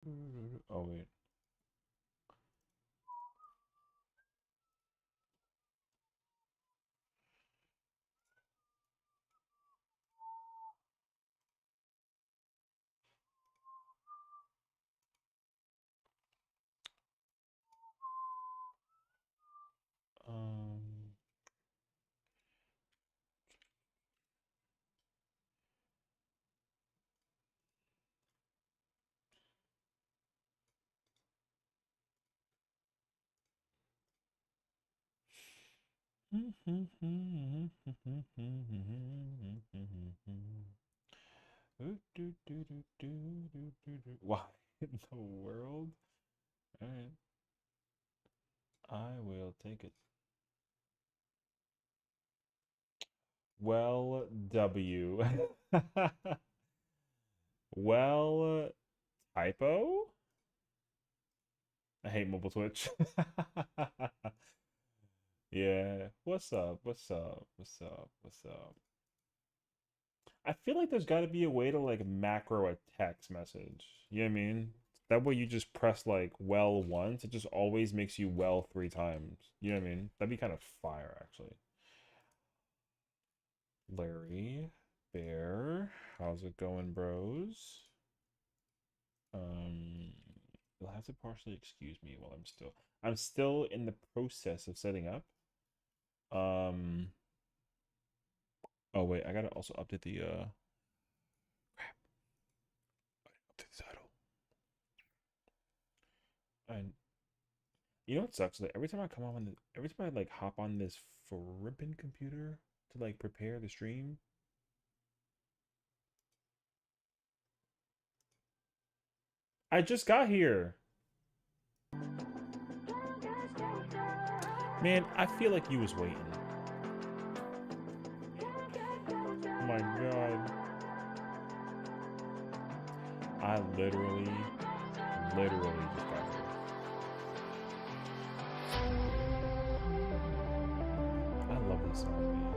Oh wait. Um. Why in the world? All right, I will take it. Well, W. Well, typo? I hate mobile Twitch. Yeah. What's up? What's up? What's up? What's up? I feel like there's got to be a way to like macro a text message. You know what I mean? That way you just press like well once, it just always makes you well three times. You know what I mean? That'd be kind of fire, actually. Larry, Bear, how's it going, bros? Um, you'll have to partially excuse me while I'm still in the process of setting up. Um, oh wait, I gotta also update the update the title. And you know what sucks? Like every time I like hop on this frippin' computer to like prepare the stream, I just got here. Man, I feel like you was waiting. Oh my god. I literally just got here. I love this song, man.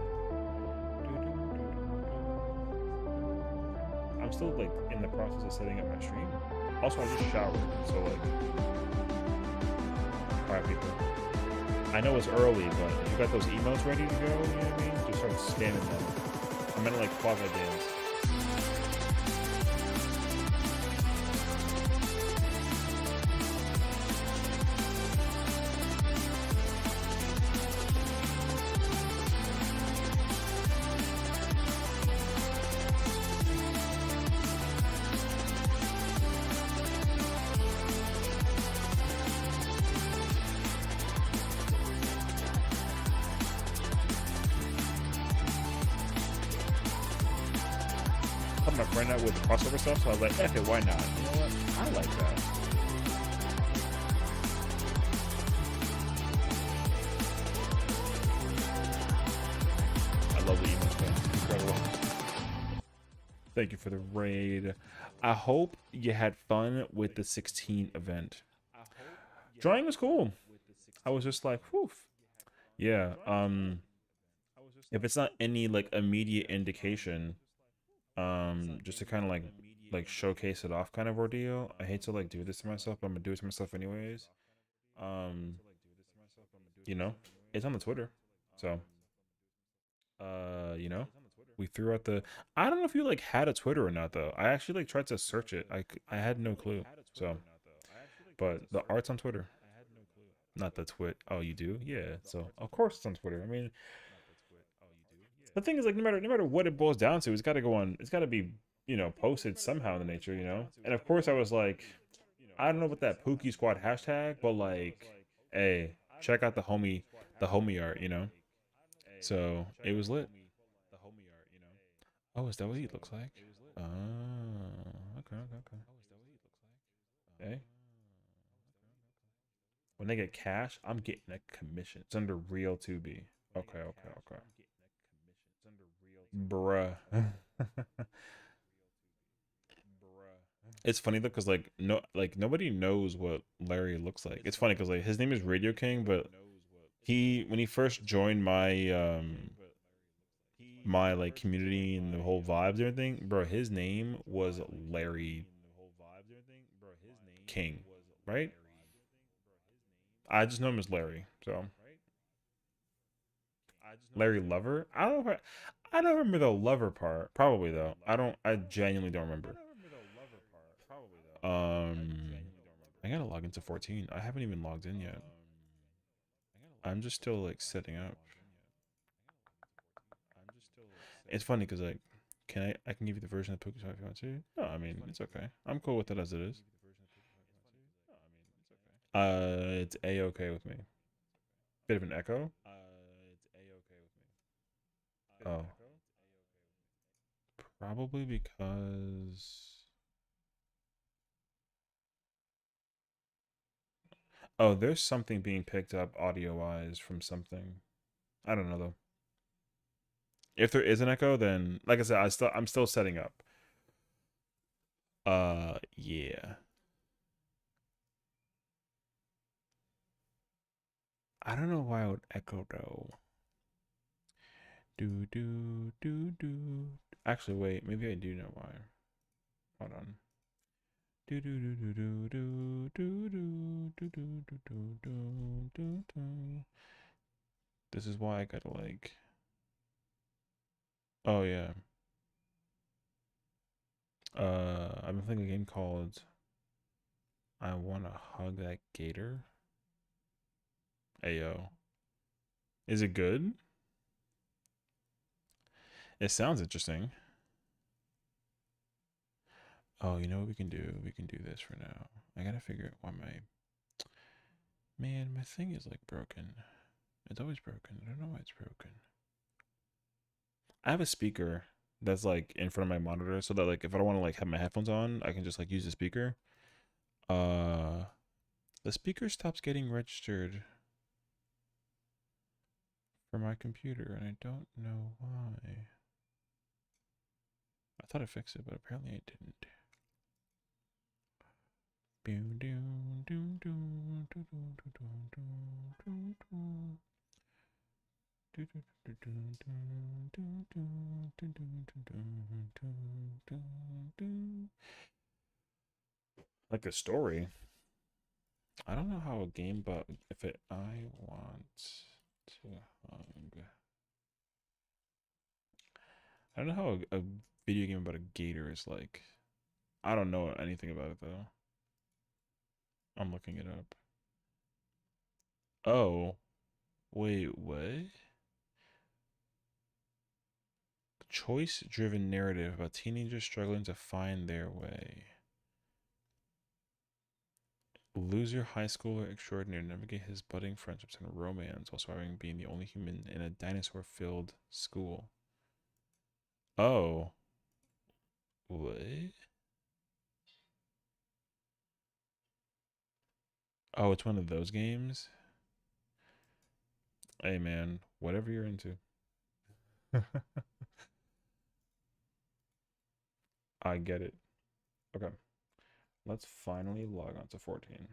I'm still like in the process of setting up my stream. Also, I just showered, so like, alright, people. I know it's early, but if you got those emotes ready to go, you know what I mean? Just start spamming them. I'm gonna like quasi dance. Helped my friend out with crossover stuff, so I was like, F it, why not? You know what? I like that. I love the emotes, man. Incredible. Thank you for the raid. I hope you had fun with the 16 event. Drawing was cool. I was just like, whew. Yeah. If it's not any like immediate indication, just to kind of like showcase it off kind of ordeal. I hate to like do this to myself, but I'm gonna do it to myself anyways. Um, you know, it's on the Twitter. So, you know, we threw out the I don't know if you like had a Twitter or not though. I actually like tried to search it. I had no clue. So, but the art's on Twitter. Not the twit. Oh, you do? Yeah. So, of course it's on Twitter. I mean, the thing is like no matter what it boils down to, it's got to go on. It's got to be, posted somehow in the nature, And of course I was like, I don't know about that Pookie Squad hashtag, but like, hey, check out the homie art. So it was lit. Oh, is that what he looks like? Oh, okay, okay, okay. Okay. When they get cash, I'm getting a commission. It's under real 2B. Okay, okay, okay. Bruh. It's funny though, cause like no, like nobody knows what Larry looks like. It's funny because like his name is Radio King, but when he first joined my like community and the whole vibes and everything, bro, his name was Larry. King, right? I just know him as Larry. So Larry Lover. I don't know if I don't remember the Lover part. Probably though. I don't. I genuinely don't remember. Um, I gotta log into 14. I haven't even logged in yet. I'm just still like setting up. It's funny because like, can I can give you the version of Pokemon if you want to? No, I mean it's okay. I'm cool with it as it is. It's a okay with me. Bit of an echo. Oh, probably because. Oh, there's something being picked up audio wise from something. I don't know though. If there is an echo, then like I said, I'm still setting up. Yeah. I don't know why it would echo though. Do do do do. Actually, wait. Maybe I do know why. Hold on. Do do do do do do do do do do do do do do. This is why I gotta like. Oh yeah. I've been playing a game called I Wanna Hug That Gator. Ayo. Is it good? It sounds interesting. Oh, you know what we can do? We can do this for now. I gotta figure out why my thing is like broken. It's always broken. I don't know why it's broken. I have a speaker that's like in front of my monitor so that like if I don't want to like have my headphones on, I can just like use the speaker. Uh the speaker stops getting registered for my computer and I don't know why. I thought I fixed it, but apparently I didn't. Like a story. I don't know how a game, but if it, I want to hug. I don't know how a video game about a gator is like. I don't know anything about it though. I'm looking it up. Oh, wait, what? Choice driven narrative about teenagers struggling to find their way. Loser high schooler extraordinaire navigate his budding friendships and romance while surviving being the only human in a dinosaur filled school. Oh, what? Oh, it's one of those games? Hey man, whatever you're into. I get it. Okay, let's finally log on to 14.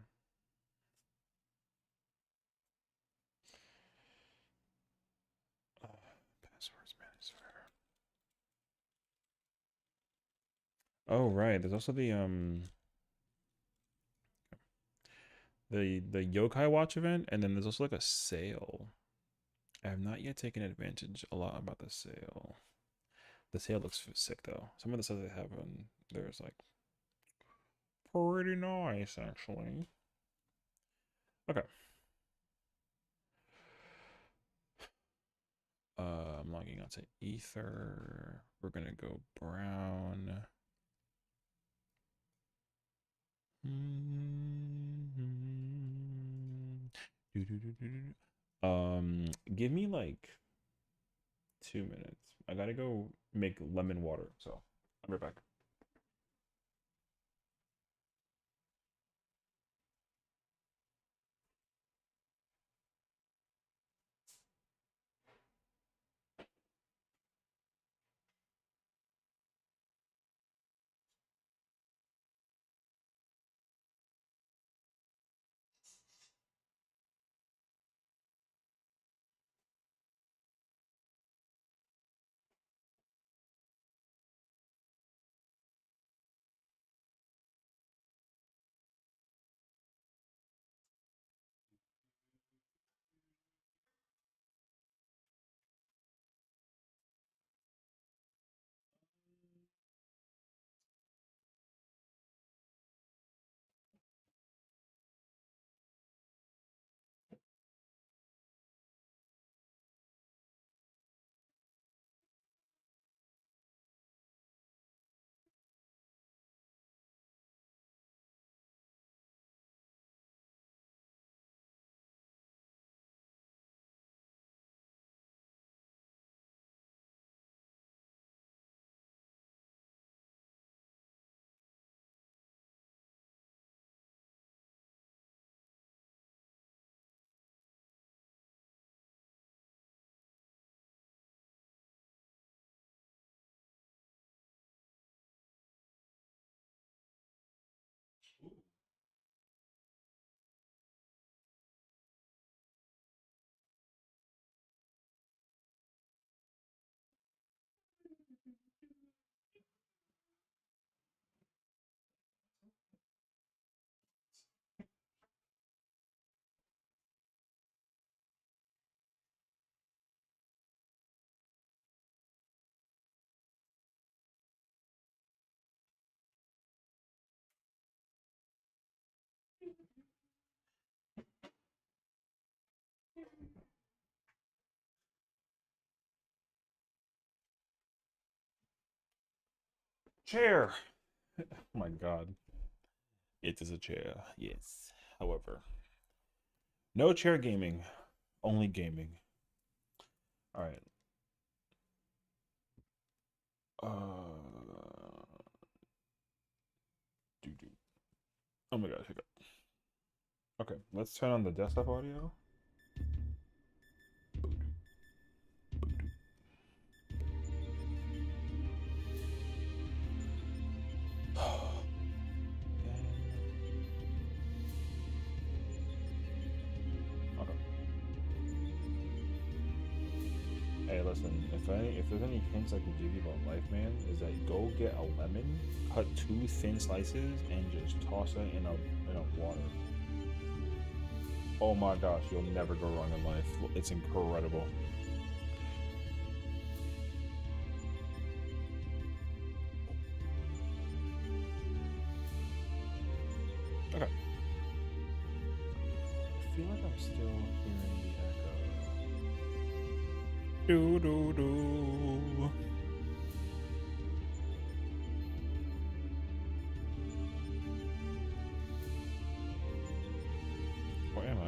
Passwords managed forever. Oh right, there's also the Yokai Watch event, and then there's also like a sale. I have not yet taken advantage a lot about the sale. The sale looks sick though. Some of the stuff they have on there is like pretty nice actually. Okay. I'm logging onto Ether. We're gonna go brown. Give me like 2 minutes. I gotta go make lemon water, so I'll be right back. Chair. Oh my god. It is a chair, yes. However, no chair gaming, only gaming. All right. Doo -doo. Oh my gosh, hiccup. Okay, let's turn on the desktop audio. Okay. Hey, listen. If there's any hints I can give you about life, man, is that go get a lemon, cut 2 thin slices, and just toss it in a water. Oh my gosh, you'll never go wrong in life. It's incredible. Okay. I feel like I'm still hearing the echo. Doo doo doo. Where am I?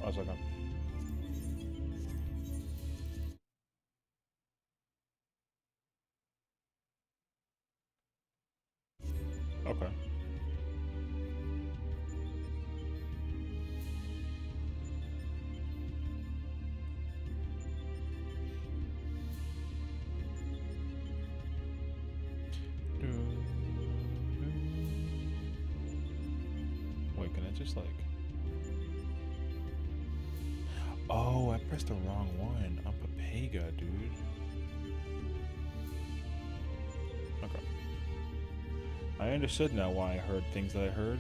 Oh, it's okay. Okay. Wait, can I just like... Oh, I pressed the wrong one. I'm Papega, dude. Okay. I understood now why I heard things that I heard.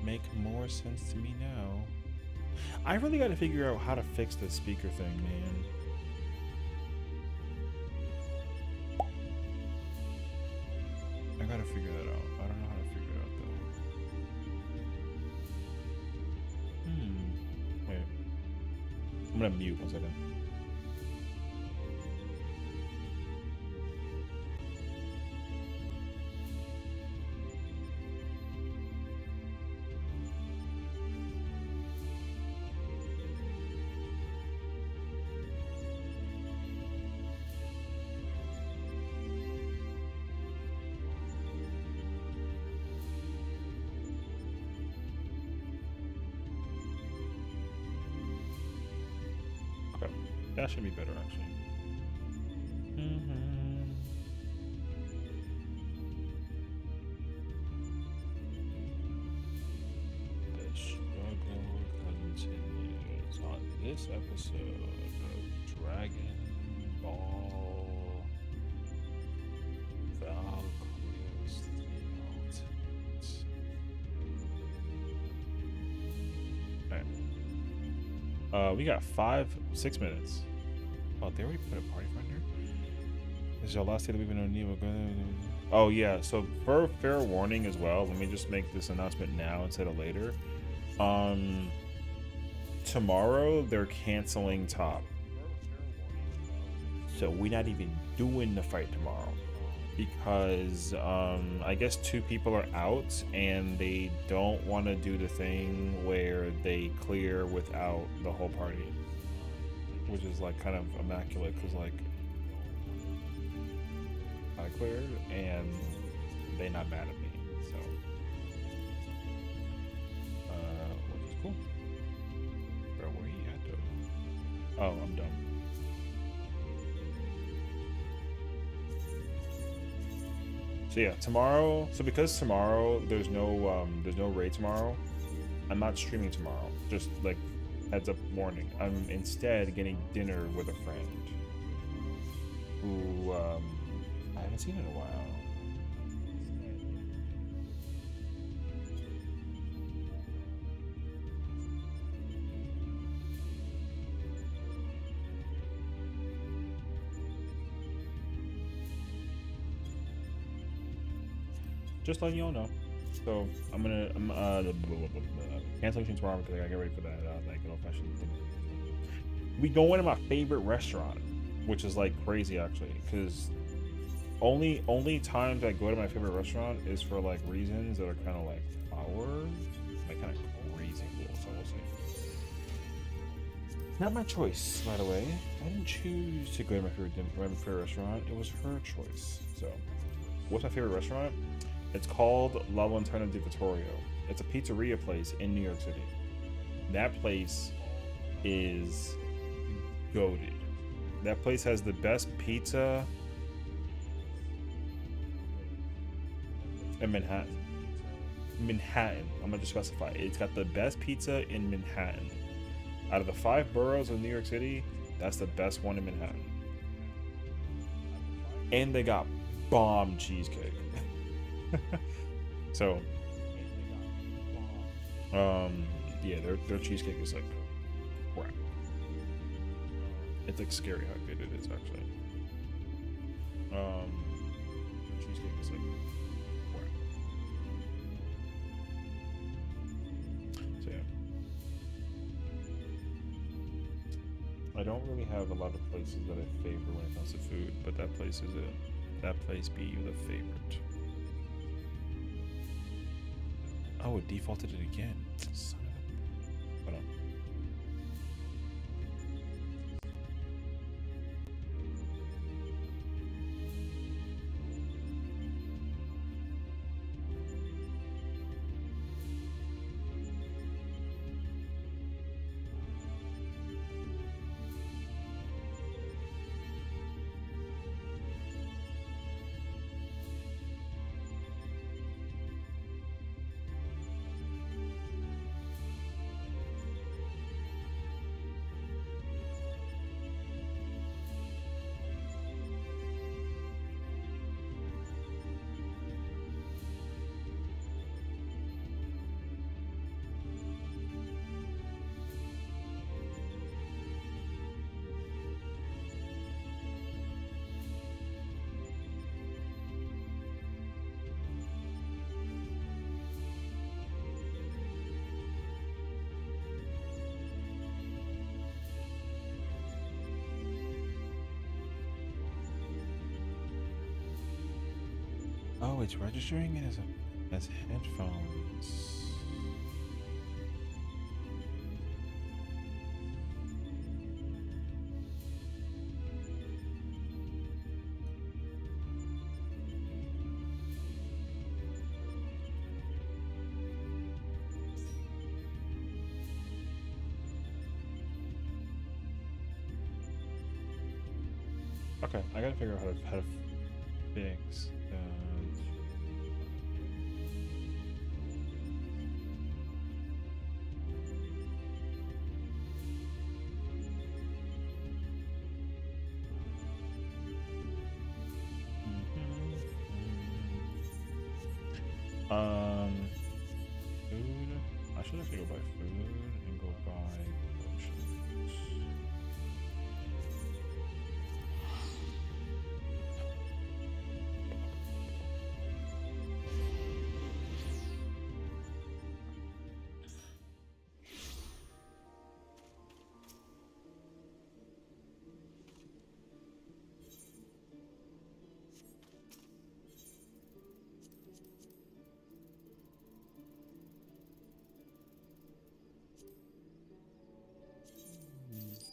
Make more sense to me now. I really gotta figure out how to fix this speaker thing, man. I gotta figure that out. I don't know how to figure it out though. Wait. I'm gonna mute 1 second. Okay. That should be better actually. The struggle continues on this episode of Dragon Ball Valkyria's the Ultimate. Alright. We got 6 minutes. Oh, they already put a party finder? This is your last day that we've been on Nemo. Oh yeah, so for fair warning as well, let me just make this announcement now instead of later. Tomorrow they're canceling Top. So we're not even doing the fight tomorrow. Because I guess 2 people are out and they don't want to do the thing where they clear without the whole party. Which is like kind of immaculate because like I cleared and they not mad at me, so which is cool. Bro, where you at though? Oh, I'm done. So yeah, tomorrow. So because tomorrow there's no raid tomorrow, I'm not streaming tomorrow. Just like heads up warning. I'm instead getting dinner with a friend who I haven't seen in a while. Just letting y'all know. So I'm cancellation tomorrow because I gotta get ready for that like old fashioned thing. We go into my favorite restaurant, which is like crazy actually, because only times I go to my favorite restaurant is for like reasons that are kind of like like kind of crazy cool. So we'll see. Not my choice, by the way. I didn't choose to go to my favorite restaurant. It was her choice. So, what's my favorite restaurant? It's called La Lanterna di Vittorio. It's a pizzeria place in New York City. That place is goated. That place has the best pizza in Manhattan. I'm gonna just specify. It's got the best pizza in Manhattan. Out of the 5 boroughs of New York City, that's the best one in Manhattan. And they got bomb cheesecake. So, yeah, their cheesecake is like crap. It's like scary how good it is actually. Cheesecake is like crap. So yeah. I don't really have a lot of places that I favor when it comes to food, but that place is it. That place be the favorite. Oh, it defaulted it again. Son of a... Hold on. Oh, it's registering it as headphones. Okay, I gotta figure out how to fix that. Food. I should actually go buy food and go buy potions.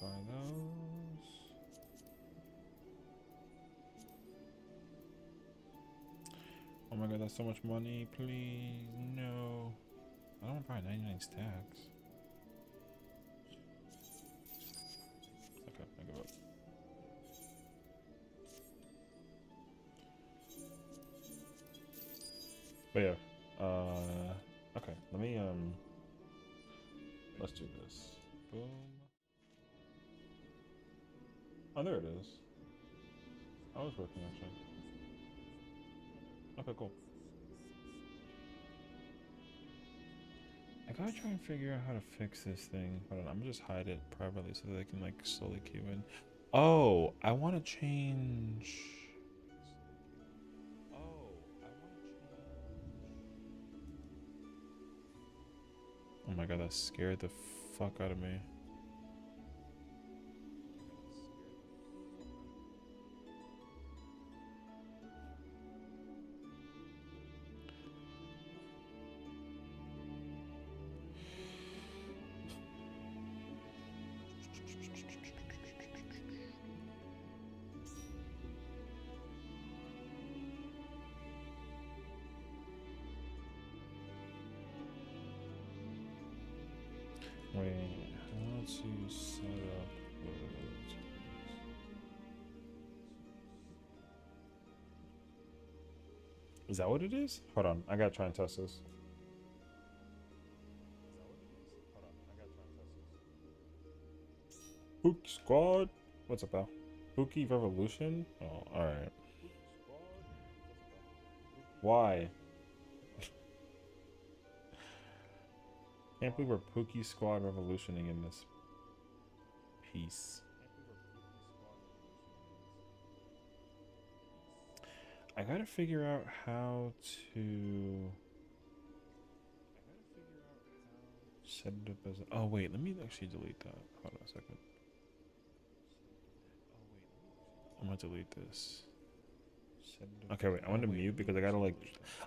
Buy those. Oh my god, that's so much money. Please, no. I don't want to buy 99 stacks. Okay, I give up. But yeah, okay, let's do this. Boom. Oh, there it is. I was working actually. Okay, cool. I gotta try and figure out how to fix this thing. Hold on, I'm gonna just hide it privately so that I can like slowly queue in. Oh, I want to change. Oh my god, that scared the fuck out of me. Wait, how to set up Is that what it is? Hold on, I gotta try and test this. Book Squad? What's up, pal? Spooky Revolution? Oh, alright. Why? Can't believe we're Pookie Squad revolutioning in this piece. I gotta figure out how to set it up as. Oh wait, let me actually delete that. Hold on a second. I'm gonna delete this. Okay, wait. I want to mute because I gotta like.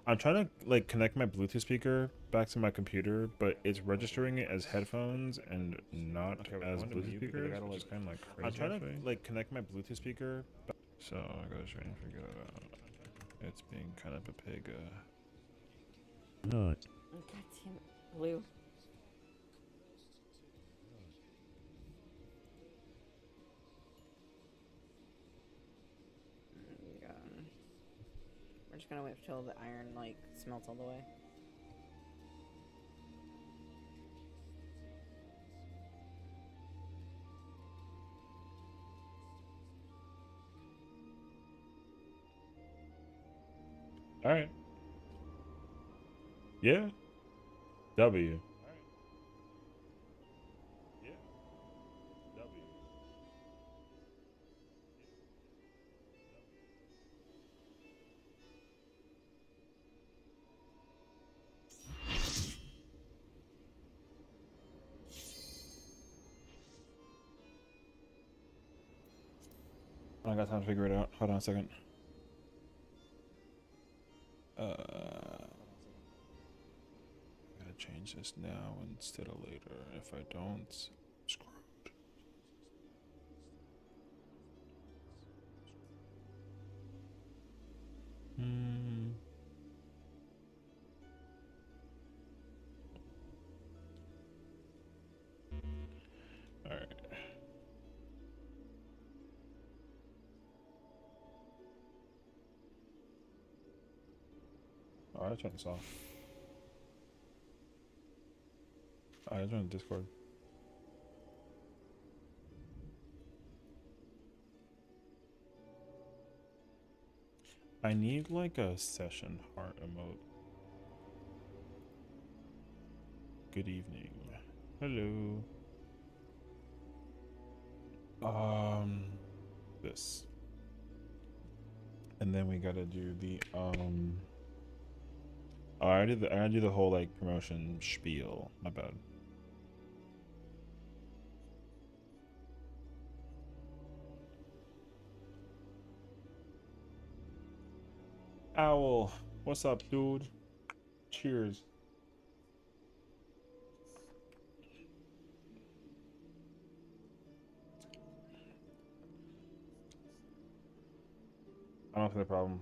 I'm trying to like connect my Bluetooth speaker back to my computer, but it's registering it as headphones and not as Bluetooth speakers. Which is kind of like crazy. I'm trying to like connect my Bluetooth speaker. So I gotta try and figure that out. It's being kind of a pig. No. God damn it, Blue. We're just gonna wait till the iron like smelts all the way. All right. Yeah. W. I got time to figure it out. Hold on a second. Gotta change this now instead of later. If I don't, screwed. All right. Alright, turn this off. Alright, join Discord. I need like a session heart emote. Good evening. Hello. This. And then we gotta do the Oh, I gotta do the whole like promotion spiel. My bad. Owl, what's up, dude? Cheers. I don't see the problem.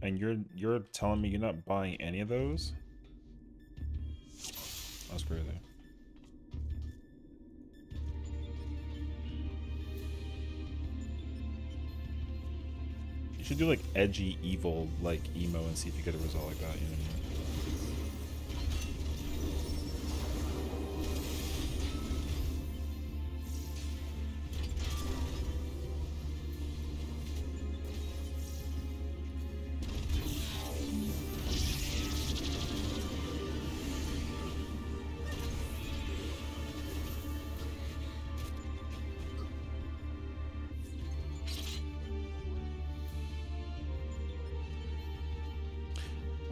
And you're telling me you're not buying any of those? That's crazy. You should do like edgy, evil, like emo, and see if you get a result like that. You know what I mean?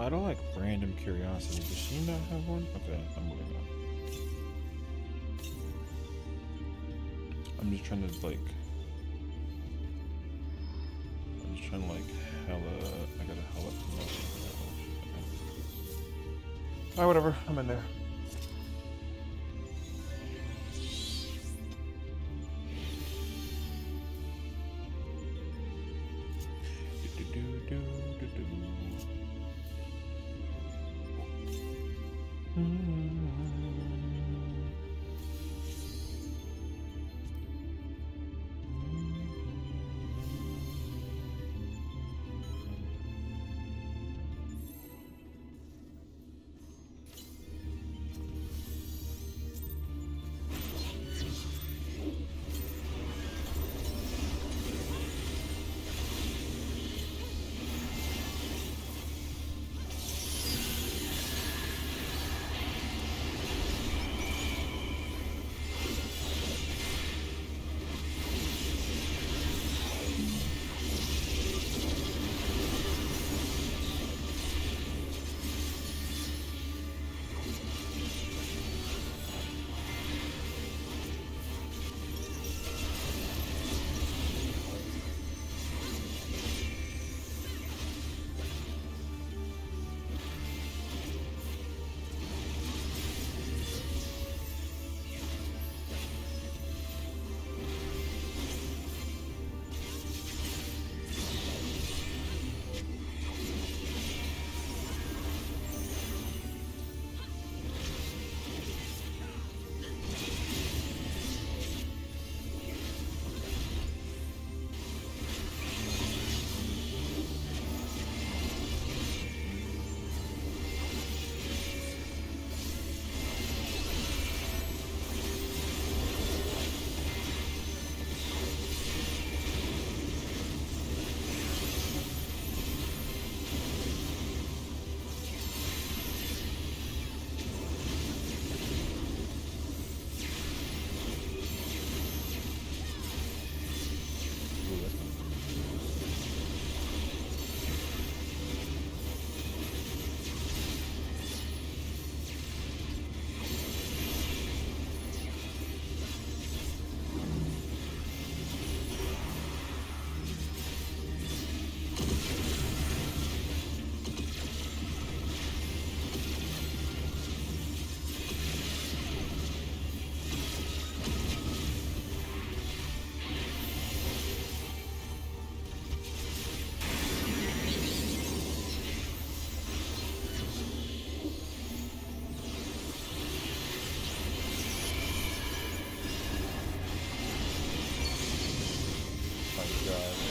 I don't like random curiosity. Does she not have one? Okay, I'm moving on. I'm just trying to like. I'm just trying to like hella. I got a hella promotion. Alright, whatever. I'm in there.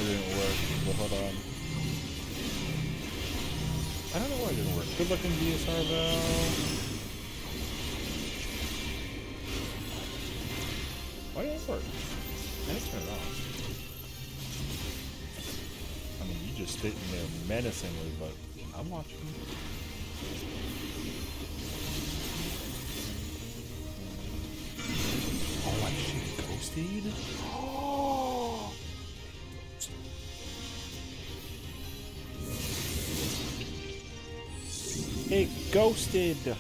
It didn't work, but hold on. I don't know why it didn't work. Good luck in DSR though. Why didn't it work? I didn't turn it off. I mean, you just sitting there menacingly, but I'm watching. Oh, I should ghosted? It ghosted.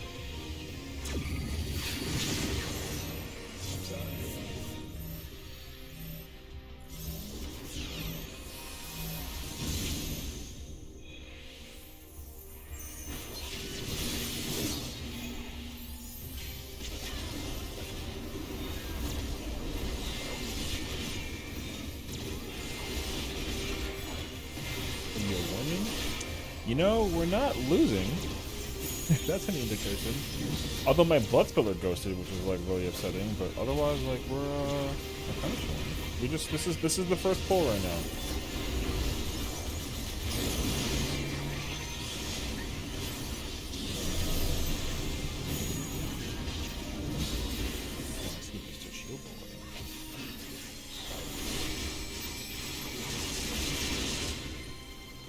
You know, we're not losing. That's an indication. Although my blood spiller ghosted, which was like really upsetting, but otherwise, like we're kind of chilling. We just this is the first pull right now.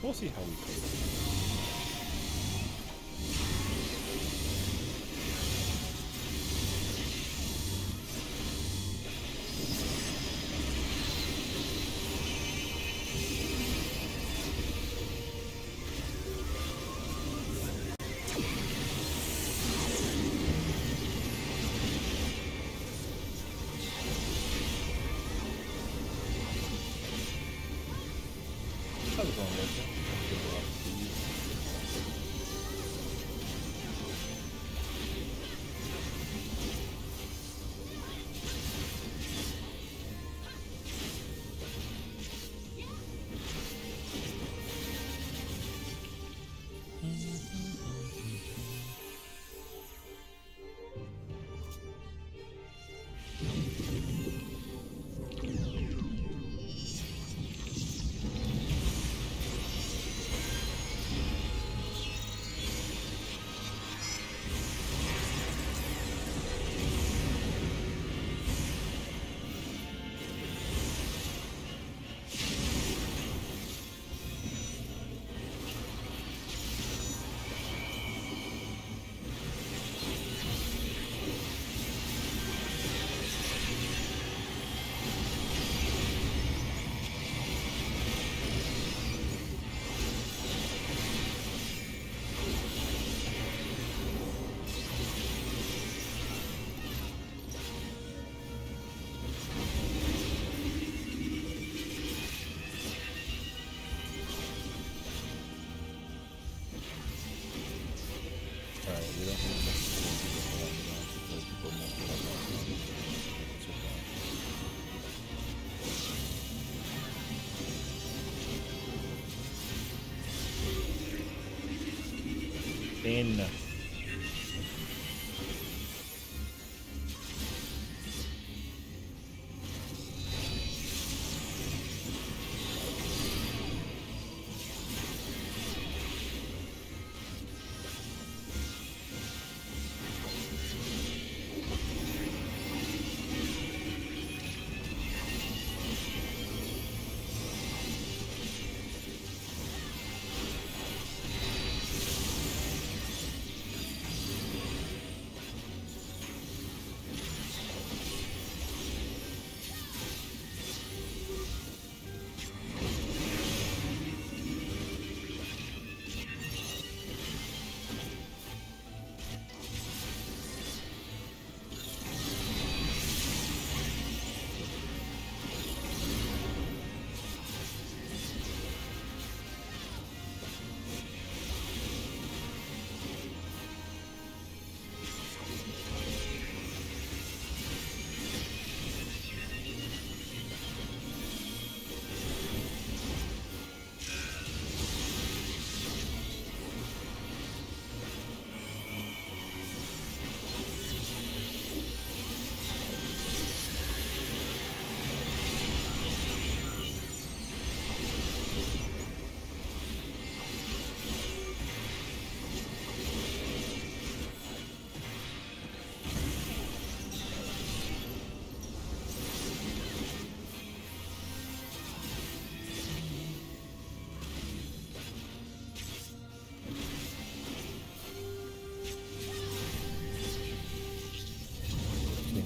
We'll see how we play. going later. Alright, we don't need to in.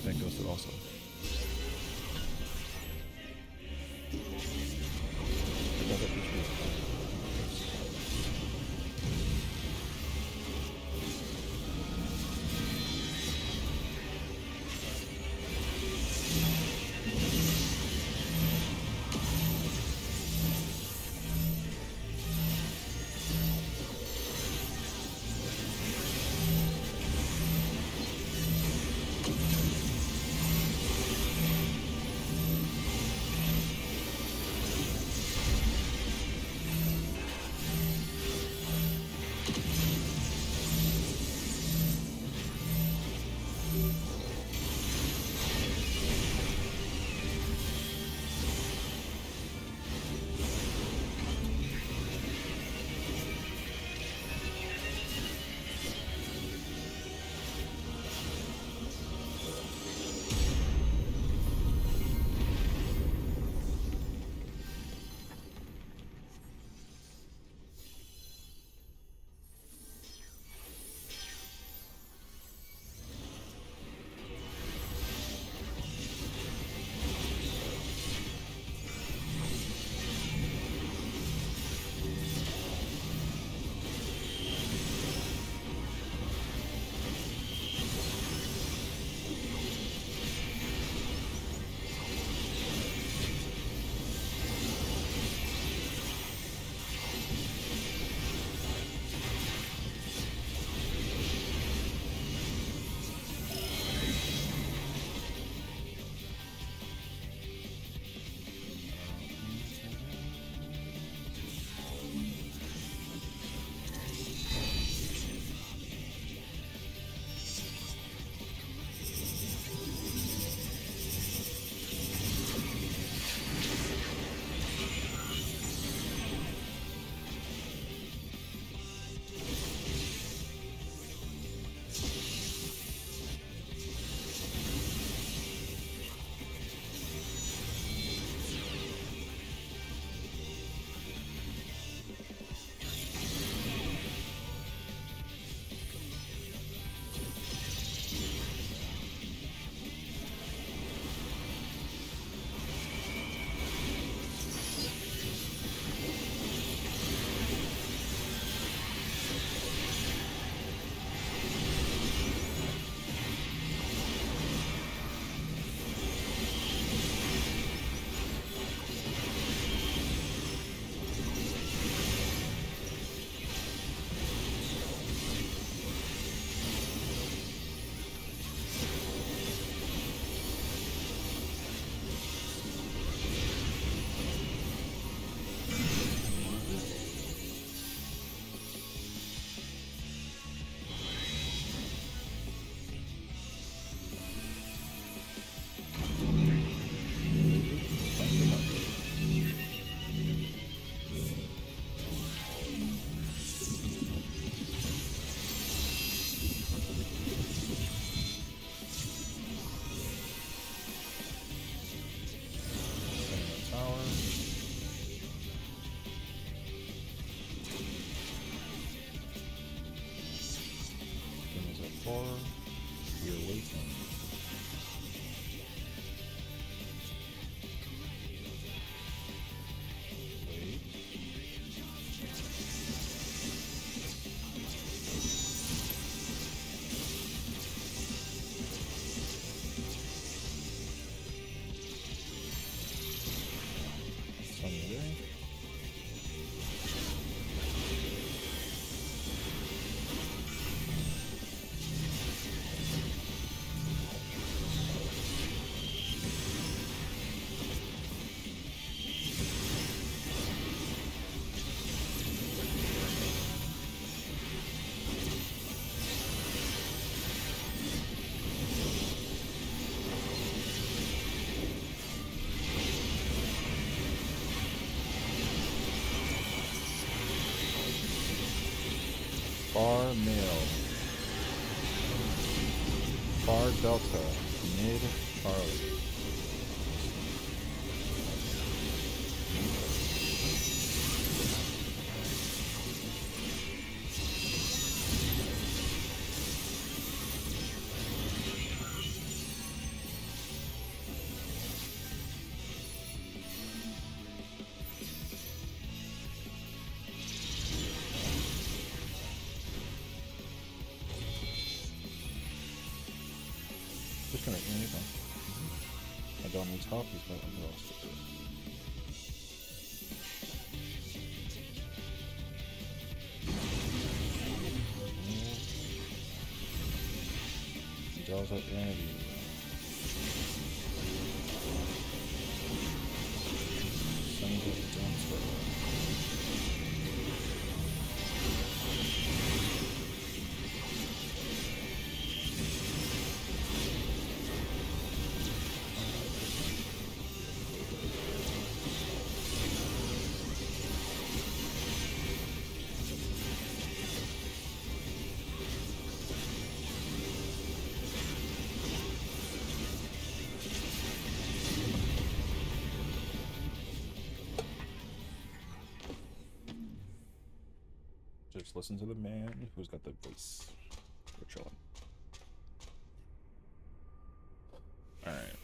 That goes to also. male. Far Delta. Mid Charlie. Just gonna anything. I don't need top, he's got under all stickers. Draws up interview. Sends it downstairs. Just listen to the man who's got the voice. We're chilling. Alright.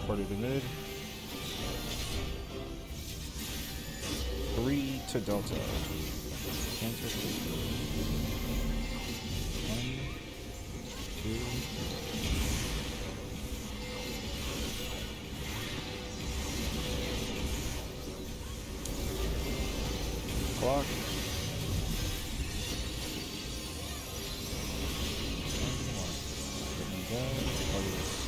Party to mid. 3 to Delta. Cancel 3. 1, 2. Clock. 1. Down. Party to C.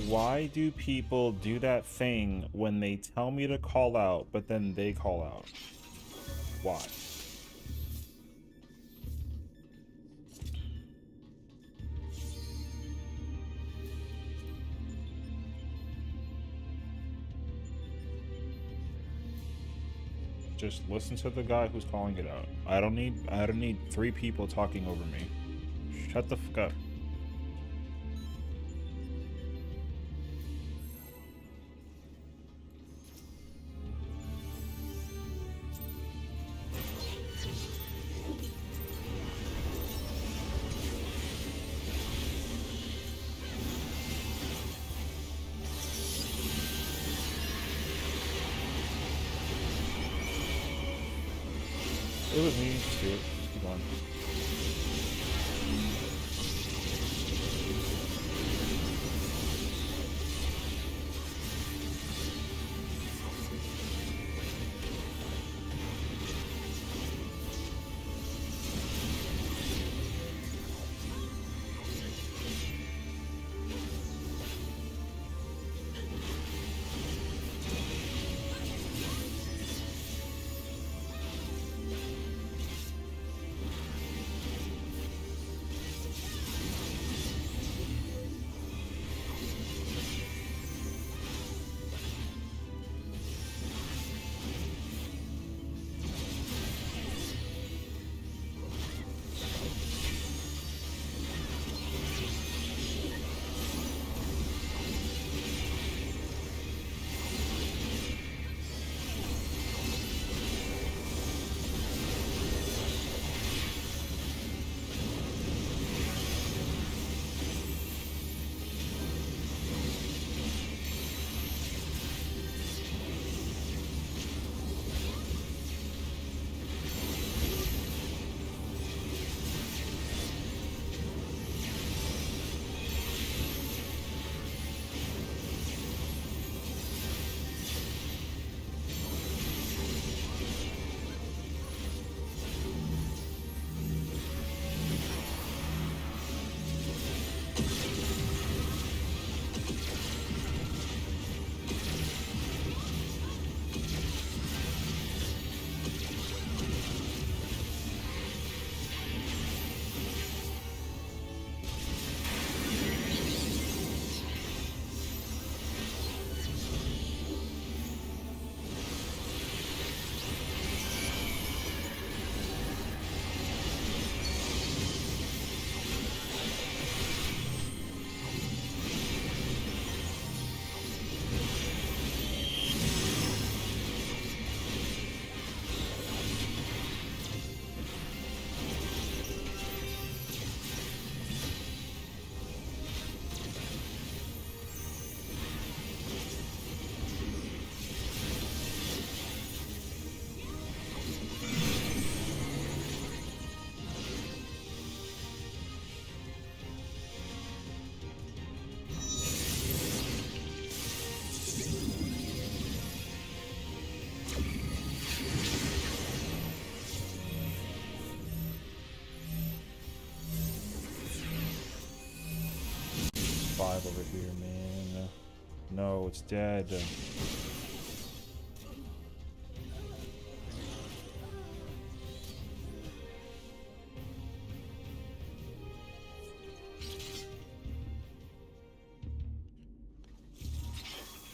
Why do people do that thing when they tell me to call out, but then they call out? Why? Just listen to the guy who's calling it out. I don't need 3 people talking over me. Shut the fuck up. It was me. Just do it. Just keep on. alive over here, man. No, it's dead.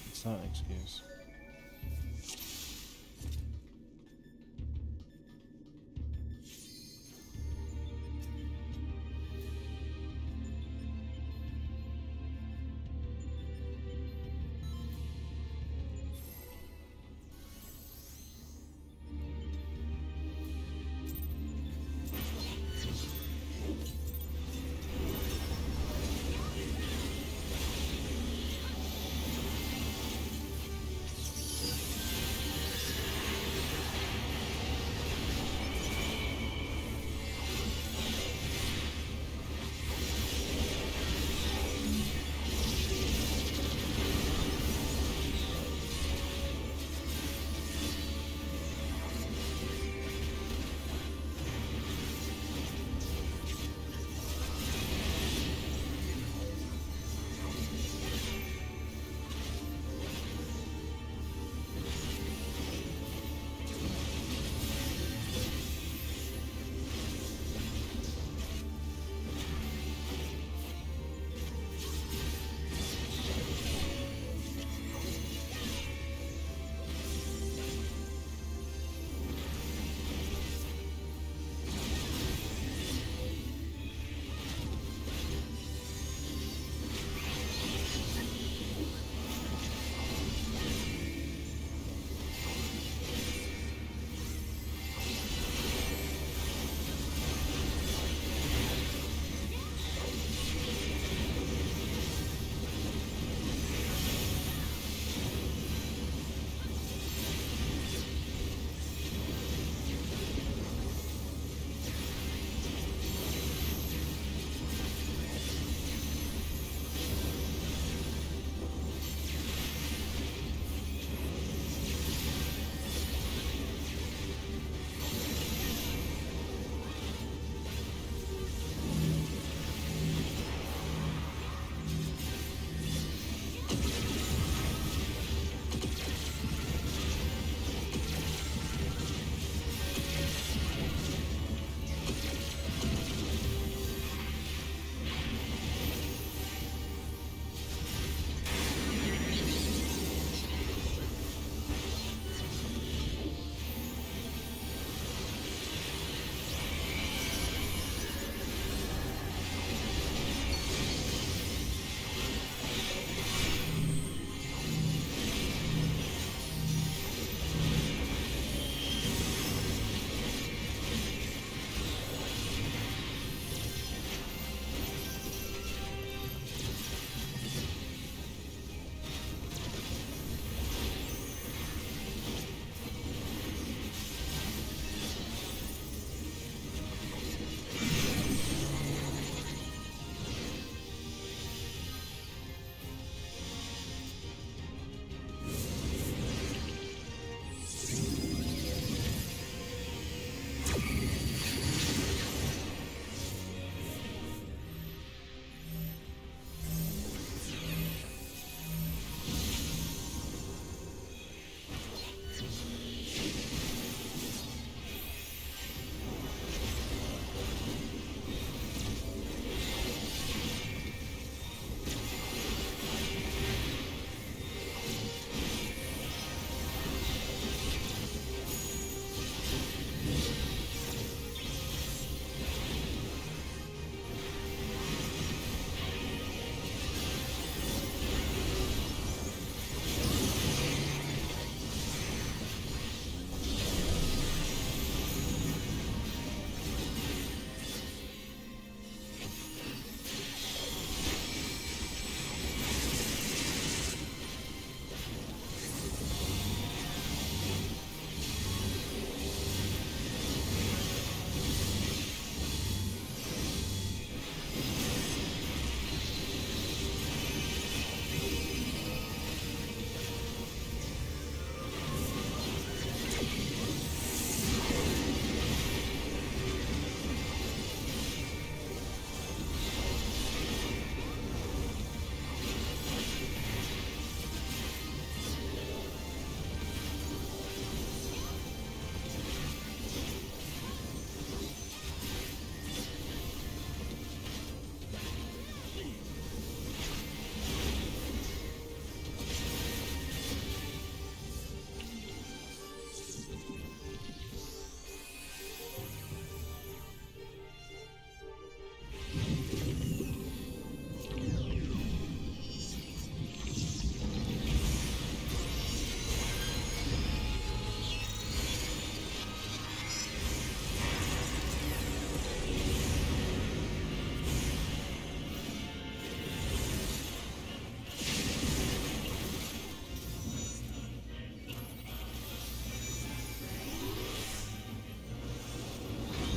It's not an excuse.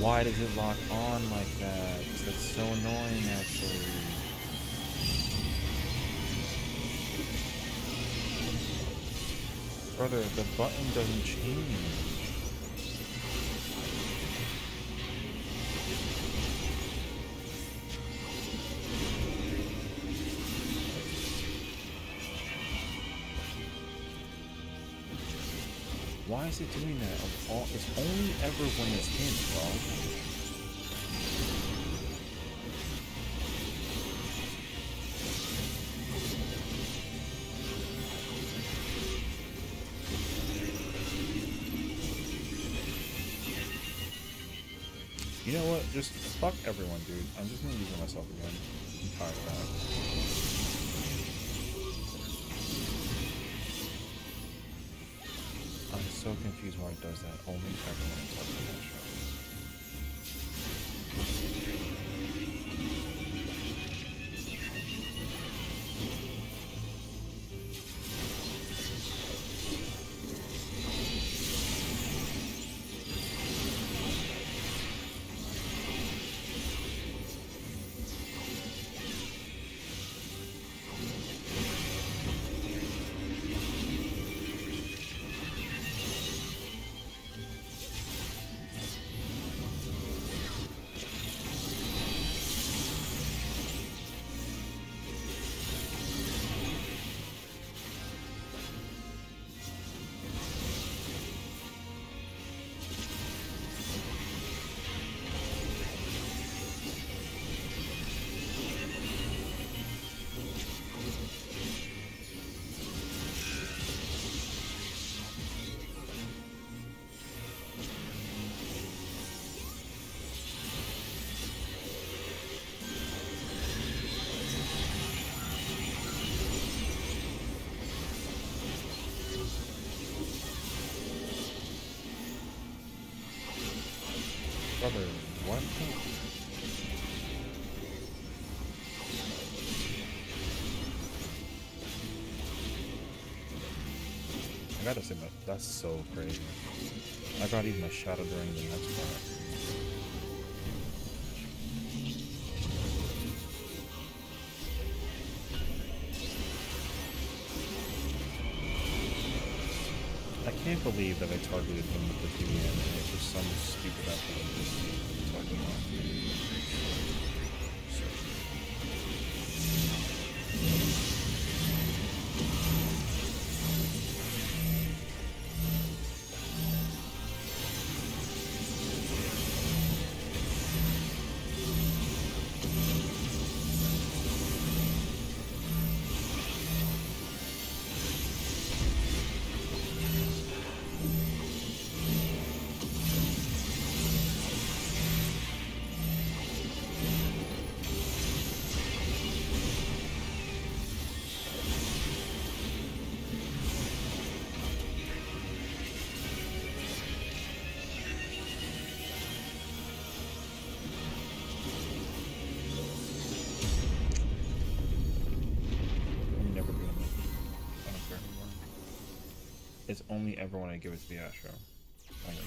Why does it lock on like that? That's so annoying, actually. Brother, the button doesn't change. Why is it doing that? It's only ever when it's in, bro. You know what? Just fuck everyone, dude. I'm just gonna use it myself again. I'm tired of that. I'm so confused why it does that. Only everyone is touching that show. Brother, what? I gotta say, that's so crazy. I gotta use my shadow during the next part. I can't believe that I targeted him with the PDM and it was some stupid effort talking about. It's only ever when I give it to the Astro. Only.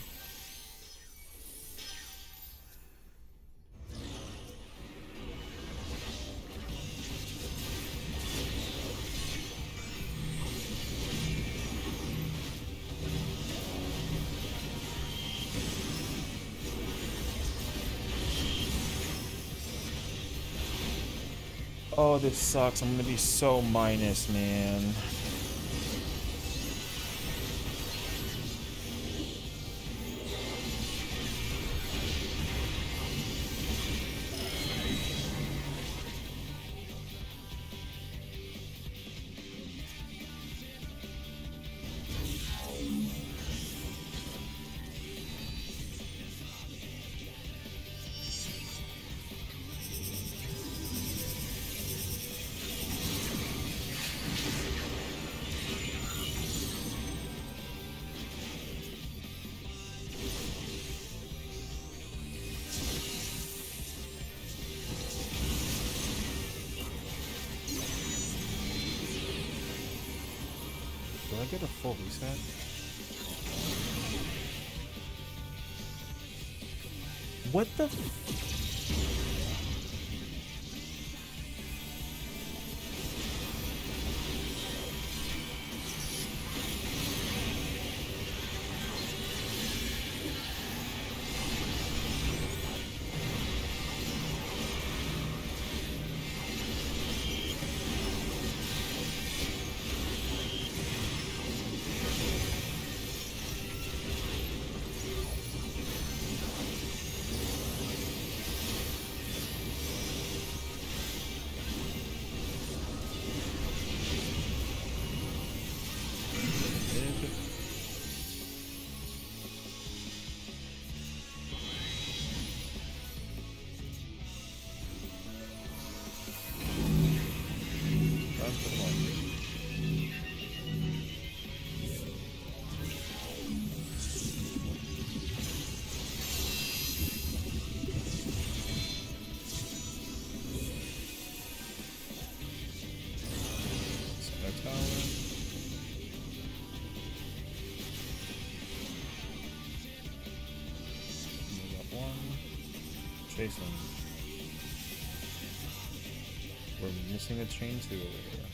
Oh, this sucks. I'm gonna be so minus, man. Do I get a full reset? What the? Jason. We're missing a chain two over here.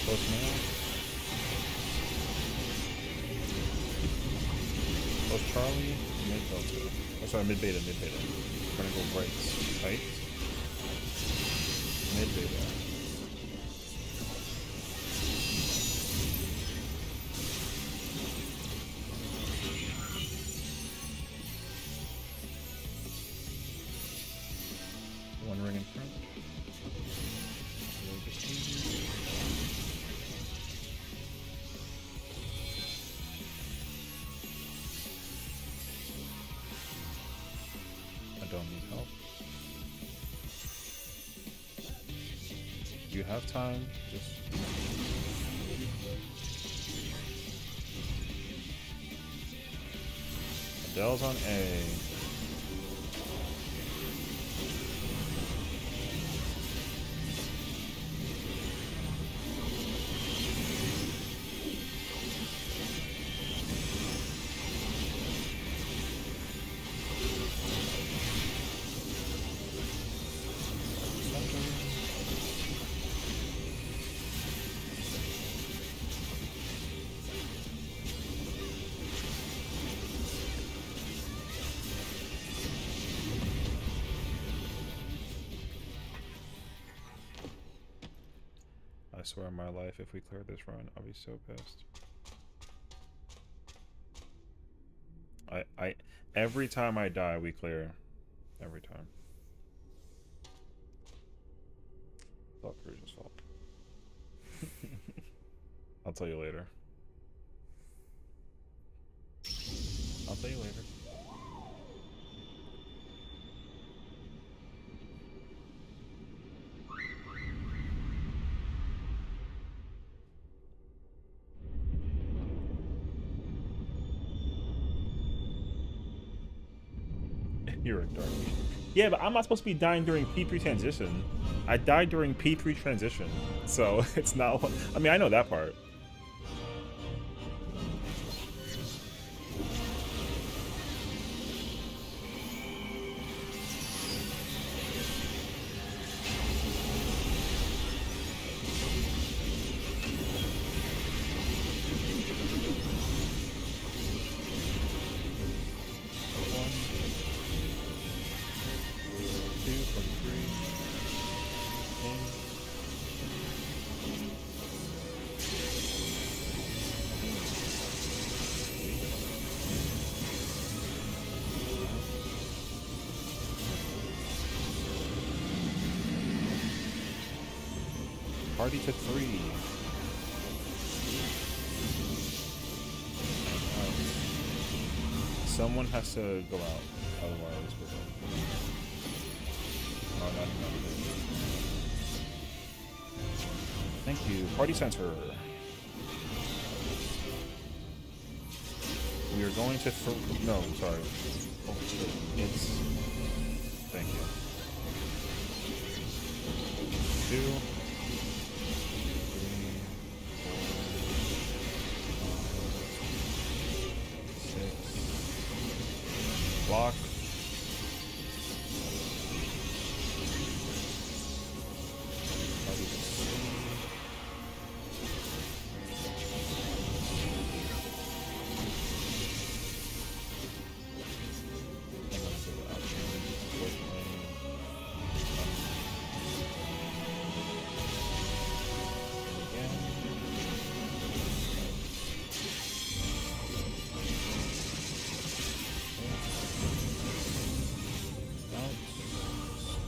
Close now. Close Charlie, mid Delta. Oh, sorry, mid beta, mid beta. We're gonna go right, tight. Mid beta. One ring in front. A little bit easier. Don't need help. You have time, just Adele's on A. I swear on my life, if we clear this run, I'll be so pissed. Every time I die, we clear. Every time. Thought Cruz's fault. I'll tell you later. I'll tell you later. You're a dark. Yeah, but I'm not supposed to be dying during P3 transition. I died during P3 transition, so it's not. I mean, I know that part. Party to 3. Someone has to go out, otherwise we're going. Oh, not enough. Thank you. Party center. We are going to no, sorry. Oh, it's thank you. 2, 3, 4, 5, 6. Block.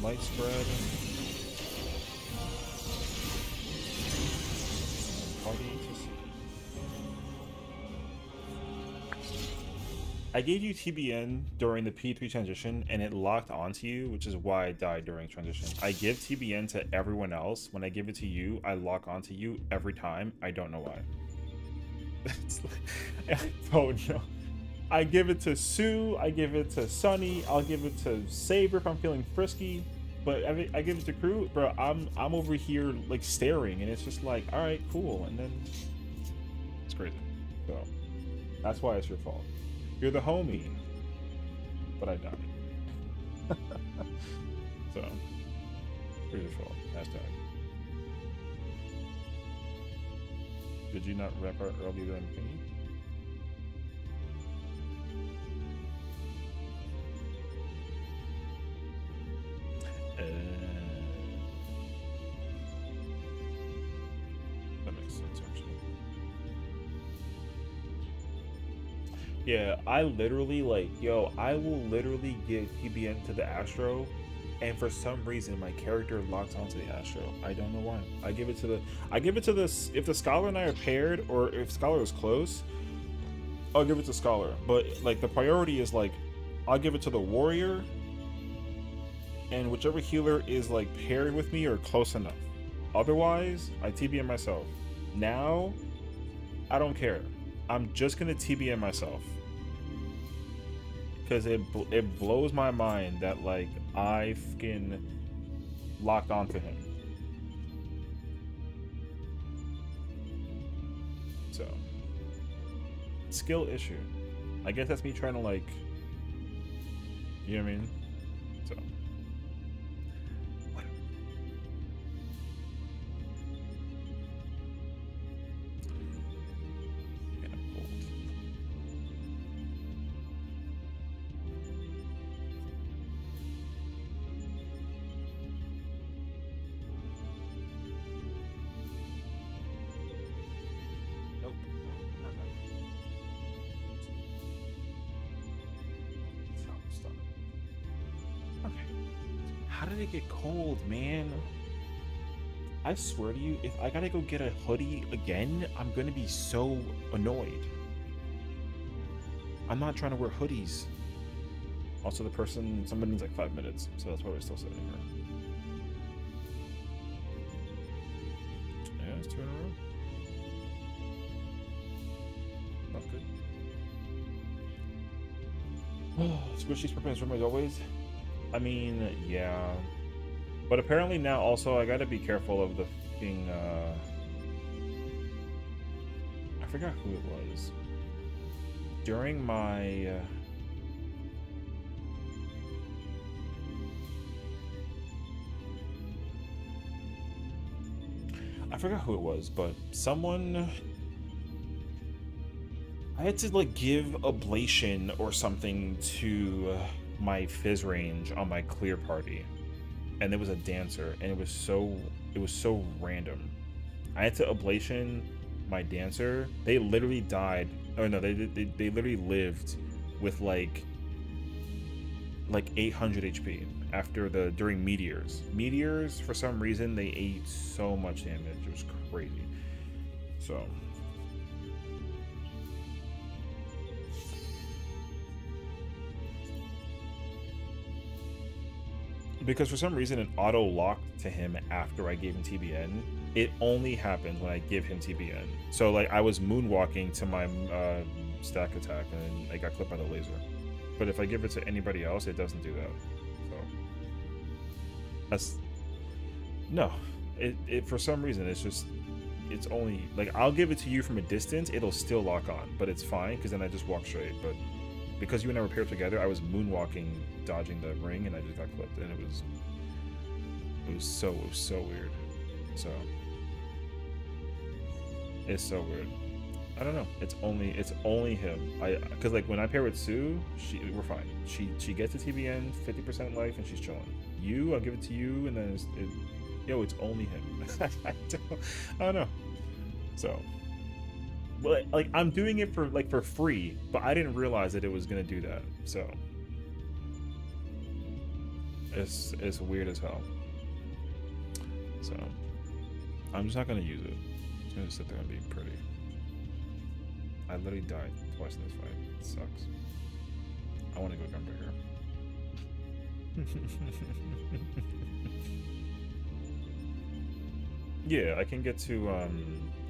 Light spread. Party to see. I gave you TBN during the P3 transition and it locked onto you, which is why I died during transition. I give TBN to everyone else. When I give it to you, I lock onto you every time. I don't know why. I don't know. I give it to Sue, I give it to Sunny, I'll give it to Saber if I'm feeling frisky, but I give it to Crew, bro. I'm over here like staring, and it's just like, all right, cool, and then it's crazy. So that's why it's your fault. You're the homie, but I died. So it's your fault. Hashtag. Did you not wrap out earlier than thingy? That makes sense, actually. Yeah, I literally I will literally give PBN to the Astro, and for some reason my character locks onto the Astro. I don't know why. I give it to this. If the Scholar and I are paired, or if Scholar is close, I'll give it to Scholar. But like the priority is like, I'll give it to the Warrior, and whichever healer is like paired with me or close enough. Otherwise, I TBN myself. Now, I don't care. I'm just gonna TBN myself. Because it blows my mind that like I fucking locked onto him. So, skill issue. I guess that's me trying to like, you know what I mean? So. How did it get cold, man? I swear to you, if I gotta go get a hoodie again, I'm gonna be so annoyed. I'm not trying to wear hoodies. Also, somebody needs like 5 minutes, so that's why we're still sitting here. Yeah, it's 2 in a row. That's good. Squishy Sparkman's room as always. I mean, yeah. But apparently now also I gotta be careful of the fucking, I forgot who it was. During my, I forgot who it was, but someone, I had to like give ablation or something to my fizz range on my clear party, and there was a dancer, and it was so random. I had to ablation my dancer. They literally died. Oh no, they literally lived with like 800 HP during meteors. Meteors, for some reason, they ate so much damage. It was crazy. So because for some reason it auto locked to him after I gave him TBN. It only happens when I give him TBN. So like I was moonwalking to my stack attack and I got clipped by the laser. But if I give it to anybody else, it doesn't do that. So that's no. It for some reason it's only like I'll give it to you from a distance, it'll still lock on, but it's fine because then I just walk straight. But because you and I were paired together, I was moonwalking, dodging the ring, and I just got clipped, and it was so weird. So it's so weird. I don't know. It's only him. Because like when I pair with Sue, we're fine. She gets a TBN, 50% life, and she's chilling. I'll give it to you, and then it's only him. I don't know. So, but like I'm doing it for free, but I didn't realize that it was gonna do that. So it's weird as hell. So I'm just not gonna use it. I'm just gonna sit there and be pretty. I literally died twice in this fight. It sucks. I want to go gunbreaker. Yeah, I can get to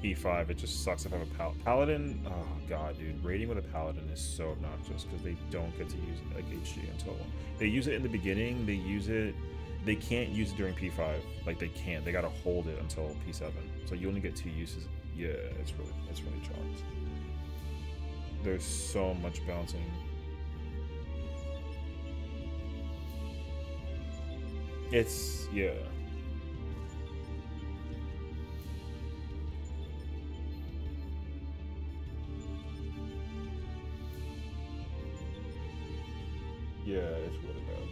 P5. It just sucks if I have a paladin. Oh god, dude, raiding with a paladin is so obnoxious because they don't get to use it like HG until they use it in the beginning. They can't use it during P5. Like they can't. They gotta hold it until P7. So you only get 2 uses. Yeah, it's really chalked. There's so much bouncing. It's yeah. Yeah, it's really bad.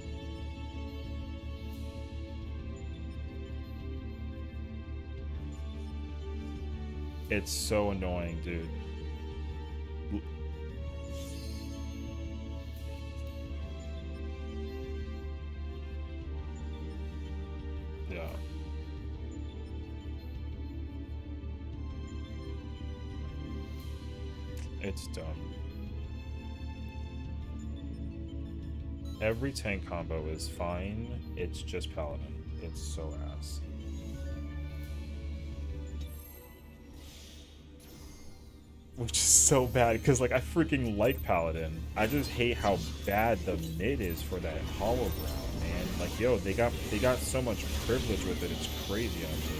It's so annoying, dude. Yeah. It's dumb. Every tank combo is fine. It's just paladin. It's so ass. Which is so bad because like I freaking like paladin. I just hate how bad the mid is for that hollow ground, man. Like yo, they got so much privilege with it. It's crazy honestly.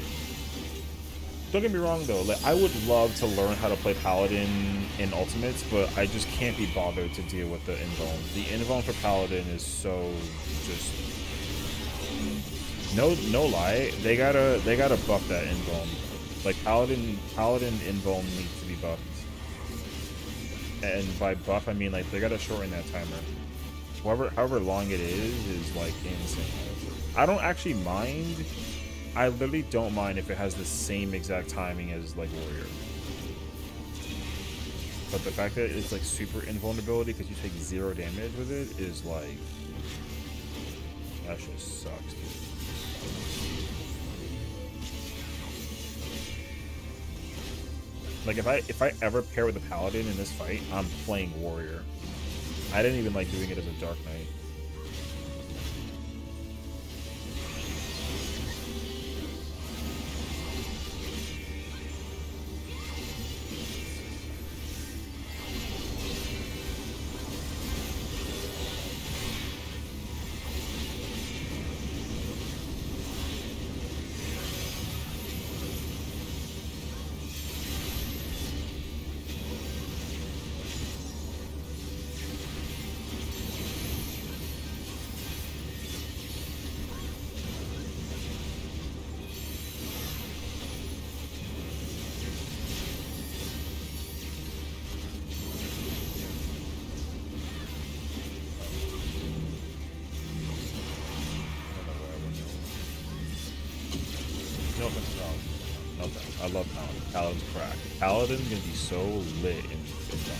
Don't get me wrong though, like I would love to learn how to play paladin in ultimates, but I just can't be bothered to deal with the invuln. The invuln for paladin is so just no lie. They gotta buff that invuln. Like paladin invuln needs to be buffed. And by buff I mean like they gotta shorten that timer. However long it is like insane. I don't actually mind. I literally don't mind if it has the same exact timing as like warrior. But the fact that it's like super invulnerability because you take 0 damage with it is like that shit sucks, dude. Like if I ever pair with a paladin in this fight, I'm playing warrior. I didn't even like doing it as a dark knight. I love Paladin. Paladin's crack. Paladin's gonna be so lit in jungle.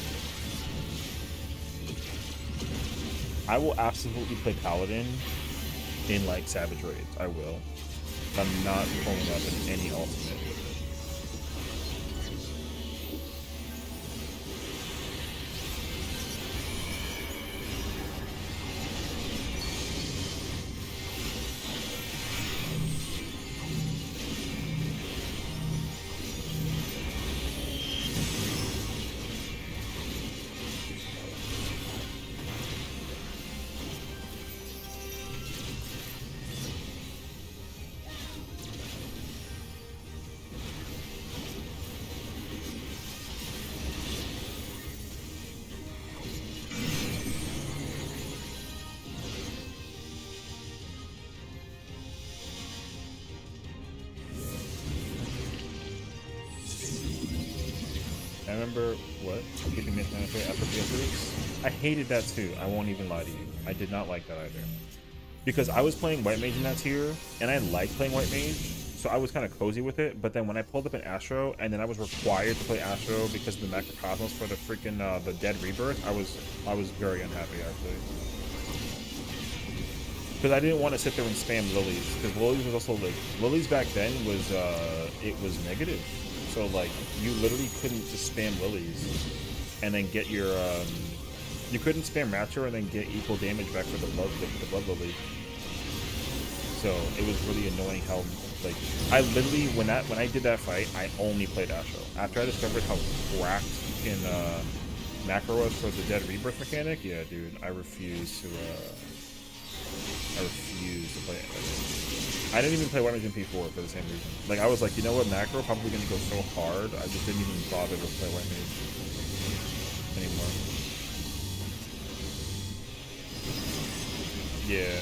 I will absolutely play Paladin in like Savage Raids. I will. I'm not pulling up in any ultimate. I remember what? Keeping this mandatory after PS3? I hated that too. I won't even lie to you. I did not like that either. Because I was playing White Mage in that tier, and I liked playing White Mage, so I was kind of cozy with it. But then when I pulled up an Astro, and then I was required to play Astro because of the Macrocosmos for the freaking the Dead Rebirth, I was very unhappy actually. Because I didn't want to sit there and spam Lilies, because Lilies was also like Lilies back then was it was negative. So like you literally couldn't just spam Lilies and then get your you couldn't spam Rapture and then get equal damage back for the blood Lily. So it was really annoying how like I literally when I did that fight I only played Astro. After I discovered how cracked in macro was for the Dead Rebirth mechanic, yeah dude, I refuse to play it. I didn't even play White Mage in P4 for the same reason. Like, I was like, you know what, macro probably going to go so hard, I just didn't even bother to play White Mage anymore. Yeah,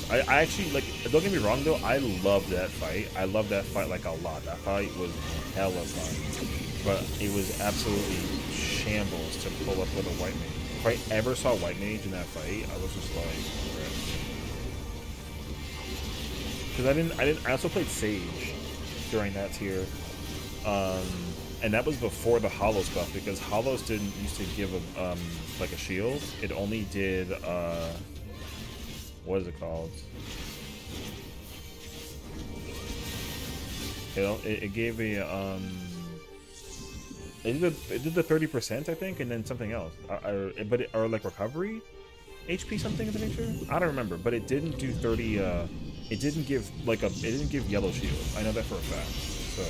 I actually, like, don't get me wrong, though, I loved that fight. I loved that fight, like, a lot. That fight was hella fun. But it was absolutely shambles to pull up with a White Mage. If I ever saw White Mage in that fight, I was just like, because I also played Sage during that tier, and that was before the Hollows buff, because Hollows didn't used to give a like a shield. It only did what is it called? It gave a it did the 30% I think, and then something else. Or like recovery, HP something of the nature. I don't remember, but it didn't do 30. It didn't give like it didn't give yellow shield. I know that for a fact. So,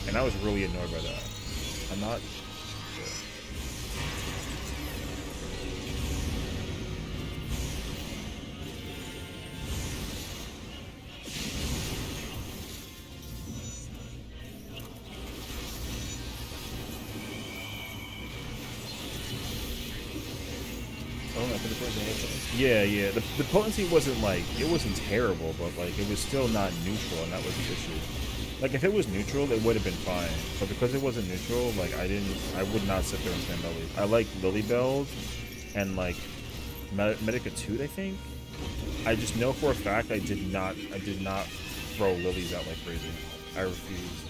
and I was really annoyed by that. I'm not. Yeah, yeah. The potency wasn't like, it wasn't terrible, but like it was still not neutral, and that was the issue. Like if it was neutral, it would have been fine. But because it wasn't neutral, like I would not sit there and spam Lily. I like Lily Belled and like Medicatude, I think. I just know for a fact I did not throw Lilies out like crazy. I refused.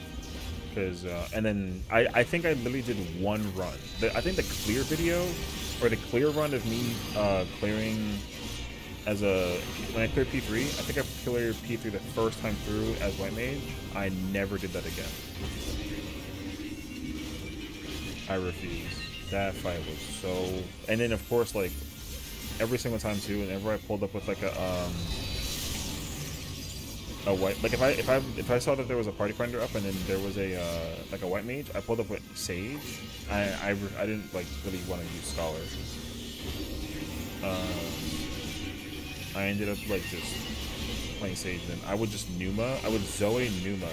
Because and then I think I literally did one run. I think the clear video, or the clear run of me clearing as when I cleared P3, I think I cleared P3 the first time through as White Mage. I never did that again. I refuse. That fight was so. And then of course, like every single time too, whenever I pulled up with like a white, like if I saw that there was a party finder up and then there was a like a White Mage, I pulled up with Sage. I didn't like really want to use Scholar. I ended up like just playing Sage. Then I would just Numa. I would Zoe Numa.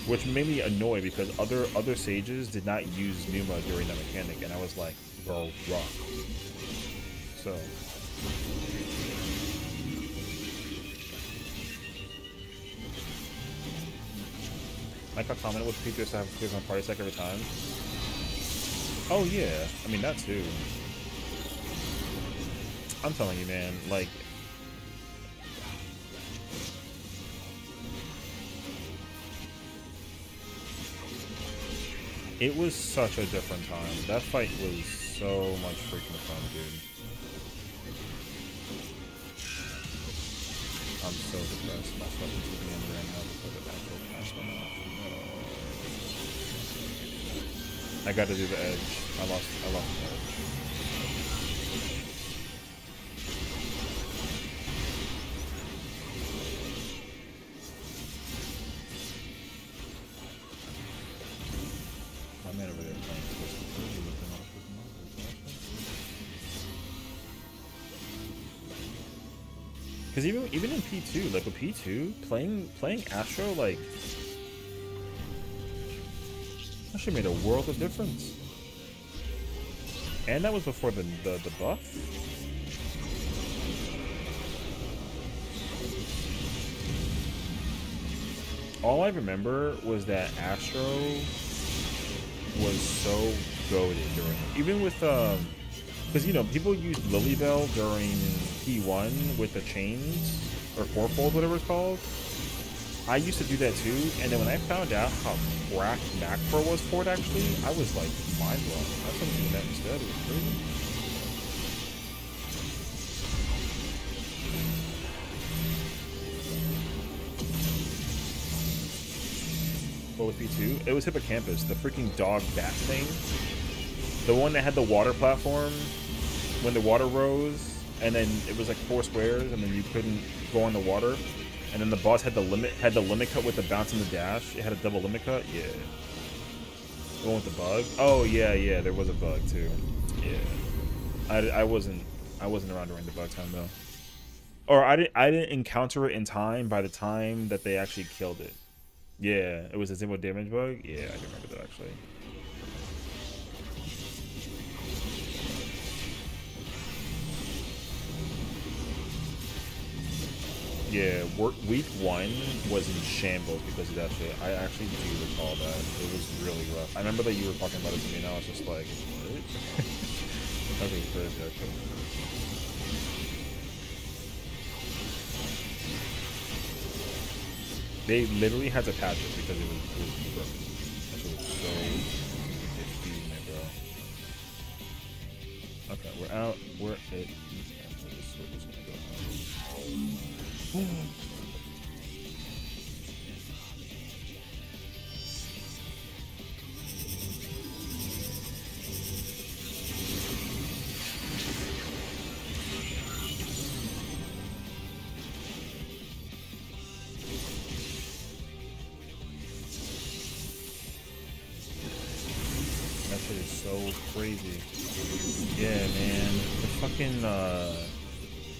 Which made me annoyed because other Sages did not use Numa during that mechanic, and I was like, bro, rock. So. Like I commented with people to have clears on party sec every time. Oh yeah, I mean that too. I'm telling you, man, like It was such a different time. That fight was so much freaking fun, dude. I'm so depressed. My stuff is to the end right now because of actual cast went off. No. I got to do the edge. I lost the edge. My man over there playing Twisted Furby looking off his mother. Because even in P2, like with P2, playing Astro, like, actually made a world of difference. And that was before the buff. All I remember was that Astro was so goated during, even with because you know people used Lilybell during P1 with the chains or fourfold, whatever it's called. I used to do that too, and then when I found out how cracked Macro was for it, actually, I was like mind blown. I couldn't do that instead. It was crazy. What with P2? It was Hippocampus, the freaking dog bat thing. The one that had the water platform when the water rose, and then it was like 4 squares, and then you couldn't go on the water. And then the boss had the limit cut with the bounce and the dash. It had a double limit cut. Yeah. The one with the bug. Oh yeah, there was a bug too. Yeah. I wasn't around during the bug time though. Or I didn't encounter it in time by the time that they actually killed it. Yeah, it was a single damage bug. Yeah, I remember that actually. Yeah, week 1 was in shambles because of that shit. I actually do recall that. It was really rough. I remember that you were talking about it to me, and I was just like, what? Okay, crazy, actually. They literally had to patch it because it was broken. That shit was so defeating it, bro. Okay, we're out. We're it. We're just gonna go. That shit is so crazy. Yeah, man. The fucking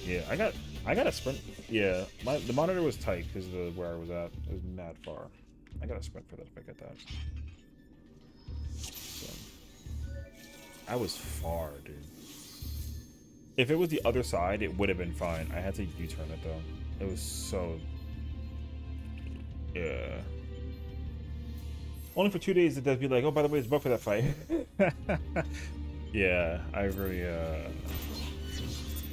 yeah, I got a sprint. Yeah, the monitor was tight because of where I was at. It was mad far. I got a sprint for that if I get that. So, I was far, dude. If it was the other side, it would have been fine. I had to U-turn it though. It was so. Yeah. Only for 2 days did that be like, oh, by the way, it's bugged for that fight. Yeah, I really.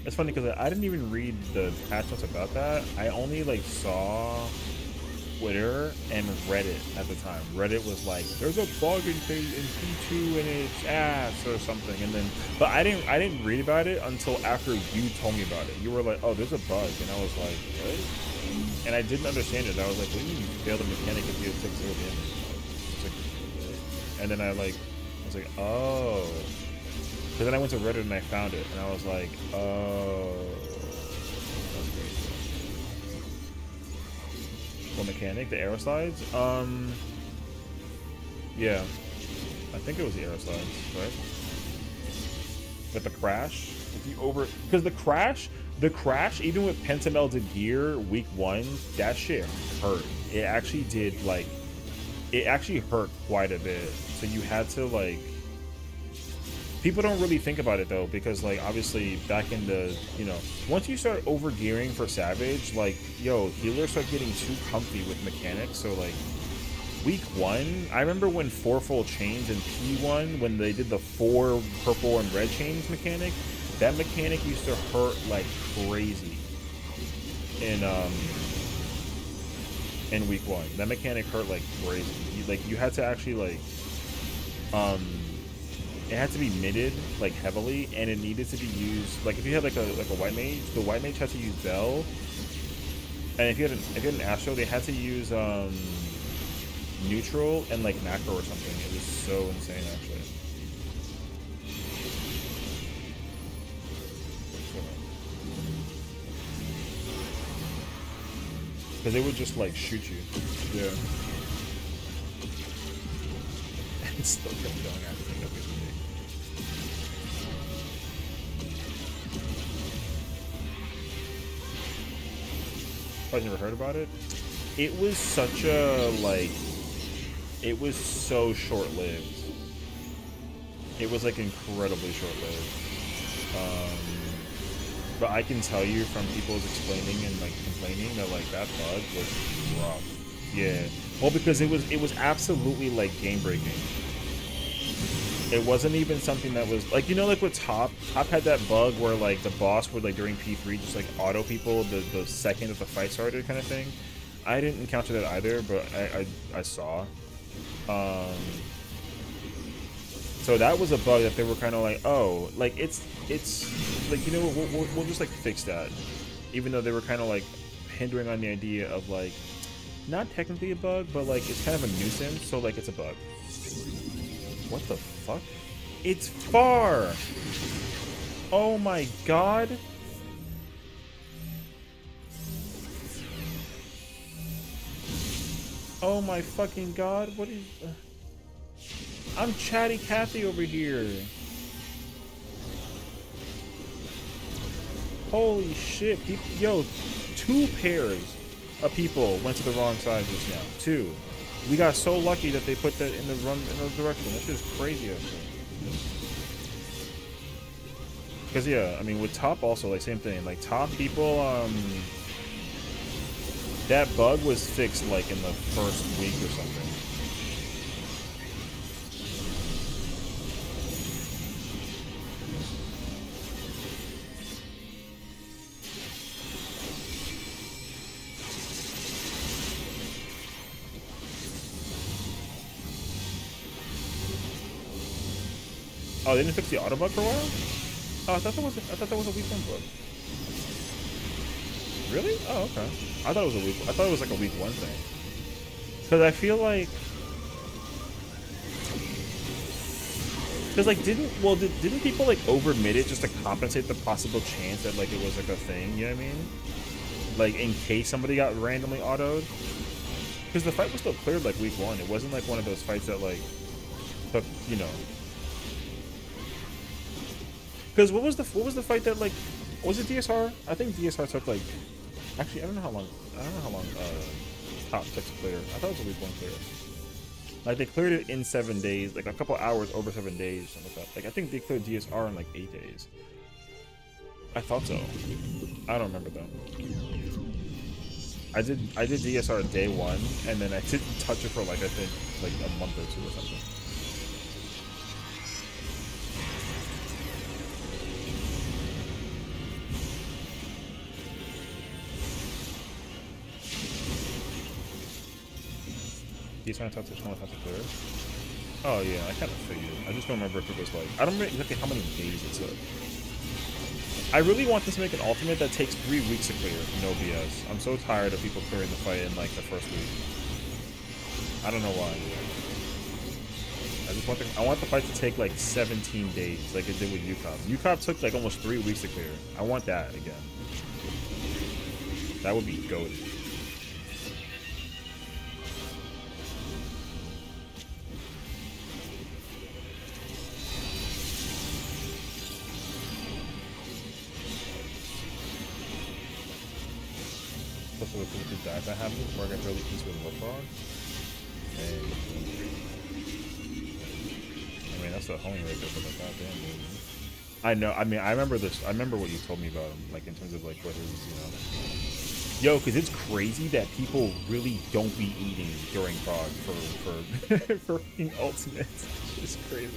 It's funny because I didn't even read the patch notes about that. I only like saw Twitter and Reddit at the time. Reddit was like, "There's a bug in P2 and it's ass" or something, and then, but I didn't read about it until after you told me about it. You were like, "Oh, there's a bug," and I was like, "What?" And I didn't understand it. I was like, "What do you mean you failed the mechanic if you took 0 damage?" And then I was like, "Oh." Because then I went to Reddit and I found it, and I was like, oh. That's great. What mechanic? The arrow slides? Yeah. I think it was the arrow slides, right? With the crash? If you over... Because the crash, even with Pentamelded gear, week 1, that shit hurt. It actually did, like... It actually hurt quite a bit. So you had to, like... People don't really think about it though, because like obviously back in the, you know, once you start over gearing for Savage, like, yo, healers start getting too comfy with mechanics. So like week 1, I remember when 4-fold chains in P1, when they did the 4 purple and red chains mechanic, that mechanic used to hurt like crazy in week 1. That mechanic hurt like crazy. You had to actually like it had to be mitted like heavily, and it needed to be used like if you had like a white mage, the white mage had to use Bell, and if you had an Astro, they had to use neutral and like macro or something. It was so insane actually. Because they would just like shoot you. Yeah. It's still kept going after the WPD. Oh, you never heard about it? It was such a like. It was so short-lived. It was like incredibly short-lived. But I can tell you from people's explaining and like complaining that like that bug was rough. Yeah. Well, because it was absolutely like game breaking. It wasn't even something that was like, you know, like with Top had that bug where like the boss would like during P3 just like auto people the second that the fight started kind of thing. I didn't encounter that either, but I saw. So that was a bug that they were kind of like, oh, like it's like, you know, we'll just like fix that, even though they were kind of like hindering on the idea of like not technically a bug, but like it's kind of a nuisance, so like it's a bug. What the fuck? It's far. Oh my god. Oh my fucking god. What is I'm Chatty Cathy over here. Holy shit. People, yo, 2 pairs of people went to the wrong side just now. 2. We got so lucky that they put that in the direction. That's just crazy actually. Because yeah, I mean with Top also like same thing. Like Top people, that bug was fixed like in the first week or something. Oh, they didn't fix the auto bug for a while? Oh, I thought that was a week 1 bug. Really? Oh, okay. I thought it was like a week 1 thing. Because I feel like, because like didn't people like over-mid it just to compensate the possible chance that like it was like a thing? You know what I mean? Like in case somebody got randomly autoed. Because the fight was still cleared like week 1. It wasn't like one of those fights that like took, you know. Because what was the fight that like was it DSR? I think DSR took like actually I don't know how long Top took to clear. I thought it was a week 1 clear. Like they cleared it in 7 days, like a couple hours over 7 days, something like that. Like I think they cleared DSR in like 8 days. I thought so. I don't remember though. I did DSR day 1 and then I didn't touch it for like I think like a month or 2 or something. He's trying to talk to clear. Oh yeah, I kind of figured. I just don't remember if it was like I don't remember exactly how many days it took. I really want this to make an ultimate that takes 3 weeks to clear. No BS. I'm so tired of people clearing the fight in like the first week. I don't know why. I want the fight to take like 17 days, like it did with UCOP. UCOP took like almost 3 weeks to clear. I want that again. That would be goated. So if that happens, we're gonna throw the piece with Warthog. And I mean that's the homie right there, but like goddamn dude. I know. I mean, I remember this. I remember what you told me about him, like in terms of like what his, you know. Yo, because it's crazy that people really don't be eating during prog for fucking ultimates. It's just crazy.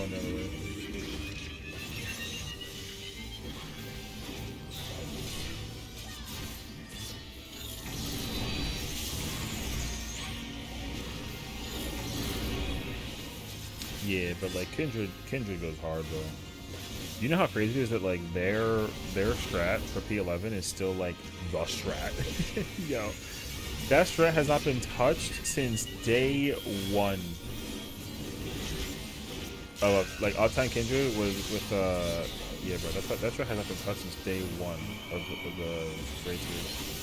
going the other way. Yeah, but like Kindred goes hard though. You know how crazy it is that like their strat for P11 is still like the strat. Yo, that strat has not been touched since day one. Oh, like all-time Kindred was with yeah, bro. That strat has not been touched since day one of the Great Tier.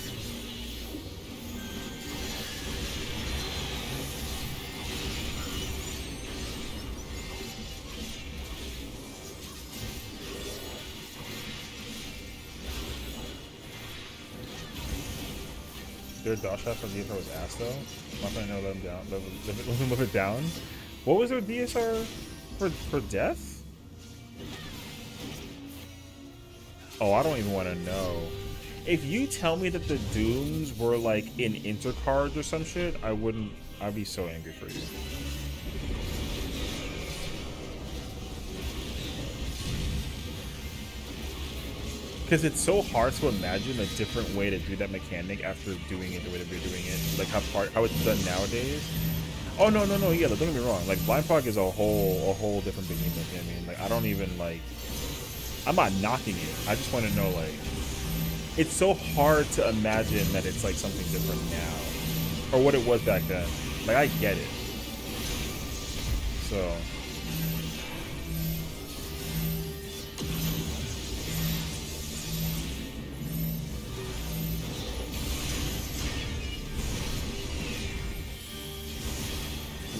Their dodge shot from DSR was ass though. I'm not gonna let them down. Let them live it down. What was their DSR for death? Oh, I don't even want to know. If you tell me that the Dooms were like in intercards or some shit, I wouldn't. I'd be so angry for you. Because it's so hard to imagine a different way to do that mechanic after doing it the way that we're doing it. Like how it's done nowadays. Oh no, yeah, don't get me wrong. Like Blind Fog is a whole different behemoth. You know what I mean? Like I don't even like. I'm not knocking it. I just want to know like. It's so hard to imagine that it's like something different now, or what it was back then. Like I get it. So.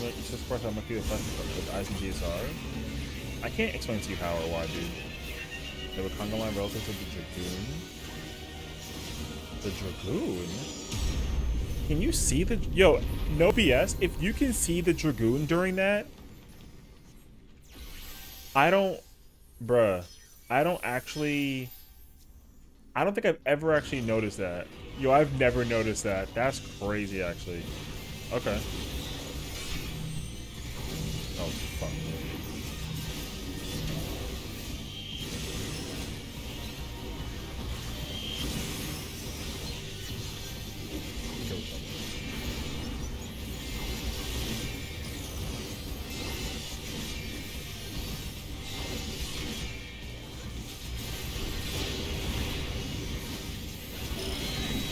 It's just part I'm gonna feel with eyes and DSR. I can't explain to you how or why, dude. They were Congo line relative to the Dragoon. The Dragoon? Can you see the yo? No BS. If you can see the Dragoon during that, I don't, bruh. I don't think I've ever actually noticed that. Yo, I've never noticed that. That's crazy, actually. Okay. Oh, fuck.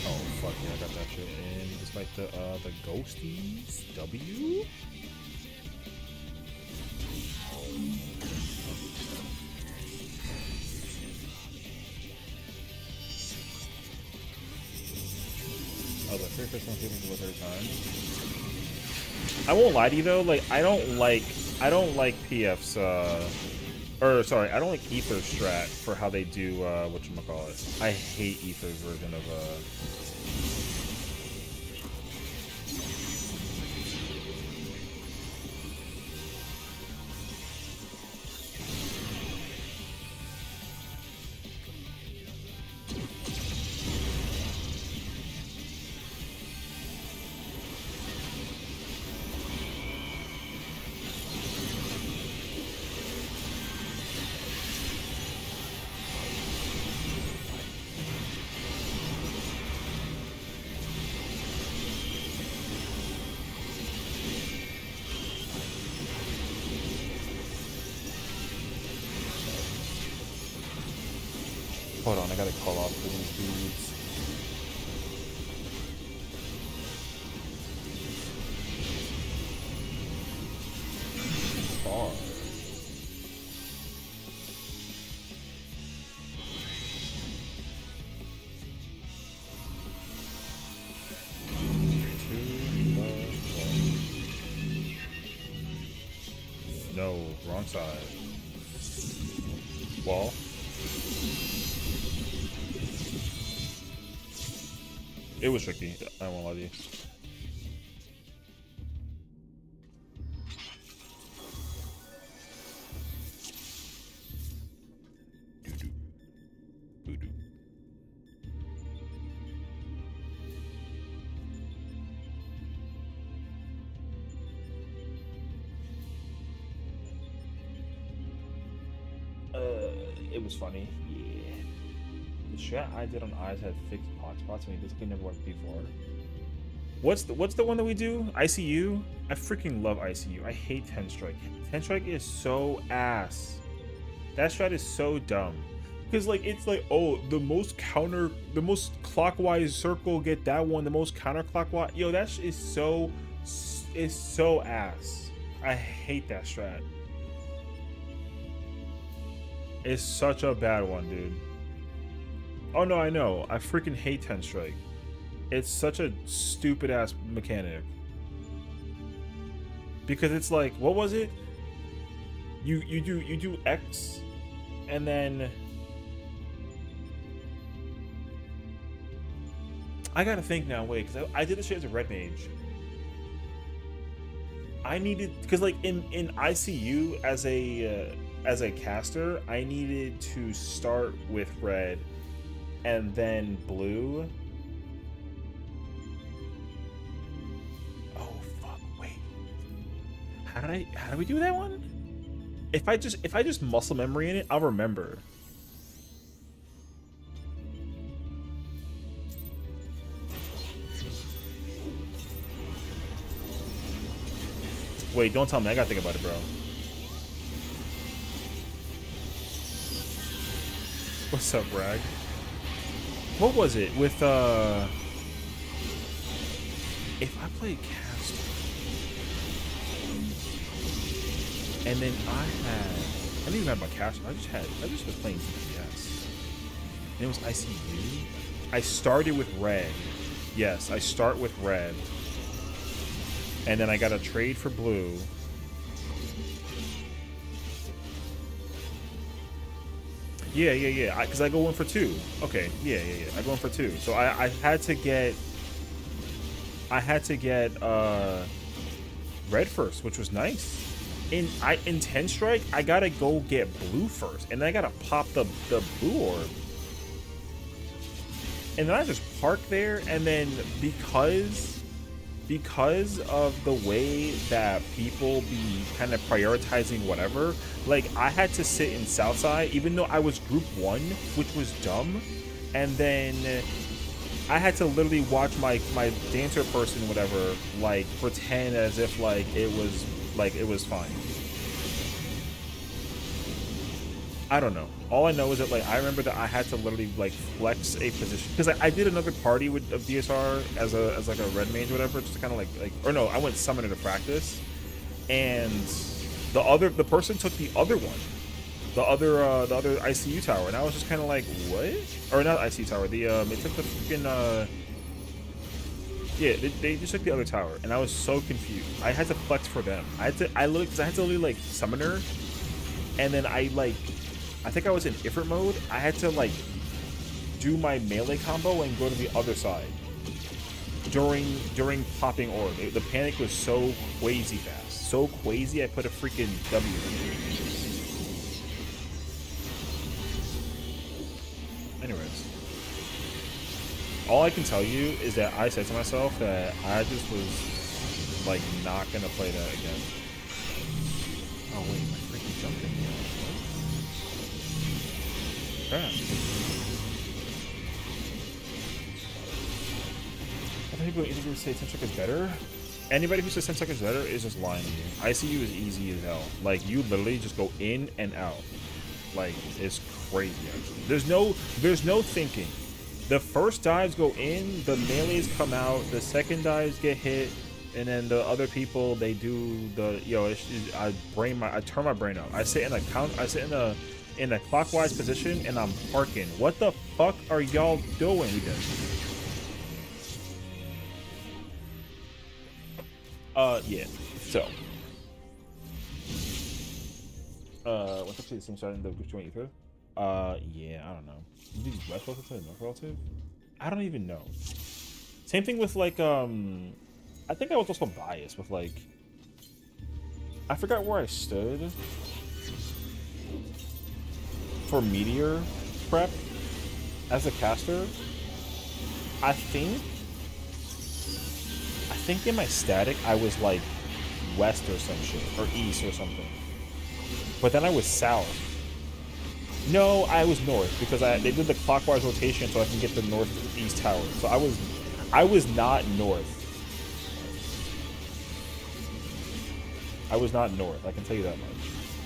Oh, fuck yeah, I got that shit in. Despite the ghosties. W? Oh, the first one people deliver time. I won't lie to you though, like I don't like PF's or sorry, I don't like Ether's strat for how they do whatchamacallit. I hate Ether's version of Hold on, I gotta call off for these dudes. Bar. No, wrong side. Wall. It was tricky, I won't lie to you. Doo-doo. Voodoo. It was funny. Yeah. The strat I did on eyes had fixed pot spots. I mean, basically never went before. What's the one that we do? ICU? I freaking love ICU. I hate 10 strike. 10 strike is so ass. That strat is so dumb. Because like it's like, oh, the most clockwise circle, get that one. The most counterclockwise. Yo, that is so ass. I hate that strat. It's such a bad one, dude. Oh no, I know. I freaking hate 10 strike. It's such a stupid ass mechanic. Because it's like, what was it? You do X, and then I gotta think now. Wait, because I did this shit as a red mage. I needed, because like in ICU as a caster, I needed to start with red and then blue. Oh fuck! Wait, how did we do that one? If I just muscle memory in it, I'll remember. Wait, don't tell me. I gotta think about it, bro. What's up, Rag? What was it with if I played caster and then I didn't even have my caster. I just was playing DPS. And it was ICU. I started with red. Yes, I start with red. And then I got a trade for blue. Yeah. Because I go 1 for 2. Okay. Yeah. I go 1 for 2. So I had to get red first, which was nice. In 10 strike, I gotta go get blue first, and then I gotta pop the blue orb. And then I just park there, and then because of the way that people be kind of prioritizing whatever, like I had to sit in Southside even though I was group 1, which was dumb, and then I had to literally watch my dancer person whatever like pretend as if it was fine. I don't know. All I know is that I remember that I had to literally flex a position because I did another party of DSR as like a red mage or whatever, just to kind of or no, I went summoner to practice, and the person took the other one, the other ICU tower, and I was just kind of like, what? Or not ICU tower, they took the freaking yeah, they just took the other tower, and I was so confused. I had to flex for them. I had to literally summoner, and then I think I was in Ifrit mode. I had to do my melee combo and go to the other side during popping orb. The panic was so crazy fast, so crazy. I put a freaking W in. Anyways, all I can tell you is that I said to myself that I just was not gonna play that again. Oh wait, my freaking jumped in here. Crap. I think people either say 10 seconds better. Anybody who says 10 seconds better is just lying to you. ICU is easy as hell. You literally just go in and out. It's crazy actually. There's no thinking. The first dives go in, the melees come out, the second dives get hit, and then the other people they do the I turn my brain up. I sit in a clockwise position and I'm parking. What the fuck are y'all doing? Yeah. So, what's actually the same starting the group joint ether? Yeah, I don't know. Did you left relative to north relative? I don't even know. Same thing with I think I was also biased with I forgot where I stood for meteor prep as a caster. I think in my static I was west or some shit, or east or something, but then I was south, No, I was north because they did the clockwise rotation so I can get the northeast tower. So I was not north. I was not north. I can tell you that much.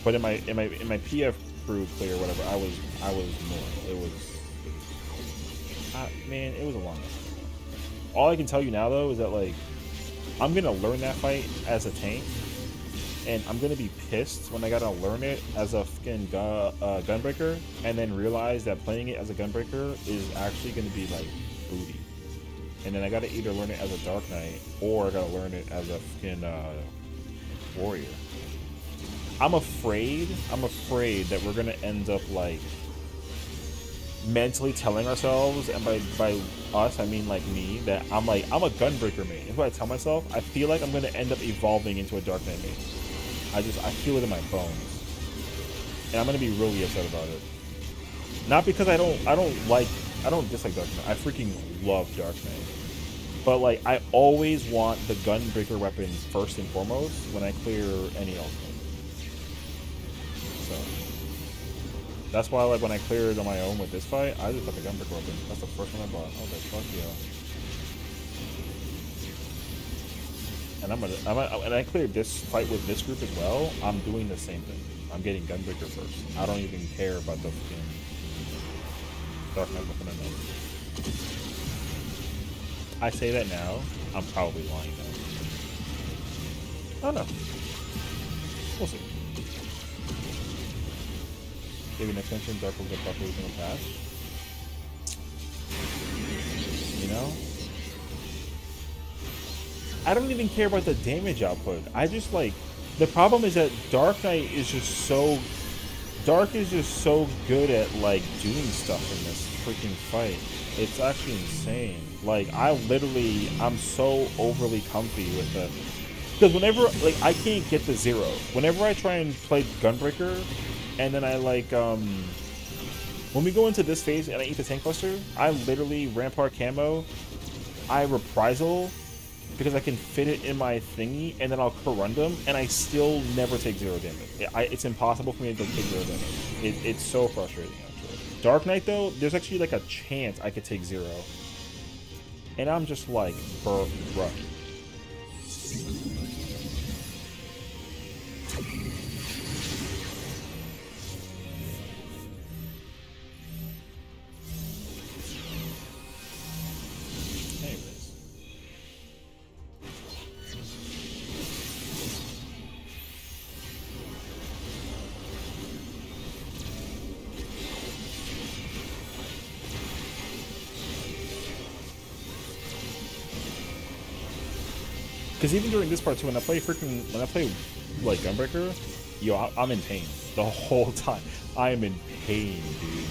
But in my PF crew clear or whatever, I was north. It was man, it was a long time. All I can tell you now though is that like I'm gonna learn that fight as a tank, and I'm gonna be pissed when I gotta learn it as a fucking gunbreaker, and then realize that playing it as a gunbreaker is actually gonna be like booty. And then I gotta either learn it as a Dark Knight or I gotta learn it as a fucking warrior. I'm afraid that we're gonna end up like mentally telling ourselves, and by us I mean like me, that I'm a gunbreaker main. That's what I tell myself. I feel like I'm gonna end up evolving into a Dark Knight main. I feel it in my bones, and I'm gonna be really upset about it. Not because I don't dislike Dark Knight. I freaking love Dark Knight, but like I always want the gunbreaker weapon first and foremost when I clear any ultimate. So that's why, like, when I cleared on my own with this fight, I just put the gunbreaker weapon. That's the first one I bought. I was like, fuck yeah. And I cleared this fight with this group as well. I'm doing the same thing. I'm getting gunbreaker first. I don't even care about the fucking Dark Knight weapon enough. I say that now. I'm probably lying now. I don't know. We'll see. Maybe next mention, Dark will get buffed every single pass. You know? I don't even care about the damage output. I just like... The problem is that Dark Knight is just so... Dark is just so good at, like, doing stuff in this freaking fight. It's actually insane. Like, I'm so overly comfy with the... Because whenever, like, I can't get the 0. Whenever I try and play Gunbreaker, and then I, like, when we go into this phase and I eat the tank cluster, I literally Rampart camo, I reprisal, because I can fit it in my thingy, and then I'll Corundum, and I still never take 0 damage. It's impossible for me to take 0 damage. It's so frustrating, actually. Dark Knight, though, there's actually, like, a chance I could take 0. And I'm just like, bruh. Anyways. Because even during this part too, when I play like Gunbreaker, yo, I'm in pain the whole time. I am in pain, dude.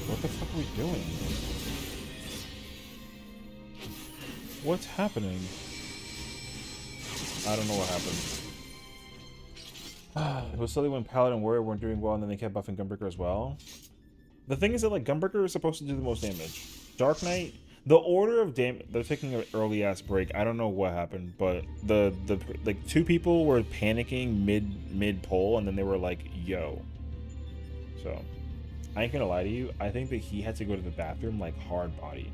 What the fuck are we doing? What's happening? I don't know what happened. It was silly when Paladin and Warrior weren't doing well, and then they kept buffing Gunbreaker as well. The thing is that, like, Gunbreaker is supposed to do the most damage. Dark Knight, the order of damage, they're taking an early ass break. I don't know what happened, but the like 2 people were panicking mid pull, and then they were like, "Yo." So, I ain't gonna lie to you. I think that he had to go to the bathroom like hard body.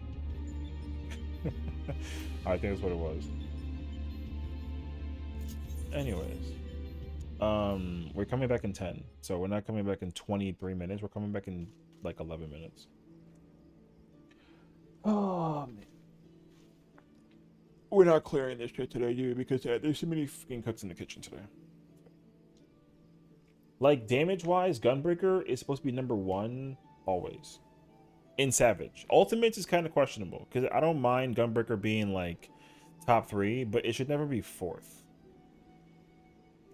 I think that's what it was. Anyways. We're coming back in 10, so we're not coming back in 23 minutes. We're coming back in like 11 minutes. Oh man, we're not clearing this shit today, dude, because there's too many fucking cooks in the kitchen today. Like, damage wise, Gunbreaker is supposed to be number 1 always in Savage. Ultimates is kind of questionable because I don't mind Gunbreaker being like top 3, but it should never be 4th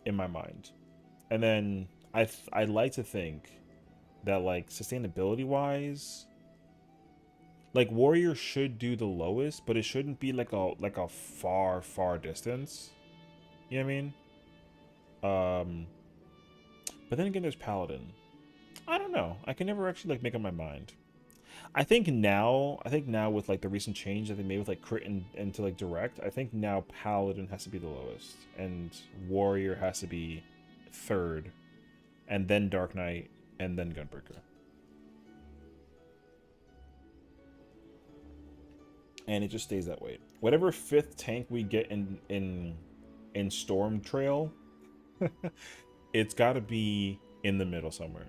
in my mind. And then I like to think that, like, sustainability wise, like, Warrior should do the lowest, but it shouldn't be like a far distance. You know what I mean? But then again, there's Paladin. I don't know. I can never actually, like, make up my mind. think now with like the recent change that they made with like crit and into like direct, I think now Paladin has to be the lowest and Warrior has to be third, and then Dark Knight, and then Gunbreaker. And it just stays that way. Whatever fifth tank we get in Storm Trail, it's got to be in the middle somewhere.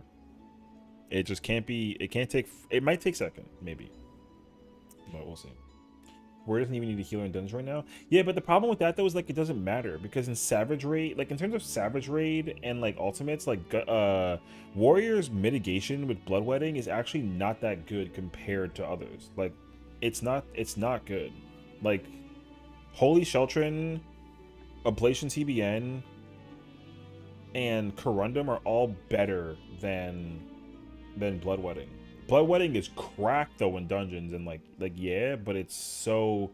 It just can't be. It can't take. It might take second, maybe, but we'll see. Warrior doesn't even need a healer in dungeons right now. Yeah, but the problem with that though is like it doesn't matter because in Savage Raid, like in terms of Savage Raid and like ultimates, like Warrior's mitigation with Bloodwetting is actually not that good compared to others. Like it's not good. Like Holy Sheltrin, Ablation TBN, and Corundum are all better than Bloodwetting. Bloodwetting is cracked though in dungeons and like yeah, but it's so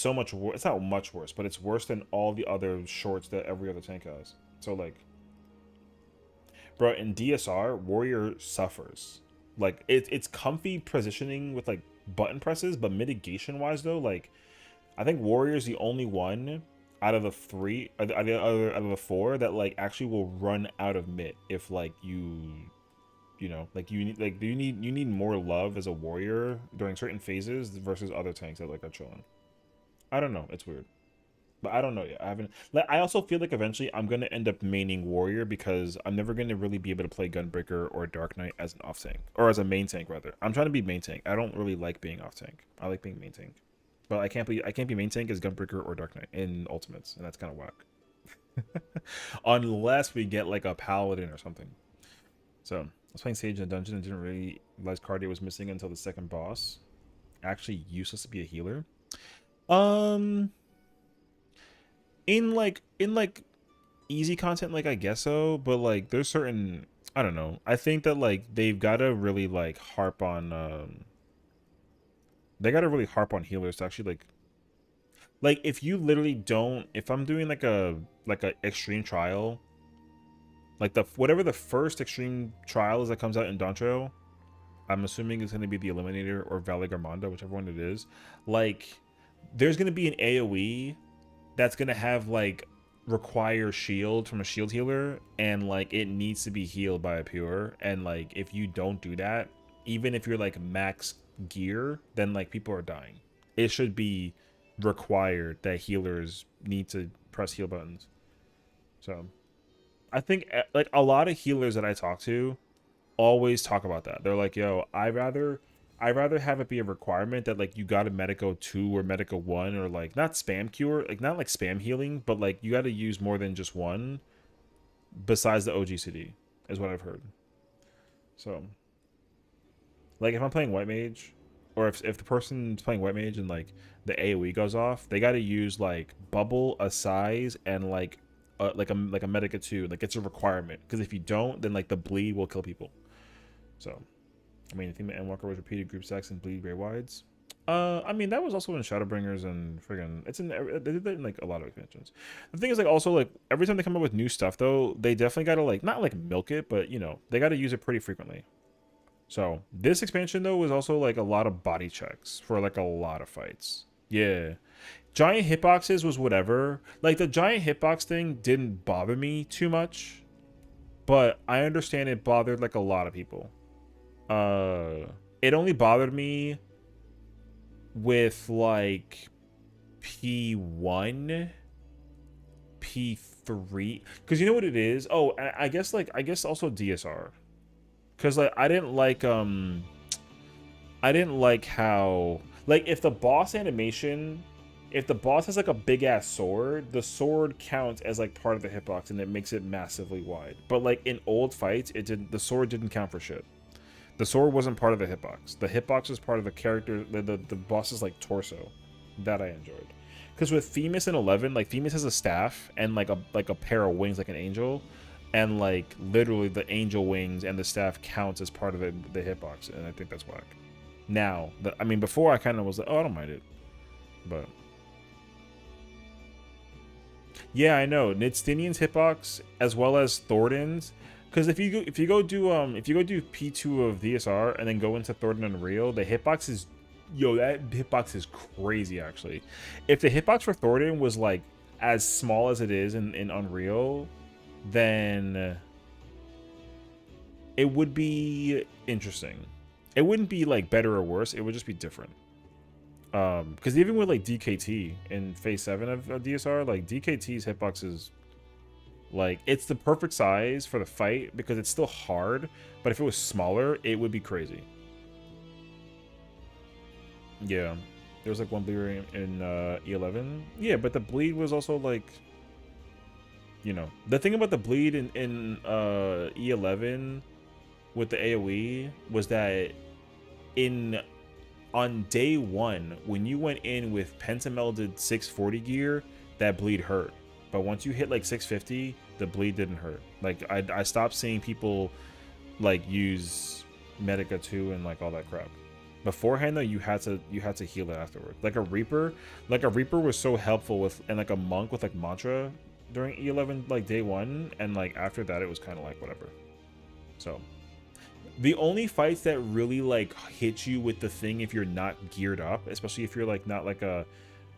much worse. It's not much worse, but it's worse than all the other shorts that every other tank has. So like, bro, in DSR, Warrior suffers. Like it's comfy positioning with like button presses, but mitigation wise though, like I think Warrior is the only one out of the three, out of the four that like actually will run out of mid if like you know, like you need more love as a warrior during certain phases versus other tanks that like are chilling. I don't know, it's weird, but I don't know yet. I haven't. Like, I also feel like eventually I'm gonna end up maining warrior because I'm never gonna really be able to play Gunbreaker or Dark Knight as an off tank or as a main tank rather. I'm trying to be main tank. I don't really like being off tank. I like being main tank, but I can't be main tank as Gunbreaker or Dark Knight in ultimates, and that's kind of whack. Unless we get like a paladin or something. So I was playing Sage in a dungeon and didn't really realize cardio was missing until the second boss. Actually useless to be a healer. In like easy content, like I guess so, but like there's certain, I don't know. I think that like they've gotta really like harp on they gotta really harp on healers to actually like if you literally don't, if I'm doing like a extreme trial, like whatever the first extreme trial is that comes out in Dontrell, I'm assuming it's going to be the Eliminator or Valley Garmonda, whichever one it is. Like, there's going to be an AoE that's going to have like require shield from a shield healer, and like it needs to be healed by a pure. And like if you don't do that, even if you're like max gear, then like people are dying. It should be required that healers need to press heal buttons. So I think like a lot of healers that I talk to always talk about that. They're like, yo, I'd rather have it be a requirement that like you got a Medico 2 or Medico 1, or like not spam cure, like not like spam healing, but like you got to use more than just one besides the OGCD is what I've heard. So like if I'm playing White Mage, or if the person's playing White Mage and like the AoE goes off, they got to use like bubble, a size, and like a Medica 2. Like it's a requirement, because if you don't, then like the bleed will kill people. So I mean, I think the Endwalker was repeated group stacks and bleed gray wides. I mean, that was also in Shadowbringers and friggin' it's in, they did that in like a lot of expansions. The thing is, like, also like every time they come up with new stuff though, they definitely gotta like not like milk it, but you know, they gotta use it pretty frequently. So this expansion though was also like a lot of body checks for like a lot of fights. Yeah. Giant hitboxes was whatever. Like the giant hitbox thing didn't bother me too much, but I understand it bothered like a lot of people. It only bothered me with like P1, P3, because you know what it is. Oh, I guess also DSR, because like I didn't like how like if the boss animation, if the boss has like a big ass sword, the sword counts as like part of the hitbox and it makes it massively wide. But like in old fights, the sword didn't count for shit. The sword wasn't part of the hitbox. The hitbox was part of the character, the boss's like torso. That I enjoyed. Because with Themis in 11, like Themis has a staff and like a pair of wings like an angel, and like literally the angel wings and the staff counts as part of the hitbox, and I think that's whack. Now, I mean, before I kind of was like, oh, I don't mind it, but yeah, I know Nidstinian's hitbox as well as Thornton's, Because if you go do P2 of DSR and then go into Thornton Unreal, the hitbox is, yo, that hitbox is crazy actually. If the hitbox for Thornton was like as small as it is in Unreal, then it would be interesting. It wouldn't be like better or worse, it would just be different. Because even with like DKT in phase 7 of DSR, like DKT's hitbox is like, it's the perfect size for the fight because it's still hard, but if it was smaller, it would be crazy. Yeah, there was like one bleed in E11. Yeah, but the bleed was also like, you know, the thing about the bleed in E11 with the AoE was that on day 1, when you went in with pentamelded 640 gear, that bleed hurt. But once you hit like 650, the bleed didn't hurt. Like I stopped seeing people like use Medica 2 and like all that crap. Beforehand though, you had to heal it afterward. Like a Reaper was so helpful with, and like a monk with like mantra during E11 like day 1, and like after that it was kind of like whatever. So the only fights that really like hit you with the thing if you're not geared up, especially if you're like not like a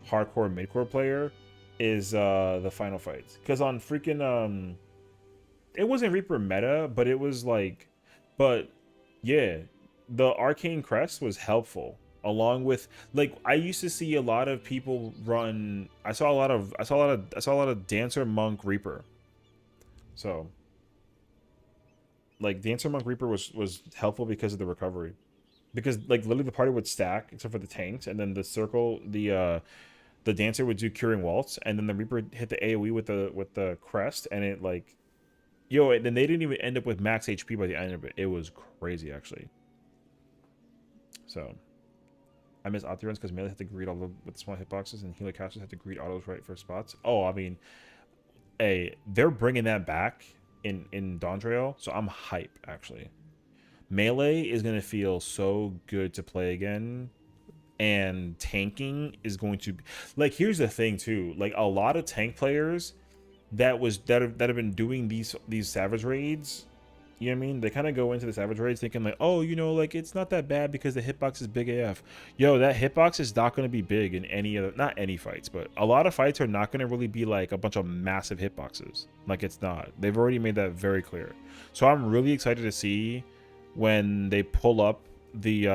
hardcore midcore player, is the final fights. Because on freaking it wasn't Reaper meta, but it was like, but yeah, the Arcane Crest was helpful, along with like I used to see a lot of people run. I saw a lot of Dancer Monk Reaper. So like Dancer Monk Reaper was helpful because of the recovery, because like literally the party would stack except for the tanks, and then the circle, the Dancer would do Curing Waltz, and then the Reaper hit the AoE with the crest, and it like, yo, and then they didn't even end up with max HP by the end of it. It was crazy actually. So I miss auto runs because melee had to greet all with small hitboxes, and healer casters had to greet autos right for spots. Oh, I mean, hey, they're bringing that back in Dawntrail, so I'm hype actually. Melee is gonna feel so good to play again, and tanking is going to be like, here's the thing too, like a lot of tank players that have been doing these savage raids, you know what I mean, they kind of go into the savage raids thinking like, oh, you know, like it's not that bad because the hitbox is big AF. Yo, that hitbox is not going to be big in any other, not any fights, but a lot of fights are not going to really be like a bunch of massive hitboxes. Like, it's not. They've already made that very clear. So I'm really excited to see when they pull up the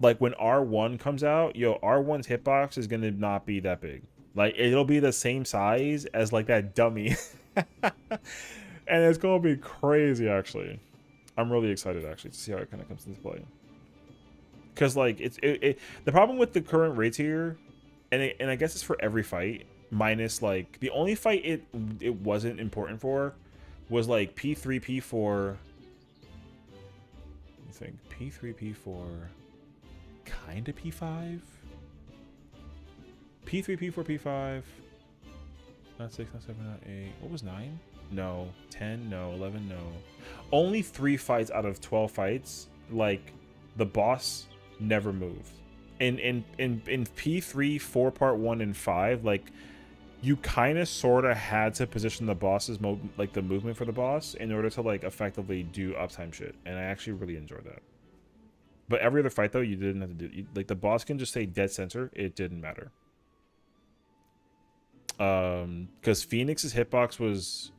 like when R1 comes out, yo, R1's hitbox is gonna not be that big. Like, it'll be the same size as like that dummy. And it's gonna be crazy actually. I'm really excited actually to see how it kind of comes into play. Cause like the problem with the current raid tier, and I guess it's for every fight, minus like the only fight it wasn't important for was like P3, P4. I think P3, P4, kinda P5. P3, P4, P5. Not 6, not 7, not 8. What was 9? No. 10, no. 11, no. Only 3 fights out of 12 fights, like, the boss never moved. In P3, 4 part 1, and 5, like, you kind of sort of had to position the boss's like the movement for the boss in order to like effectively do uptime shit, and I actually really enjoyed that. But every other fight though, you didn't have to do, like, the boss can just say dead center, it didn't matter. Because Phoenix's hitbox was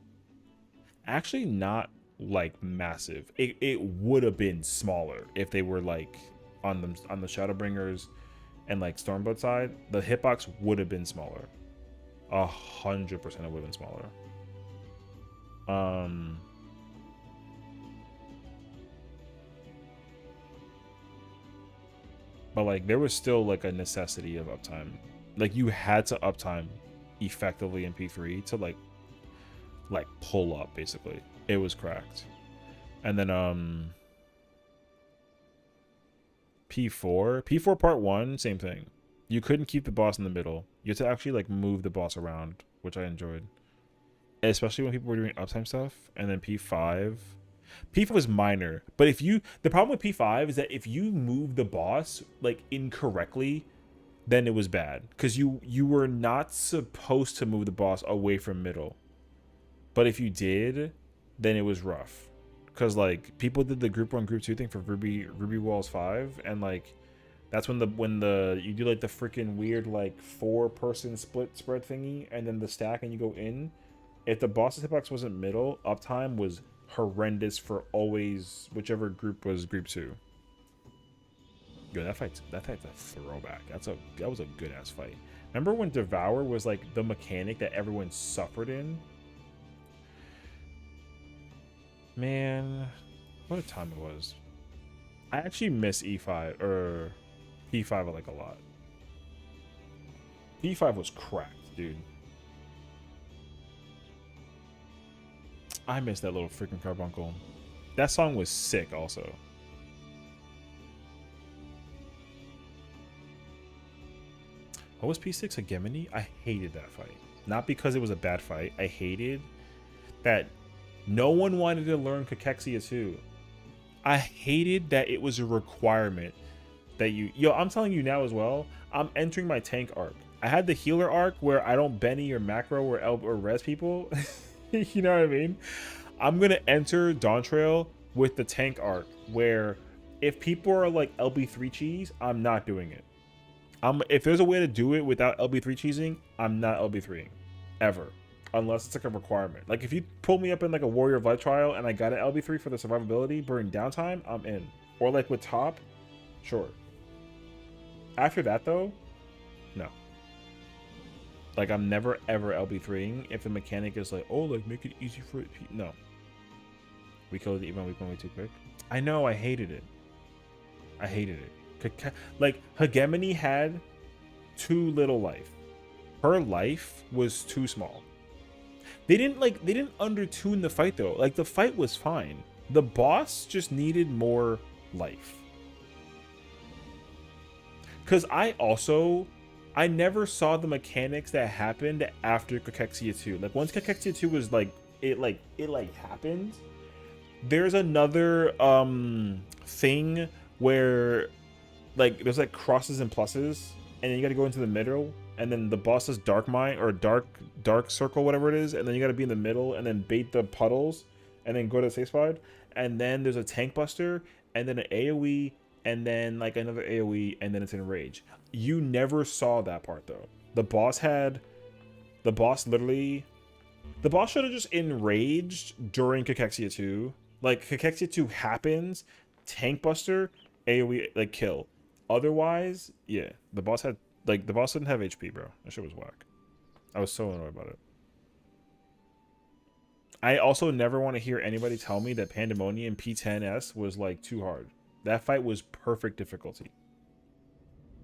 actually not like massive. It would have been smaller if they were like on the Shadowbringers and like Stormbolt side. The hitbox would have been smaller. 100% it would have been smaller. But like there was still like a necessity of uptime. Like you had to uptime effectively in P3 to like pull up basically. It was cracked. And then P4 part 1, same thing. You couldn't keep the boss in the middle. You had to actually like move the boss around, which I enjoyed. Especially when people were doing uptime stuff. And then P5 was minor, but the problem with P5 is that if you move the boss like incorrectly, then it was bad, because you were not supposed to move the boss away from middle. But if you did, then it was rough. Because like people did the group 1, group 2 thing for Ruby Walls 5, and like that's when the you do like the freaking weird like 4-person split spread thingy, and then the stack, and you go in. If the boss's hitbox wasn't middle, uptime was horrendous for always whichever group was group 2. Yo, that fight's a throwback. That was a good ass fight. Remember when Devour was like the mechanic that everyone suffered in? Man, what a time it was. I actually miss E5 or P5 like a lot. P5 was cracked, dude. I miss that little freaking carbuncle. That song was sick also. What was P6? Hegemony? I hated that fight. Not because it was a bad fight. I hated that no one wanted to learn Cachexia 2. I hated that it was a requirement that you... Yo, I'm telling you now as well, I'm entering my tank arc. I had the healer arc where I don't Benny or macro or res people. You know what I mean? I'm going to enter Dawntrail with the tank arc where if people are like LB3 cheese, I'm not doing it. If there's a way to do it without LB3 cheesing, I'm not LB3ing ever, unless it's like a requirement. Like if you pull me up in like a Warrior of Light trial and I got an LB3 for the survivability during downtime, I'm in. Or like with top, sure. After that though, no. Like I'm never ever LB3ing if the mechanic is like, oh, like make it easy for it. No. We killed it even way too quick. I know, I hated it. I hated it. Like Hegemony had too little life. Her life was too small. They didn't undertune the fight though. Like the fight was fine. The boss just needed more life. Cause I never saw the mechanics that happened after Cachexia 2. Like once Cachexia 2 was like it happened. There's another thing where like there's like crosses and pluses, and then you got to go into the middle, and then the boss is dark mine or dark circle, whatever it is, and then you got to be in the middle and then bait the puddles and then go to the safe spot, and then there's a tank buster and then an AoE and then like another AoE and then it's enrage. You never saw that part though. The boss should have just enraged during Cachexia 2. Like Cachexia 2 happens, tank buster, AoE like kill. Otherwise, yeah, the boss didn't have HP, bro. That shit was whack. I was so annoyed about it. I also never want to hear anybody tell me that Pandemonium P10S was like too hard. That fight was perfect difficulty.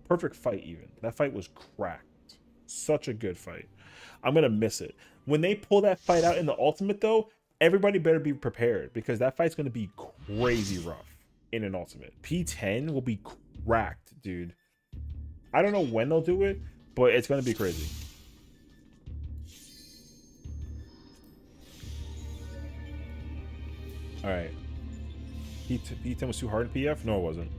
Perfect fight even. That fight was cracked. Such a good fight. I'm gonna miss it. When they pull that fight out in the ultimate though, everybody better be prepared because that fight's gonna be crazy rough in an ultimate. P10 will be cracked, dude. I don't know when they'll do it, but it's gonna be crazy. All right. P10 was too hard in PF? No, it wasn't.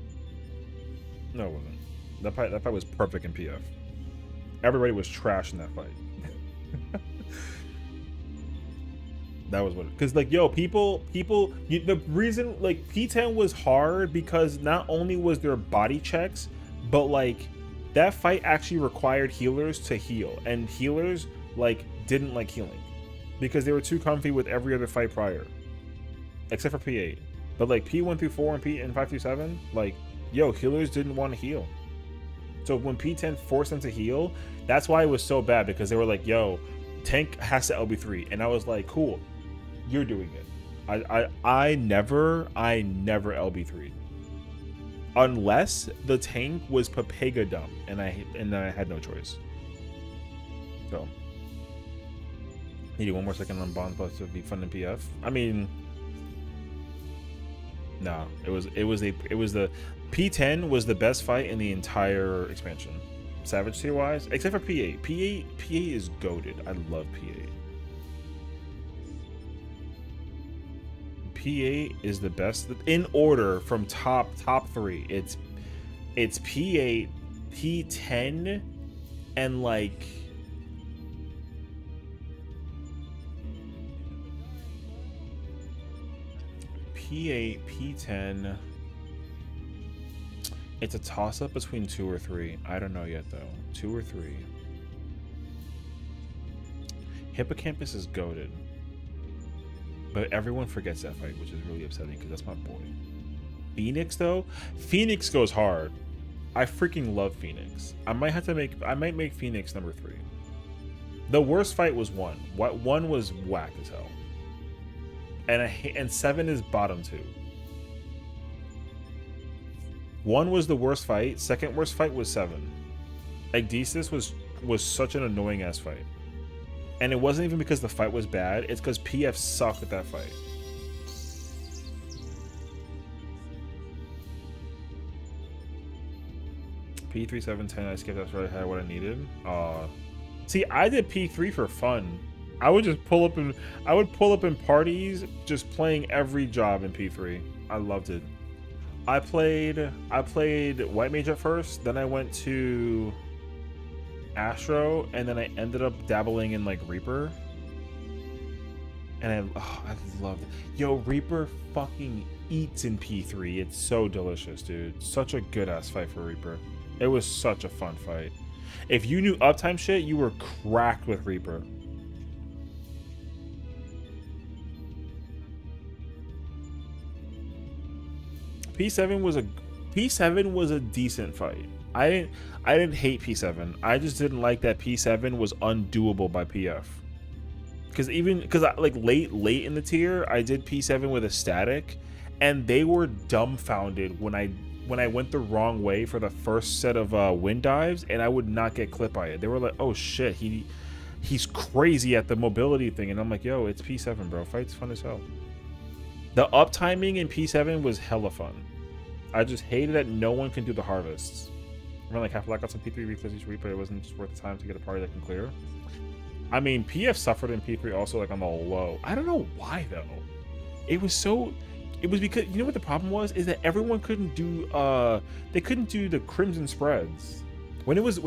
No, it wasn't. That fight was perfect in PF. Everybody was trash in that fight. That was what, because like, yo, the reason like P10 was hard because not only was there body checks, but like that fight actually required healers to heal, and healers like didn't like healing because they were too comfy with every other fight prior, except for P8. But like P1 through 4 and 5 through 7, like, yo, healers didn't want to heal. So when P10 forced them to heal, that's why it was so bad, because they were like, yo, tank has to LB3, and I was like, cool. You're doing it. I never LB3 unless the tank was Papega dumb and I had no choice. So needed one more second on Bond plus to be fun in PF. I mean, no, it was the P10 was the best fight in the entire expansion, Savage tier wise, except for P8. P8 is goated. I love P8. P8 is the best in order from top 3. It's P8, P10, and like P8, P10. It's a toss-up between 2 or 3. I don't know yet, though. 2 or 3. Hippocampus is goated. But everyone forgets that fight, which is really upsetting because that's my boy. Phoenix, though? Phoenix goes hard. I freaking love Phoenix. I might make Phoenix number 3. The worst fight was 1. 1 was whack as hell. And 7 is bottom 2. 1 was the worst fight. Second worst fight was 7. Agdesis was such an annoying ass fight. And it wasn't even because the fight was bad. It's because PF sucked at that fight. P3, 7, 10. I skipped after I had what I needed. See, I did P3 for fun. I would just pull up in parties, just playing every job in P3. I loved it. I played White Mage at first, then I went to Astro, and then I ended up dabbling in like Reaper. And I loved it. Yo, Reaper fucking eats in P3. It's so delicious, dude. Such a good ass fight for Reaper. It was such a fun fight. If you knew uptime shit, you were cracked with Reaper. P7 was a decent fight. I didn't hate P7. I just didn't like that P7 was undoable by PF. Because like late in the tier, I did P7 with a static, and they were dumbfounded when I went the wrong way for the first set of wind dives, and I would not get clipped by it. They were like, "Oh shit, he's crazy at the mobility thing," and I'm like, "Yo, it's P7, bro. Fight's fun as hell." The uptiming in P7 was hella fun. I just hated that no one can do the harvests. I ran like half blackouts on P3 refills each week, but it wasn't just worth the time to get a party that can clear. I mean, PF suffered in P3 also, like on the low. I don't know why though. It was because, you know what the problem was, is that everyone couldn't do they couldn't do the crimson spreads. When it was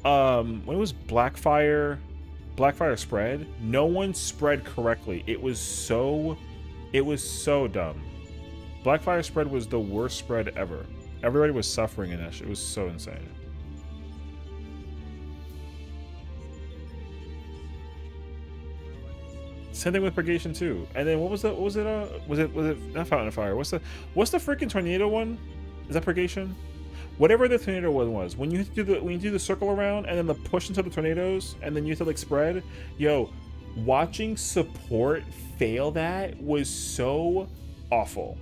Blackfire spread, no one spread correctly. It was so dumb. Blackfire spread was the worst spread ever. Everybody was suffering in that shit. It was so insane. Same thing with Purgation too. And then was it not Fountain of Fire? What's the freaking tornado one? Is that Purgation? Whatever the tornado one was, when you do the circle around and then the push into the tornadoes and then you have to like spread, yo, watching support fail that was so awful.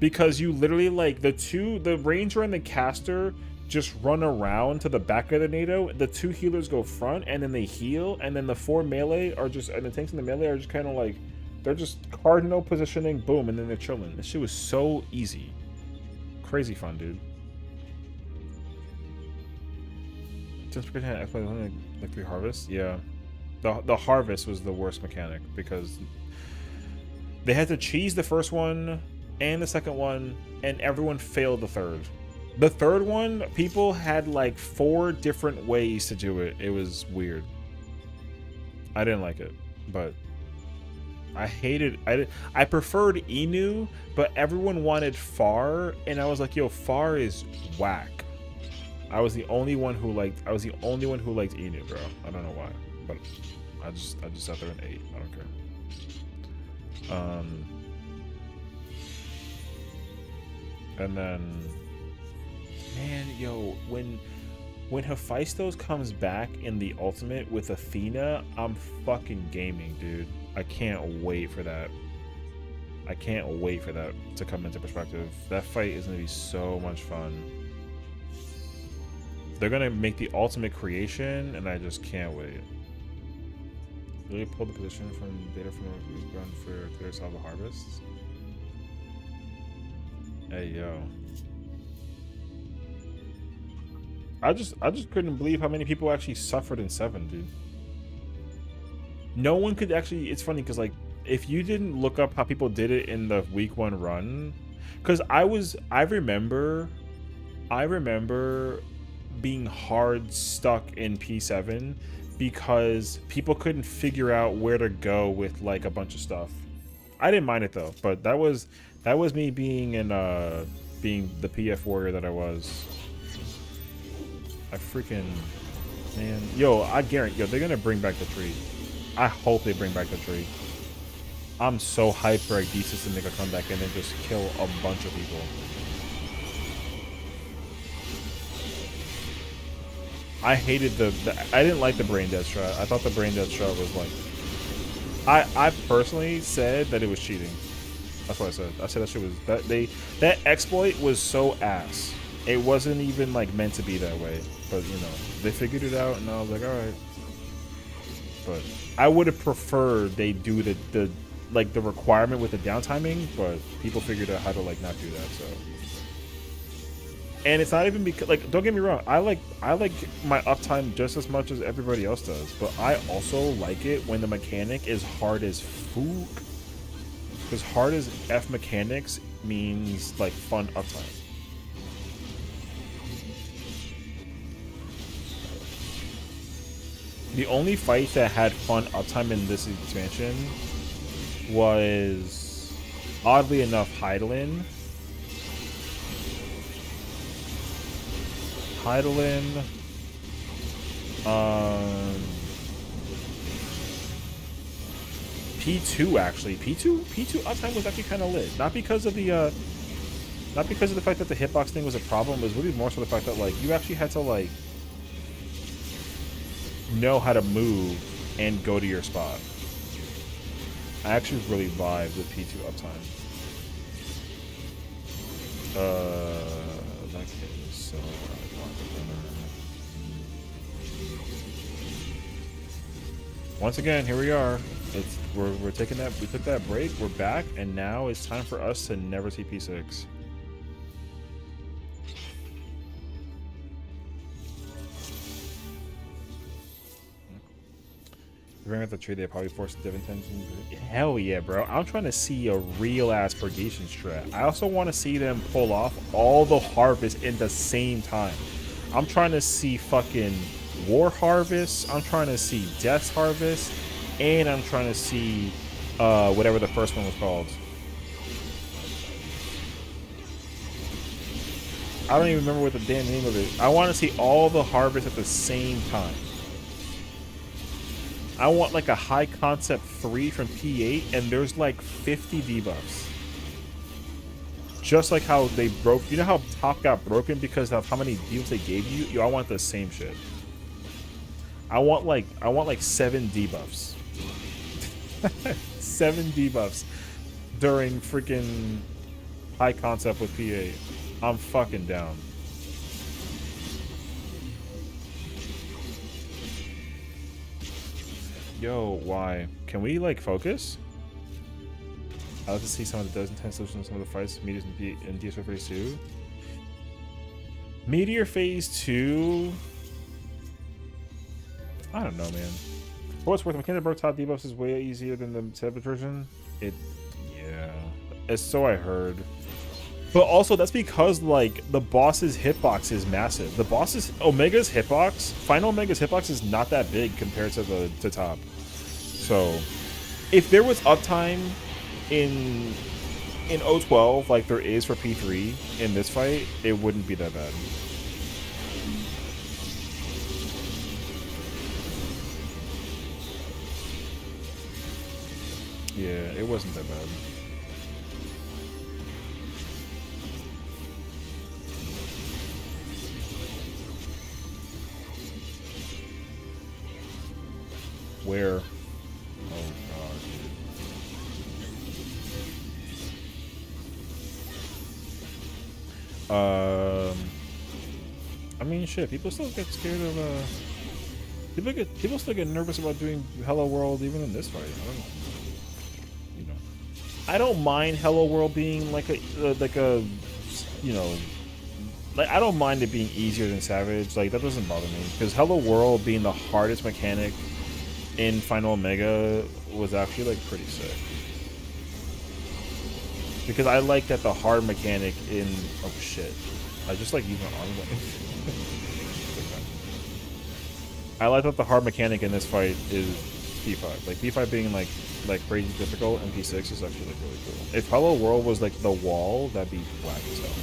Because you literally like the ranger and the caster just run around to the back of the tornado. The 2 healers go front and then they heal, and then the 4 melee are just, and the tanks in the melee are just kind of like, they're just cardinal positioning, boom, and then they're chilling. This shit was so easy. Crazy fun, dude. Since I played only like 3 harvests, yeah. The harvest was the worst mechanic because they had to cheese the first one and the second one, and everyone failed the third. The third one, people had like 4 different ways to do it. It was weird. I didn't like it, but I hated. I preferred Inu, but everyone wanted Far, and I was like, "Yo, Far is whack." I was the only one who liked Inu, bro. I don't know why, but I just sat there and ate. I don't care. And then, man, yo, when Hephaestus comes back in the ultimate with Athena, I'm fucking gaming, dude. I can't wait for that. I can't wait for that to come into perspective. That fight is gonna be so much fun. They're gonna make the ultimate creation, and I just can't wait. Really pull the position from data from the ground for clear salva harvests. Hey yo. I just couldn't believe how many people actually suffered in 7, dude. No one could actually. It's funny because like if you didn't look up how people did it in the week 1 run, because I remember being hard stuck in P7 because people couldn't figure out where to go with like a bunch of stuff. I didn't mind it though, but that was me being in being the PF warrior that I was. I freaking, man, yo, I guarantee, yo, they're gonna bring back the tree. I hope they bring back the tree. I'm so hyped for Agdesis to make a comeback and then just kill a bunch of people. I hated I didn't like the brain dead strat. I thought the brain dead strat was like, I personally said that it was cheating. That's what I said. I said that shit was that exploit was so ass. It wasn't even like meant to be that way. But you know, they figured it out, and I was like, all right. But I would have preferred they do the like the requirement with the downtiming, but people figured out how to like not do that. So, and it's not even because like, don't get me wrong, I like my uptime just as much as everybody else does, but I also like it when the mechanic is hard as fuck. Because hard as F mechanics means like fun uptime. The only fight that had fun uptime in this expansion was, oddly enough, Heidelin. P2 actually. P2 uptime was actually kind of lit. Not because of the fact that the hitbox thing was a problem. It was really more so the fact that like you actually had to like know how to move and go to your spot. I actually really vibed with P2 uptime. That kid is so once again, here we are. We're taking that. We took that break. We're back, and now it's time for us to never see P6. Bring out the tree, they probably forced the intentions. Hell yeah, bro. I'm trying to see a real ass purgation strat. I also want to see them pull off all the harvests in the same time. I'm trying to see fucking war harvest. I'm trying to see death harvest. And I'm trying to see whatever the first one was called. I don't even remember what the damn name of it. I want to see all the harvests at the same time. I want like a high concept 3 from P8, and there's like 50 debuffs. Just like how they broke. You know how top got broken because of how many deals they gave you? Yo, I want the same shit. I want like 7 debuffs. 7 debuffs during freaking high concept with P8. I'm fucking down. Yo, why? Can we like focus? I'd like to see some of the intense solutions, some of the fights, Meteors and DS Phase 2. Meteor Phase 2. I don't know, man. For what's worth, Omega Prog top debuffs is way easier than the 7th version. Yeah. It's so I heard. But also, that's because, like, the boss's hitbox is massive. The boss's, Omega's hitbox, Final Omega's hitbox is not that big compared to top. So, if there was uptime in O12, like there is for P3 in this fight, it wouldn't be that bad. Yeah, it wasn't that bad. Where? Oh god, dude. I mean, shit. People still get scared of. People still get nervous about doing Hello World even in this fight. I don't know. You know, I don't mind Hello World being like a you know, like I don't mind it being easier than Savage. Like that doesn't bother me because Hello World being the hardest mechanic in Final Omega was actually like pretty sick. Because I like that the hard mechanic in oh shit. I just like using my arm. I like that the hard mechanic in this fight is P5. Like P5 being like crazy difficult, and P6 is actually like really cool. If Hello World was like the wall, that'd be whack as hell.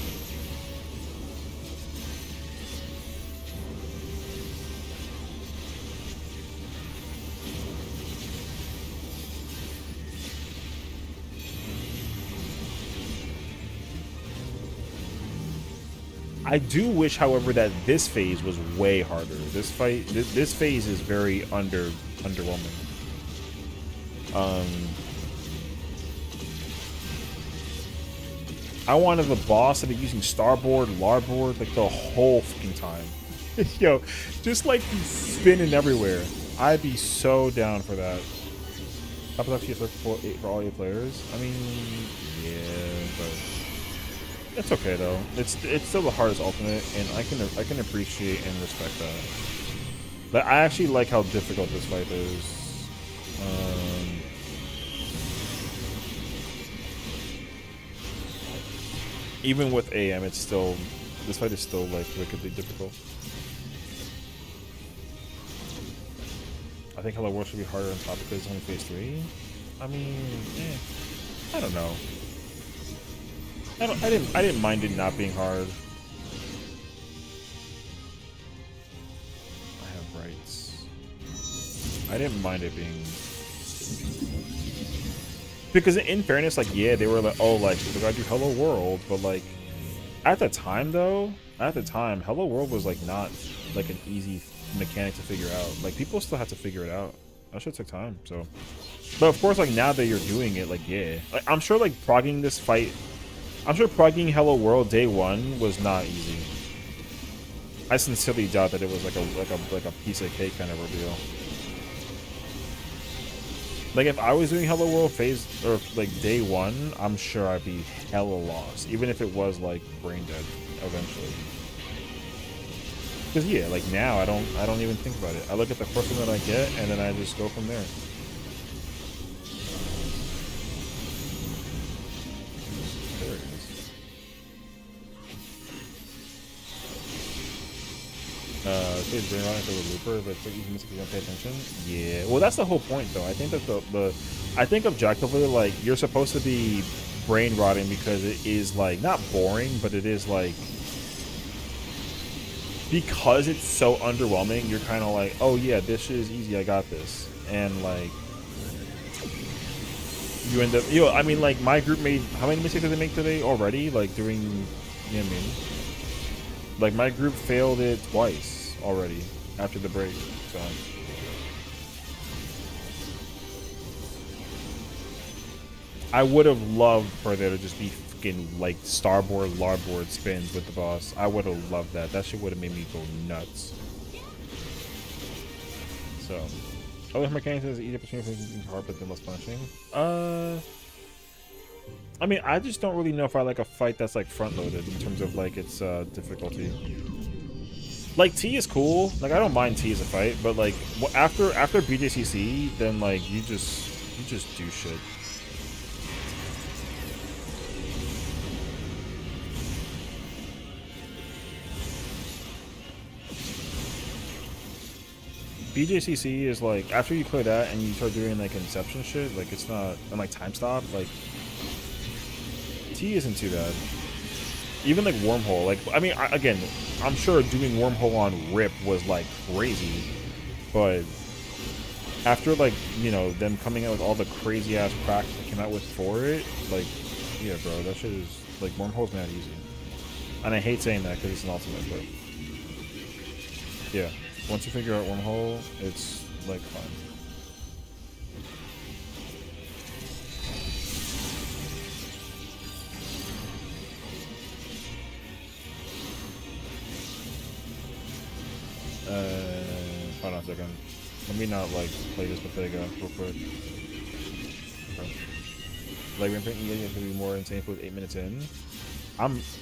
I do wish, however, that this phase was way harder. This phase is very underwhelming. I wanted the boss to be using starboard, larboard, like the whole fucking time. Yo, just like spinning everywhere. I'd be so down for that. Top up for all your players. I mean, yeah, but it's okay though. It's still the hardest ultimate, and I can appreciate and respect that. But I actually like how difficult this fight is. Even with AM, it's still, this fight is still like wickedly difficult. I think Hello World should be harder on top because it's only phase 3. I mean, I don't know. I didn't mind it not being hard. I have rights. I didn't mind it being, because in fairness, like, yeah, they were like, oh, like, we gotta do Hello World, but like at the time though, Hello World was like not like an easy mechanic to figure out. Like people still had to figure it out. That shit took time. So, but of course, like now that you're doing it, like yeah, like, I'm sure like progging this fight, I'm sure progging Hello World day 1 was not easy. I sincerely doubt that it was like a piece of cake kind of ordeal. Like if I was doing Hello World phase or like day 1, I'm sure I'd be hella lost, even if it was like brain dead eventually. Because yeah, like now I don't even think about it. I look at the first one that I get, and then I just go from there. There it is. It's brain rotting for the looper, but it's easy if you don't pay attention. Yeah, well that's the whole point though. I think that I think objectively, like, you're supposed to be brain rotting because it is like not boring, but it is like, because it's so underwhelming, you're kind of like, oh yeah, this is easy, I got this. And like you end up, I mean, like my group made, how many mistakes did they make today already, like doing, you know what I mean, like my group failed it twice already after the break. So I would have loved for there to just be like starboard, larboard spins with the boss. I would have loved that. That shit would have made me go nuts. So, other mechanics is easier between hard but then less punishing. I mean, I just don't really know if I like a fight that's like front loaded in terms of like its difficulty. Like T is cool. Like I don't mind T as a fight, but like after BJCC, then like you just do shit. BJCC is like, after you clear that and you start doing like Inception shit, like it's not, and like Time Stop, like T isn't too bad. Even like Wormhole, like, I mean, again, I'm sure doing Wormhole on Rip was like crazy, but after like, you know, them coming out with all the crazy ass cracks that came out with for it, like, yeah, bro, that shit is, like, Wormhole's not easy. And I hate saying that because it's an ultimate, but yeah. Once you figure out Wormhole, it's like fun. Hold on a second. Let me not like play this Bodega real quick. Okay. Like rampant, you have to be more insane with 8 minutes in.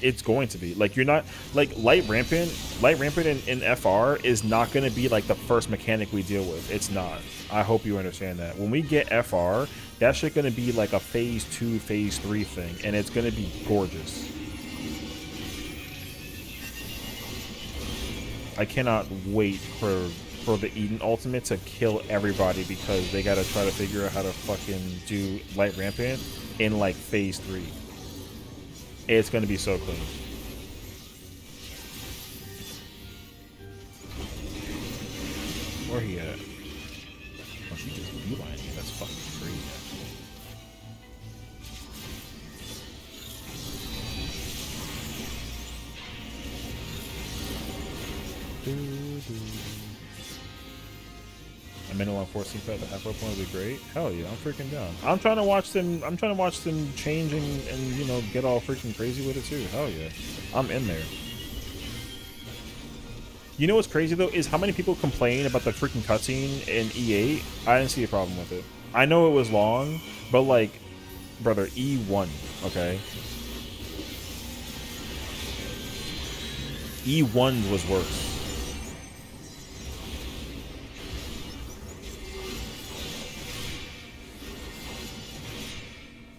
It's going to be like, you're not like light rampant in FR is not going to be like the first mechanic we deal with. It's not. I hope you understand that. When we get FR, that shit going to be like a phase 2, phase 3 thing, and it's going to be gorgeous. I cannot wait for for the Eden ultimate to kill everybody because they gotta try to figure out how to fucking do light rampant in like phase 3. It's gonna be so clean. Where he at? Oh, she just beeline me. That's fucking crazy. A minute long 14 at the halfway point would be great. Hell yeah, I'm freaking down. I'm trying to watch them change and you know get all freaking crazy with it too. Hell yeah, I'm in there. You know what's crazy though is how many people complain about the freaking cutscene in E8. I didn't see a problem with it. I know it was long, but like, brother, E1, okay. E1 was worse.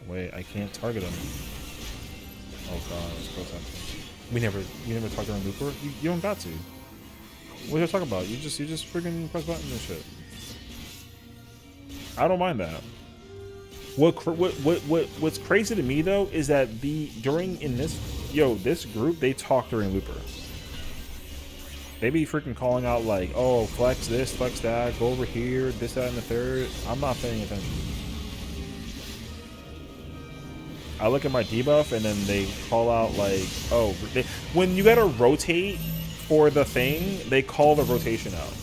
Wait, I can't target him. Oh god, it's close up. You never target on Looper? You don't got to. What are you talking about? You just freaking press buttons and shit. I don't mind that. What's crazy to me though is that this group they talk during Looper. They be freaking calling out like, oh, flex this, flex that, go over here, this, that, and the third. I'm not paying attention. I look at my debuff and then they call out like, oh, when you gotta rotate for the thing, they call the rotation out.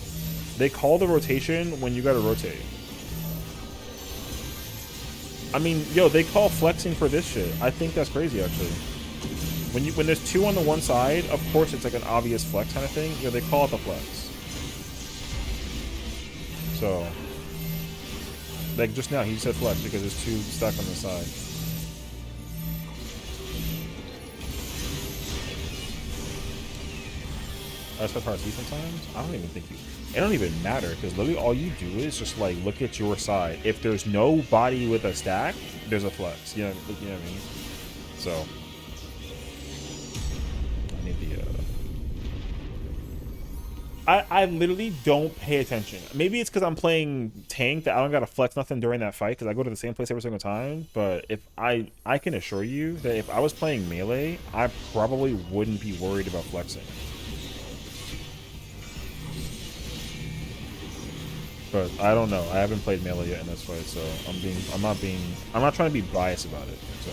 They call the rotation when you gotta rotate. I mean, yo, they call flexing for this shit. I think that's crazy actually. When there's two on the one side, of course it's like an obvious flex kind of thing. Yeah, they call it the flex. So, like just now he said flex because there's two stuck on the side. That's hard to see sometimes. I don't even think it don't even matter because literally all you do is just like look at your side. If there's no body with a stack, there's a flex. You know what I mean? So I need the I literally don't pay attention. Maybe it's because I'm playing tank that I don't gotta flex nothing during that fight because I go to the same place every single time. But if I can assure you that if I was playing melee, I probably wouldn't be worried about flexing. But I don't know. I haven't played melee yet in this fight, so I'm not trying to be biased about it. So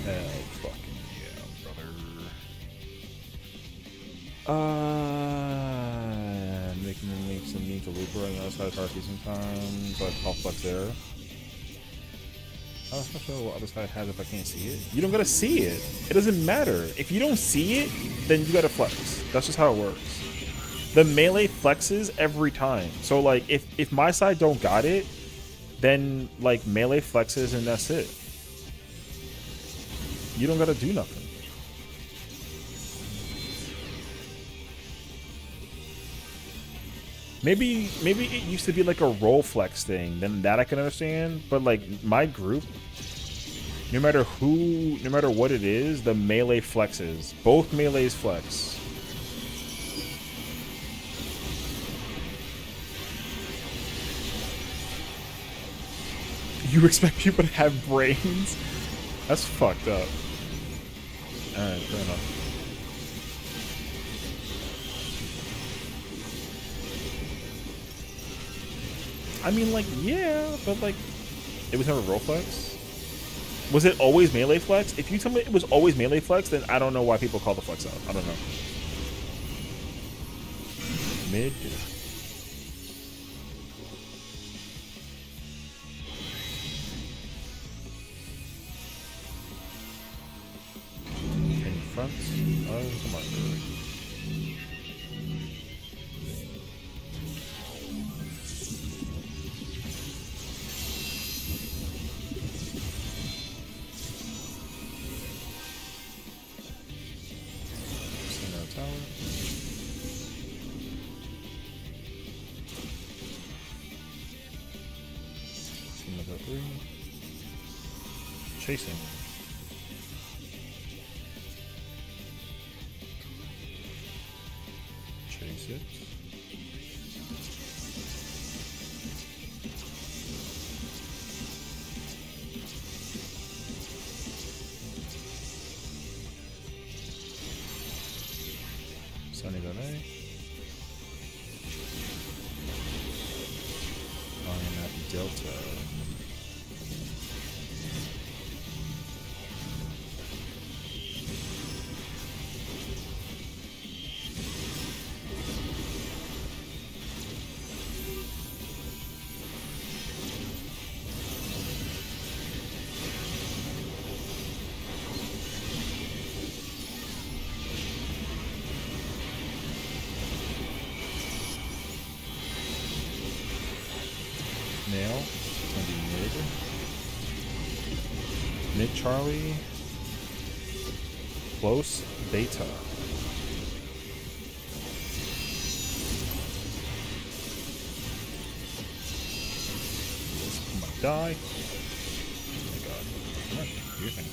hell fucking yeah, brother. Makes them need to Looper on the other side of Tarky sometimes, like Pop Flex there. I'm not sure what other side has if I can't see it. You don't gotta see it. It doesn't matter. If you don't see it, then you gotta flex. That's just how it works. The melee flexes every time. So like if my side don't got it, then like melee flexes and that's it. You don't gotta do nothing. Maybe it used to be like a roll flex thing, then that I can understand. But like my group, no matter what it is, the melee flexes. Both melees flex. You expect people to have brains? That's fucked up. Alright, fair enough. I mean, like, yeah, but like, it was never roll flex. Was it always melee flex? If you tell me it was always melee flex, then I don't know why people call the flex out. I don't know. Mid. In front of the marker. 3. Chasing. Chase it. Sunny Valley. On that Delta. Nail. It's gonna be mid. Mid Charlie. Close Beta. I'm gonna die. Oh my god. Come on, do your thing.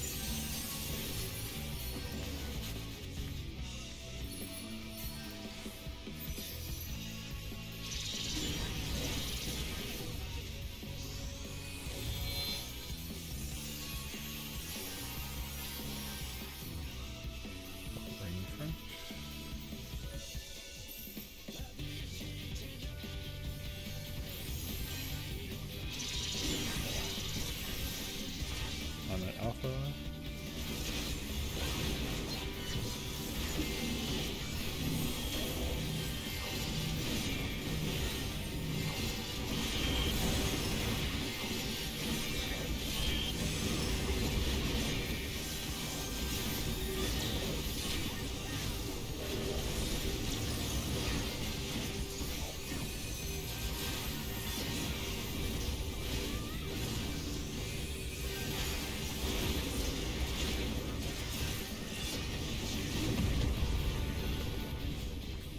On that Alpha.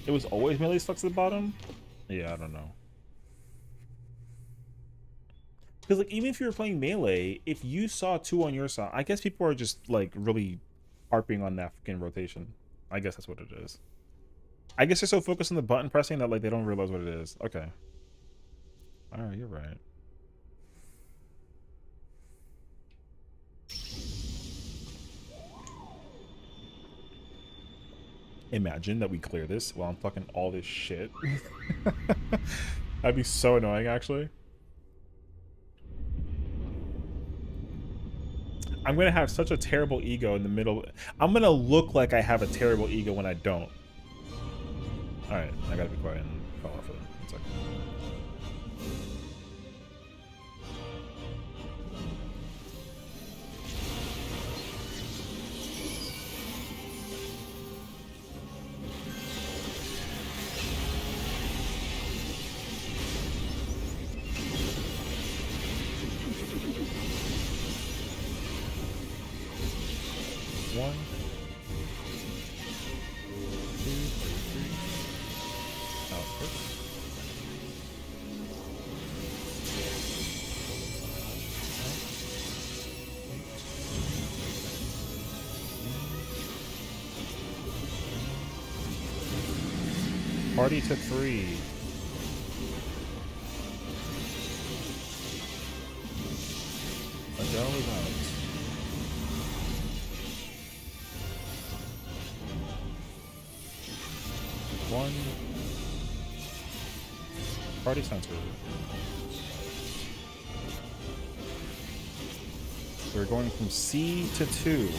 It was always melee flex at the bottom? Yeah, I don't know. Because like even if you were playing melee, if you saw 2 on your side, I guess people are just like really harping on that fucking rotation. I guess that's what it is. I guess they're so focused on the button pressing that like they don't realize what it is. Okay. Alright, you're right. Imagine that we clear this while I'm fucking all this shit. That'd be so annoying, actually. I'm gonna have such a terrible ego in the middle. I'm gonna look like I have a terrible ego when I don't. Alright, I gotta be quiet and fall off of it. 1 second. One, 2, 3. Out first. Party to 3. Adele is out. One. Party center. We're going from C to 2.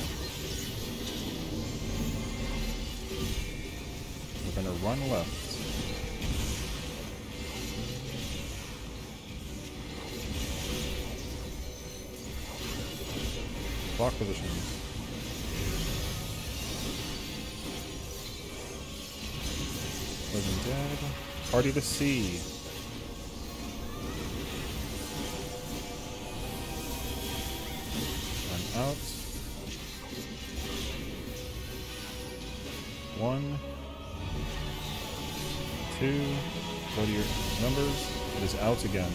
We're going to run left. Block positions. Living dead. Party to C. Run out. 1, 2. Go to your numbers. It is out again.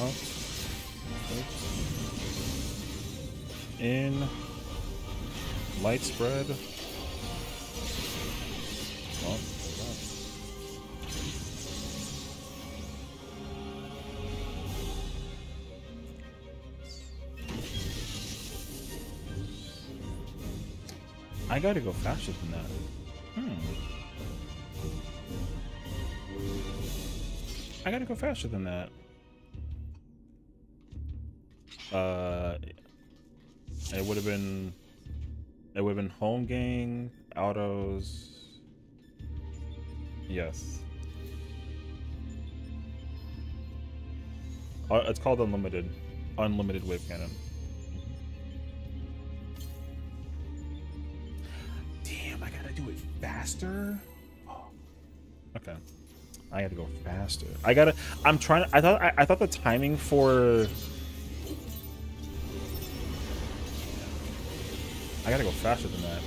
Up. In. Light spread. Up. I gotta go faster than that. I gotta go faster than that. It would have been home gang, autos. Yes. It's called unlimited wave cannon. Damn, I gotta do it faster. Oh. Okay. I gotta go faster. I thought the timing for. I gotta go faster than that.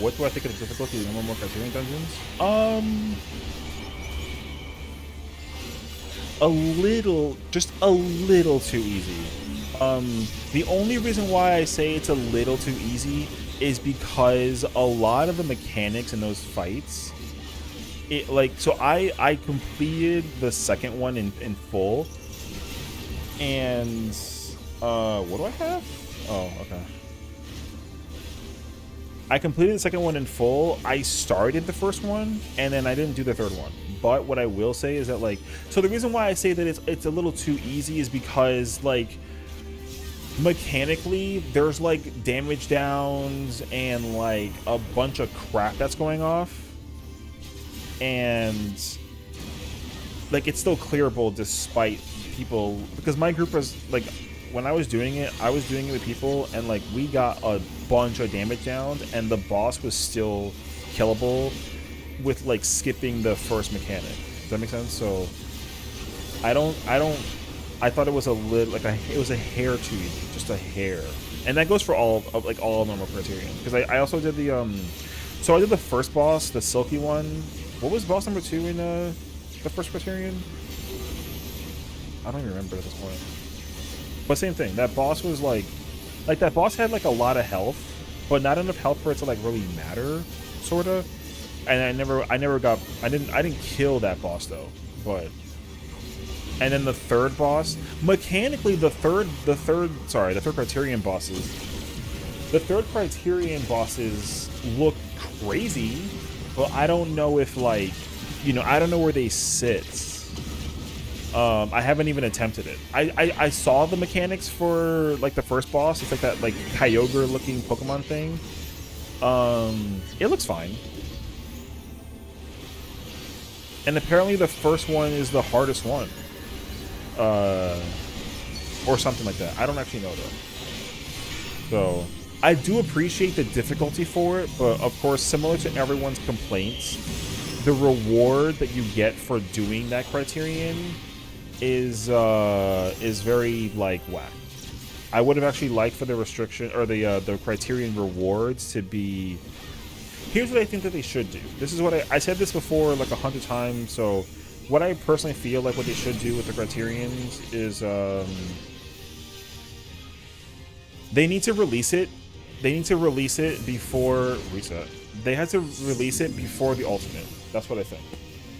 What do I think of the difficulty of the more Criterion dungeons? Just a little too easy. The only reason why I say it's a little too easy is because a lot of the mechanics in those fights, so I completed the second one in full, and what do I have? Oh, okay. I completed the second one in full. I started the first one, and then I didn't do the third one. But what I will say is that, like, so the reason why I say that it's a little too easy is because, like, mechanically, there's, like, damage downs and, like, a bunch of crap that's going off. And, like, it's still clearable despite people, because my group was, like, when I was doing it with people, and, like, we got a bunch of damage downs, and the boss was still killable with, like, skipping the first mechanic. Does that make sense? So I thought it was a little, like, it was a hair too easy, just a hair. And that goes for all normal Criterion, because I also did the so I did the first boss, the silky one. What was boss number 2 in the first Criterion? I don't even remember at this point. But same thing, that boss was like that boss had, like, a lot of health, but not enough health for it to, like, really matter, sorta. And I didn't kill that boss though. But and then the third boss, mechanically the third Criterion bosses. The third Criterion bosses look crazy, but I don't know if, like, I don't know where they sit. I haven't even attempted it. I saw the mechanics for, like, the first boss. It's like that, like, Kyogre looking Pokemon thing. It looks fine. And apparently the first one is the hardest one. Or something like that. I don't actually know though. So I do appreciate the difficulty for it, but of course, similar to everyone's complaints, the reward that you get for doing that Criterion is very, like, whack. I would have actually liked for the restriction or the Criterion rewards to be. Here's what I think that they should do. This is what I said this before, like, 100 times. So what I personally feel like what they should do with the Criterions is they need to release it. They need to release it before reset. They had to release it before the Ultimate. That's what I think.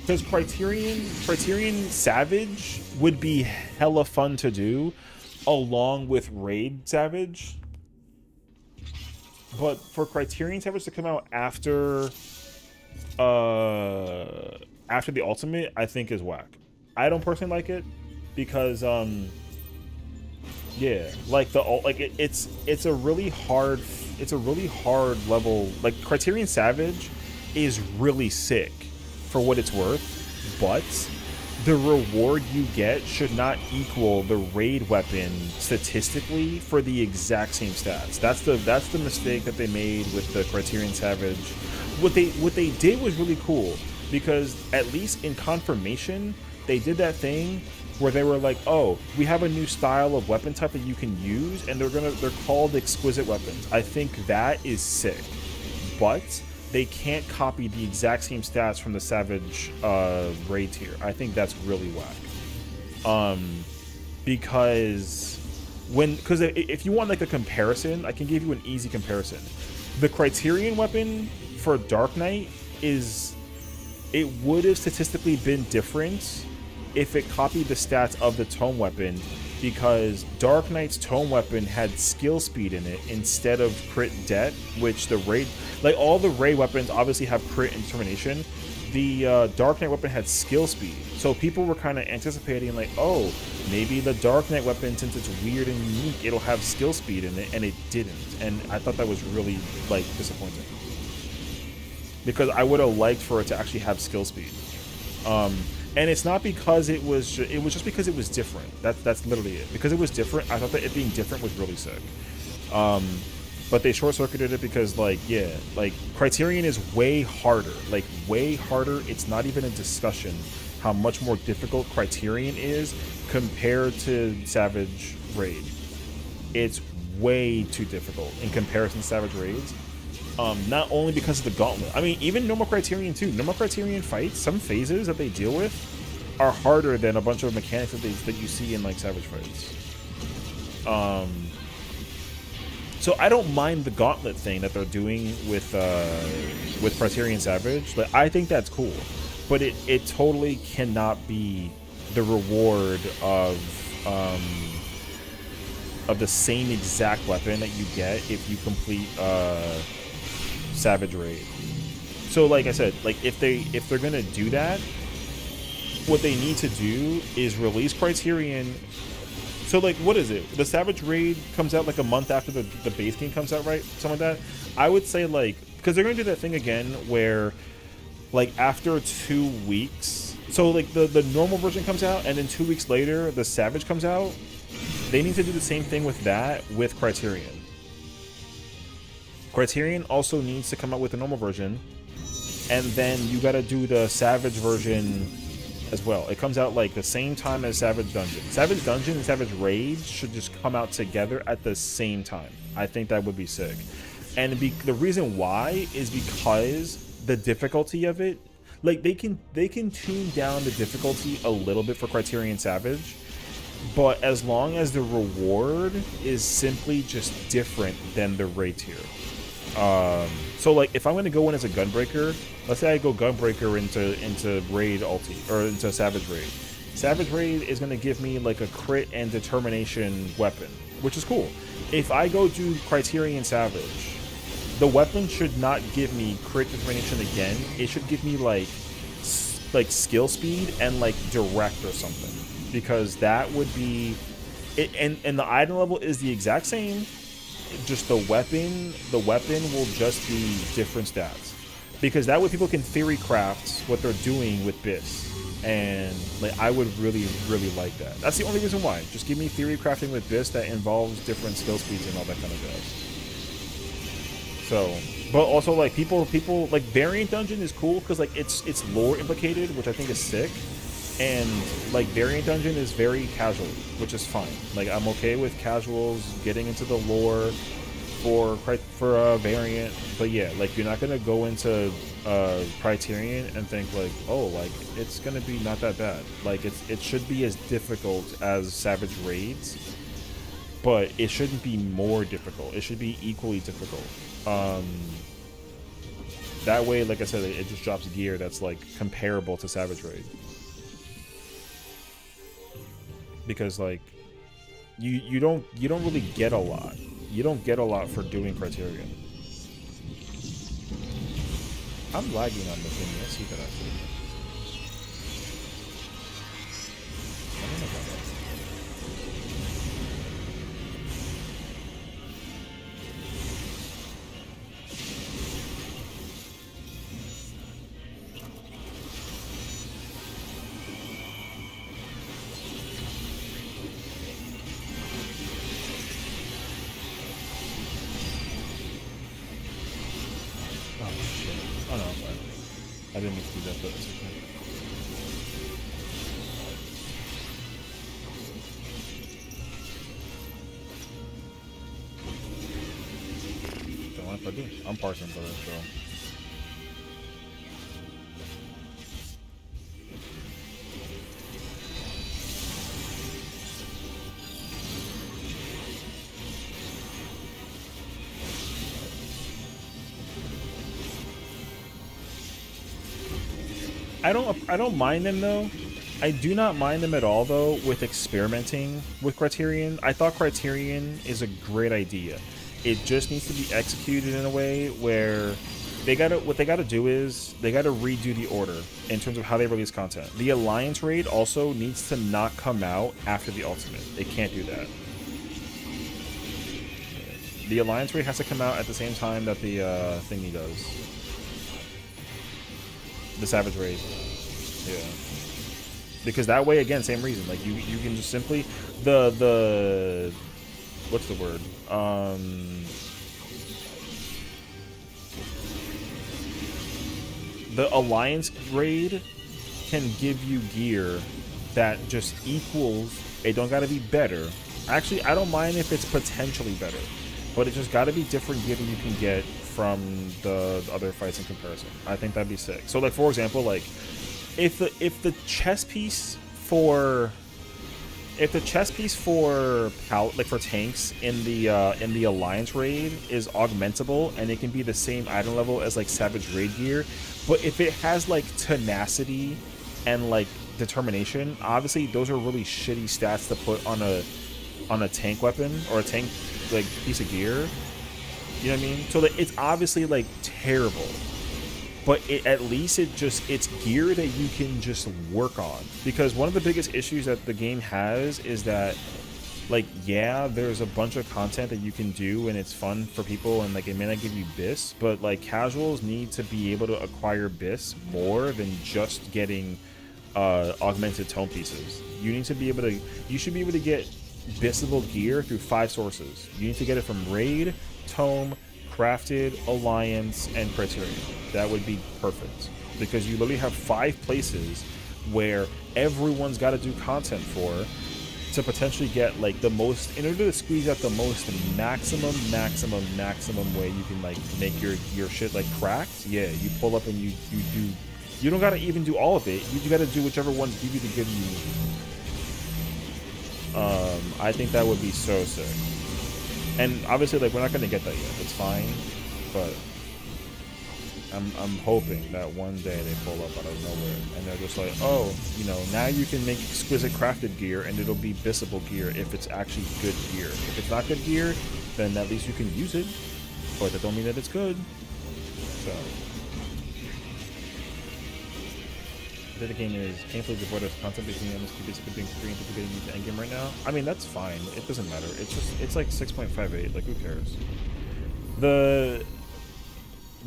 Because Criterion Savage would be hella fun to do, along with Raid Savage. But for Criterion Savage to come out after the Ultimate, I think is whack. I don't personally like it because yeah, like it's a really hard level. Like, Criterion Savage is really sick for what it's worth, but the reward you get should not equal the raid weapon statistically for the exact same stats. That's the mistake that they made with the Criterion Savage. What they did was really cool, because at least in Confirmation they did that thing where they were like, oh, we have a new style of weapon type that you can use, and they're called exquisite weapons. I think that is sick, but they can't copy the exact same stats from the Savage raid tier. I think that's really whack. Because if you want like a comparison, I can give you an easy comparison. The Criterion weapon for Dark Knight it would have statistically been different if it copied the stats of the tome weapon, because Dark Knight's tome weapon had skill speed in it instead of crit det, which the raid, like all the raid weapons obviously have crit and determination. The Dark Knight weapon had skill speed, so people were kind of anticipating like, oh, maybe the Dark Knight weapon, since it's weird and unique, it'll have skill speed in it, and it didn't. And I thought that was really like disappointing, because I would have liked for it to actually have skill speed. And it's not because it was just because it was different. That's literally it. Because it was different, I thought that it being different was really sick. But they short-circuited it because, like, yeah, like, Criterion is way harder. Like, way harder. It's not even a discussion how much more difficult Criterion is compared to Savage Raid. It's way too difficult in comparison to Savage Raids. Not only because of the gauntlet. I mean, even normal Criterion too. Normal Criterion fights, some phases that they deal with are harder than a bunch of mechanics that you see in, like, Savage fights. So I don't mind the gauntlet thing that they're doing with Criterion Savage. Like, I think that's cool, but it totally cannot be the reward of the same exact weapon that you get if you complete Savage Raid. So, like I said, like if they're gonna do that, what they need to do is release Criterion. So, like, what is it? The Savage Raid comes out like a month after the base game comes out, right? Something like that. I would say, like, because they're going to do that thing again where, like, after 2 weeks, so, like, the normal version comes out, and then 2 weeks later, the Savage comes out. They need to do the same thing with that with Criterion. Criterion also needs to come out with a normal version, and then you got to do the Savage version as well. It comes out like the same time as Savage Dungeon. Savage Dungeon and Savage Raid should just come out together at the same time. I think that would be sick. And the reason why is because the difficulty of it, like they can tune down the difficulty a little bit for Criterion Savage, but as long as the reward is simply just different than the raid tier. So, like, if I'm going to go in as a Gunbreaker, let's say I go Gunbreaker into Raid ulti, or into Savage Raid. Savage Raid is going to give me, like, a crit and determination weapon, which is cool. If I go do Criterion Savage, the weapon should not give me crit determination again. It should give me, like skill speed and, like, direct or something. Because that would be... and the item level is the exact same, just the weapon will just be different stats, because that way people can theory craft what they're doing with BIS, and like I would really like that. That's the only reason why. Just give me theory crafting with BIS that involves different skill speeds and all that kind of stuff. So, but also like people like Variant Dungeon is cool because like it's lore implicated, which I think is sick. And like Variant Dungeon is very casual, which is fine. Like I'm okay with casuals getting into the lore for Variant, but yeah, like you're not gonna go into Criterion and think like, oh, like it's gonna be not that bad. Like it should be as difficult as Savage Raids, but it shouldn't be more difficult. It should be equally difficult. That way, like I said, it just drops gear that's like comparable to Savage Raid. Because like you don't really get a lot. You don't get a lot for doing Criterion. I'm lagging on the thing. Let's see that actually. I don't know about that. I didn't mean to do that, but it's okay. Don't mind if I do. I'm parsing for this, so. I don't mind them though. I do not mind them at all though with experimenting with Criterion. I thought Criterion is a great idea. It just needs to be executed in a way where what they gotta do is they gotta redo the order in terms of how they release content. The Alliance raid also needs to not come out after the Ultimate. It can't do that. The Alliance raid has to come out at the same time that the thingy does. The Savage raid. Yeah. Because that way, again, same reason. Like you can just simply the what's the word? The Alliance raid can give you gear that just equals. It don't gotta be better. Actually, I don't mind if it's potentially better, but it just gotta be different gear than you can get from the other fights in comparison. I think that'd be sick. So, like for example, like if the chess piece for like for tanks in the Alliance raid is augmentable and it can be the same item level as like Savage raid gear, but if it has like tenacity and like determination, obviously those are really shitty stats to put on a tank weapon or a tank like piece of gear. You know what I mean? So like, it's obviously like terrible. But at least it's gear that you can just work on. Because one of the biggest issues that the game has is that, like, yeah, there's a bunch of content that you can do and it's fun for people and, like, it may not give you BIS, but, like, casuals need to be able to acquire BIS more than just getting augmented tome pieces. You should be able to get BISable gear through 5 sources. You need to get it from Raid, Tome, Crafted, Alliance, and Criterion. That would be perfect because you literally have 5 places where everyone's got to do content for to potentially get like the most, in order to squeeze out the most maximum way you can like make your shit like cracked. Yeah, you pull up and you do. You don't gotta even do all of it. You gotta do whichever ones give you the good news. I think that would be so sick. And obviously, like, we're not gonna get that yet. It's fine, but I'm hoping that one day they pull up out of nowhere and they're just like, oh, you know, now you can make exquisite crafted gear and it'll be BISable gear if it's actually good gear. If it's not good gear, then at least you can use it, but that don't mean that it's good. So the game is painfully devoid of content between MSQ basically being free and people getting into endgame right now. I mean, that's fine. It doesn't matter. It's like 6.58. Like, who cares?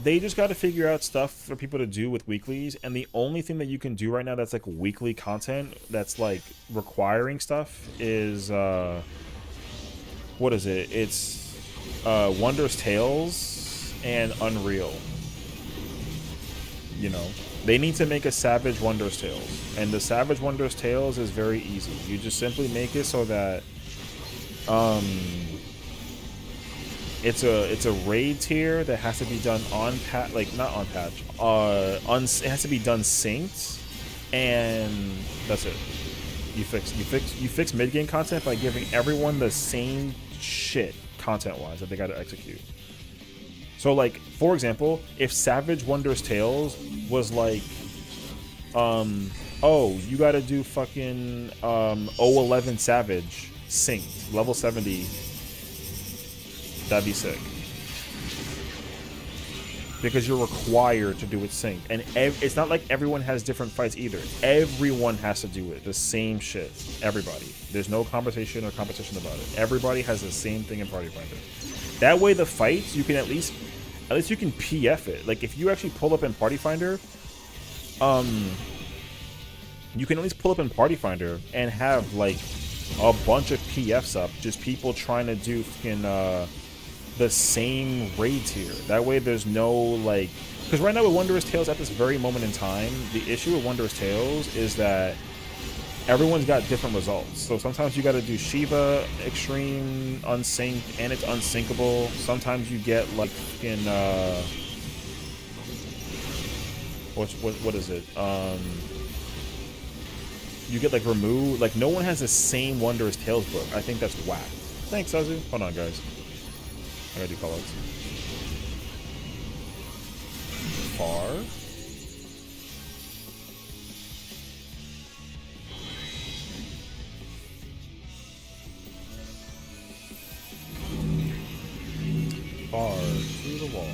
They just got to figure out stuff for people to do with weeklies, and the only thing that you can do right now that's like weekly content that's like requiring stuff is what is it? It's Wondrous Tales and Unreal. You know, they need to make a Savage Wondrous Tales, and the Savage Wondrous Tales is very easy. You just simply make it so that it's a raid tier that has to be done on patch, like not on patch, it has to be done synced, and that's it. You fix mid game content by giving everyone the same shit content wise that they got to execute. So, like, for example, if Savage Wondrous Tales was like, oh, you gotta do fucking 011 Savage synced, level 70, that'd be sick. Because you're required to do it synced. And it's not like everyone has different fights either. Everyone has to do it, the same shit. Everybody. There's no conversation or competition about it. Everybody has the same thing in Party Finder. That way the fights, you can at least you can PF it. Like, if you actually pull up in Party Finder, you can at least pull up in Party Finder and have, like, a bunch of PFs up. Just people trying to do fucking, the same raids here. That way there's no, like... Because right now with Wondrous Tales at this very moment in time, the issue with Wondrous Tales is that everyone's got different results. So sometimes you got to do Shiva Extreme unsynced and it's unsyncable. Sometimes you get like fucking what is it? You get like remove, like no one has the same Wondrous Tales book. I think that's whack. Thanks, Azu. Hold on, guys. I gotta do callouts. Far. through the wall.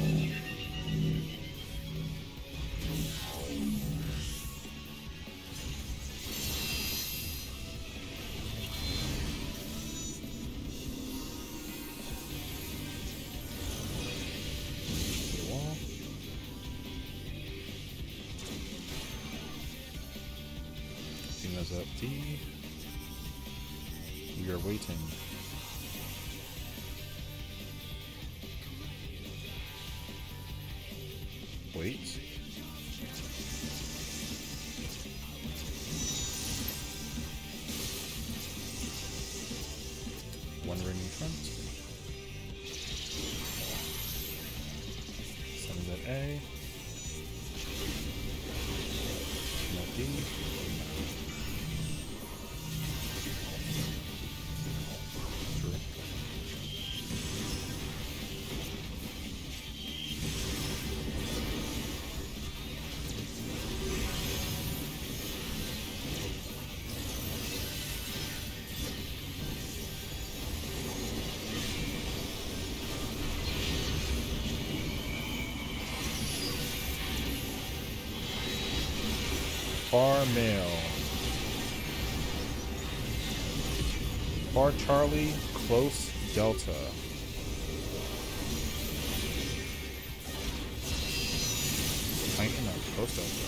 Through the wall. Tina's up D. We are waiting. Wait. One ring in front. Send that A. No D. True. Far male. Far Charlie, close Delta. Titan or close Delta.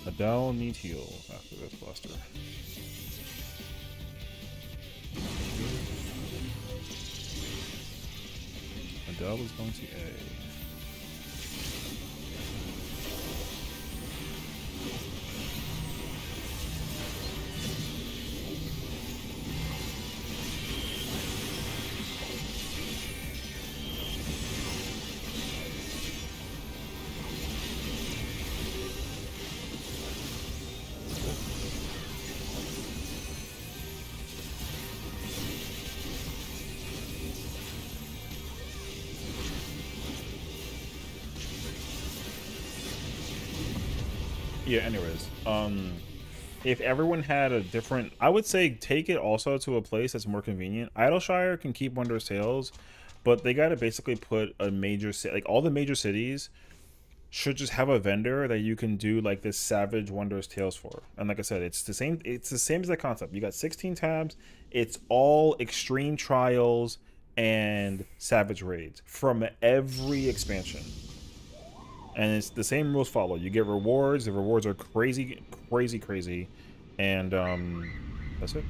Adele needs heal after this blaster. Adele is going to A. Yeah, anyways, if everyone had a different, I would say take it also to a place that's more convenient. Idleshire can keep Wondrous Tales, but they got to basically put a major city, like all the major cities should just have a vendor that you can do like this Savage Wondrous Tales for. And like I said, it's the same as the concept. You got 16 tabs, it's all extreme trials and savage raids from every expansion. And it's the same rules follow. You get rewards. The rewards are crazy, and that's it.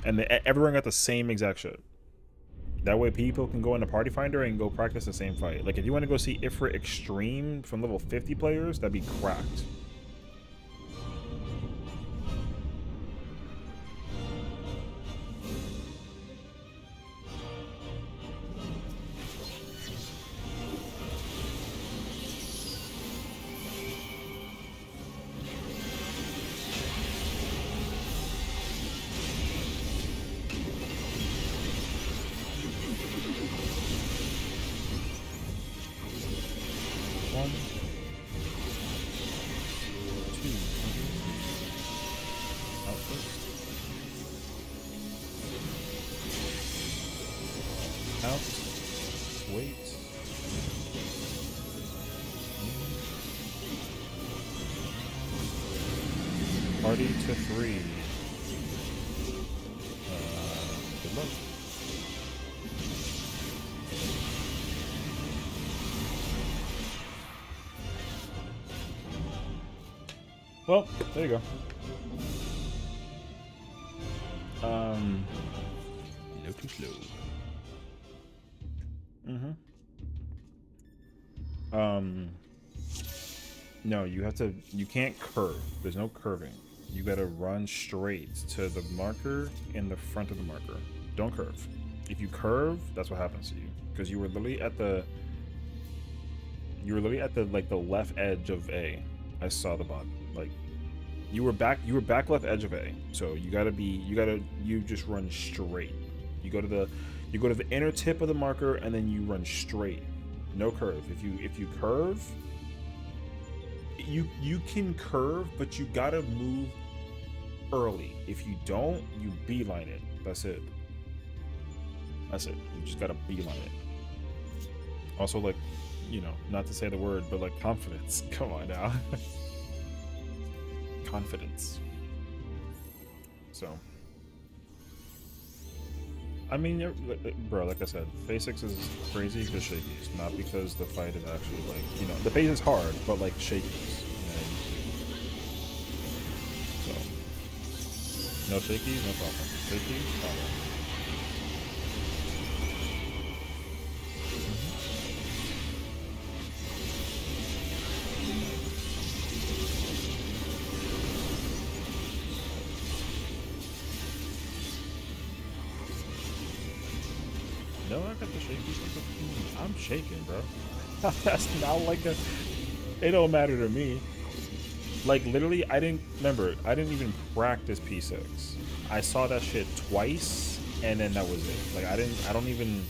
And everyone got the same exact shit. That way, people can go into Party Finder and go practice the same fight. Like if you want to go see Ifrit Extreme from level 50 players, that'd be cracked. Party to 3. Good luck. Well, there you go. No too slow. No, you can't curve. There's no curving. You gotta run straight to the marker in the front of the marker. Don't curve. If you curve, that's what happens to you. Because you were literally at the like the left edge of A. I saw the bot. Like You were back left edge of A. So you just run straight. You go to the inner tip of the marker and then you run straight. No curve. If you curve, you can curve, but you gotta move early. If you don't, you beeline it. That's it. You just gotta beeline it. Also, like, you know, not to say the word, but like confidence. Come on now. Confidence. So, I mean, bro, like I said, phase 6 is crazy because shakies, not because the fight is actually like, you know, the phase is hard, but like shakies. So, no shakies, no problem. Shakies, problem. No, I got the shakies. I'm shaking, bro. That's not like a. It don't matter to me. Like literally, I didn't even practice P6. I saw that shit twice, and then that was it. Like I don't even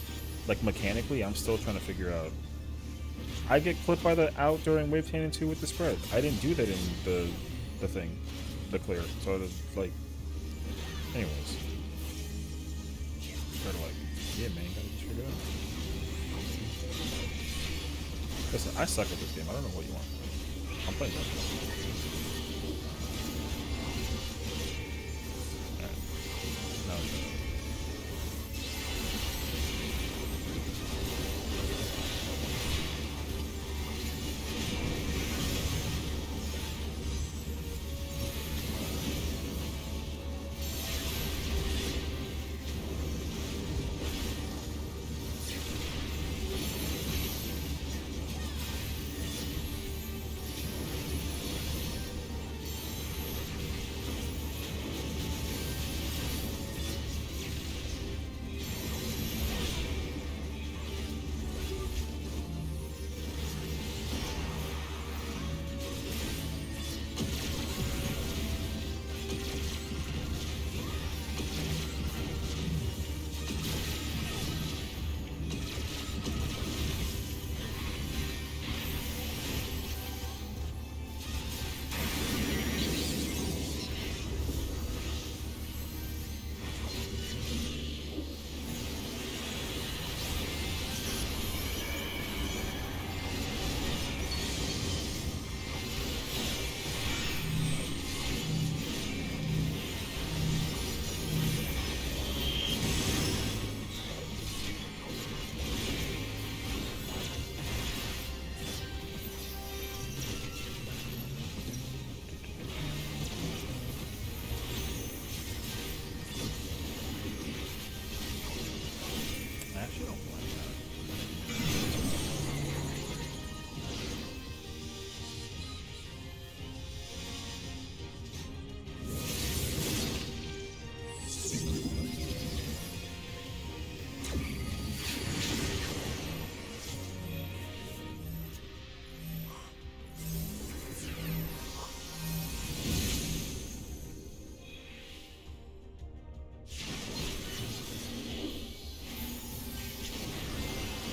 like mechanically. I'm still trying to figure out. I get clipped by the out during wave 10 and 2 with the spread. I didn't do that in the thing, the clear. So it was like, anyways, sort of like, yeah, man, gotta just figure it out. Listen, I suck at this game. I don't know what you want. I'm playing that. Alright. Now it's done. I actually don't like that.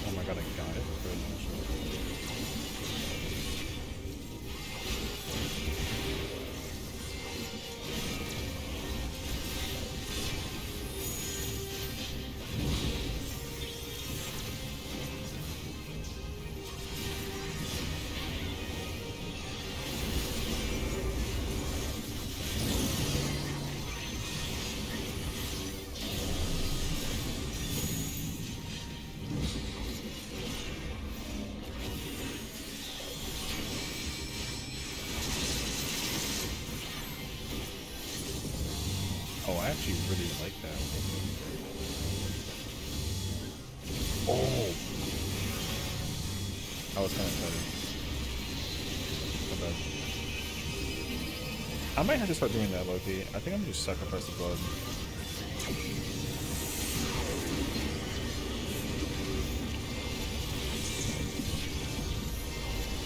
Oh my god, I got it. Good. Oh, I actually really like that. Oh! I was kind of excited. My bad. I might have to start doing that, Loki. I think I'm just sacrifice the blood.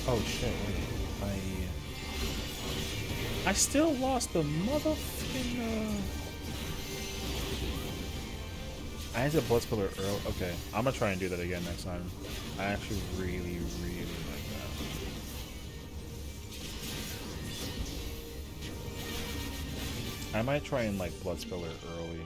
Oh shit, wait. I still lost the motherfucking. I had a blood spiller early. Okay, I'm gonna try and do that again next time. I actually really, really like that. I might try and like blood spiller early.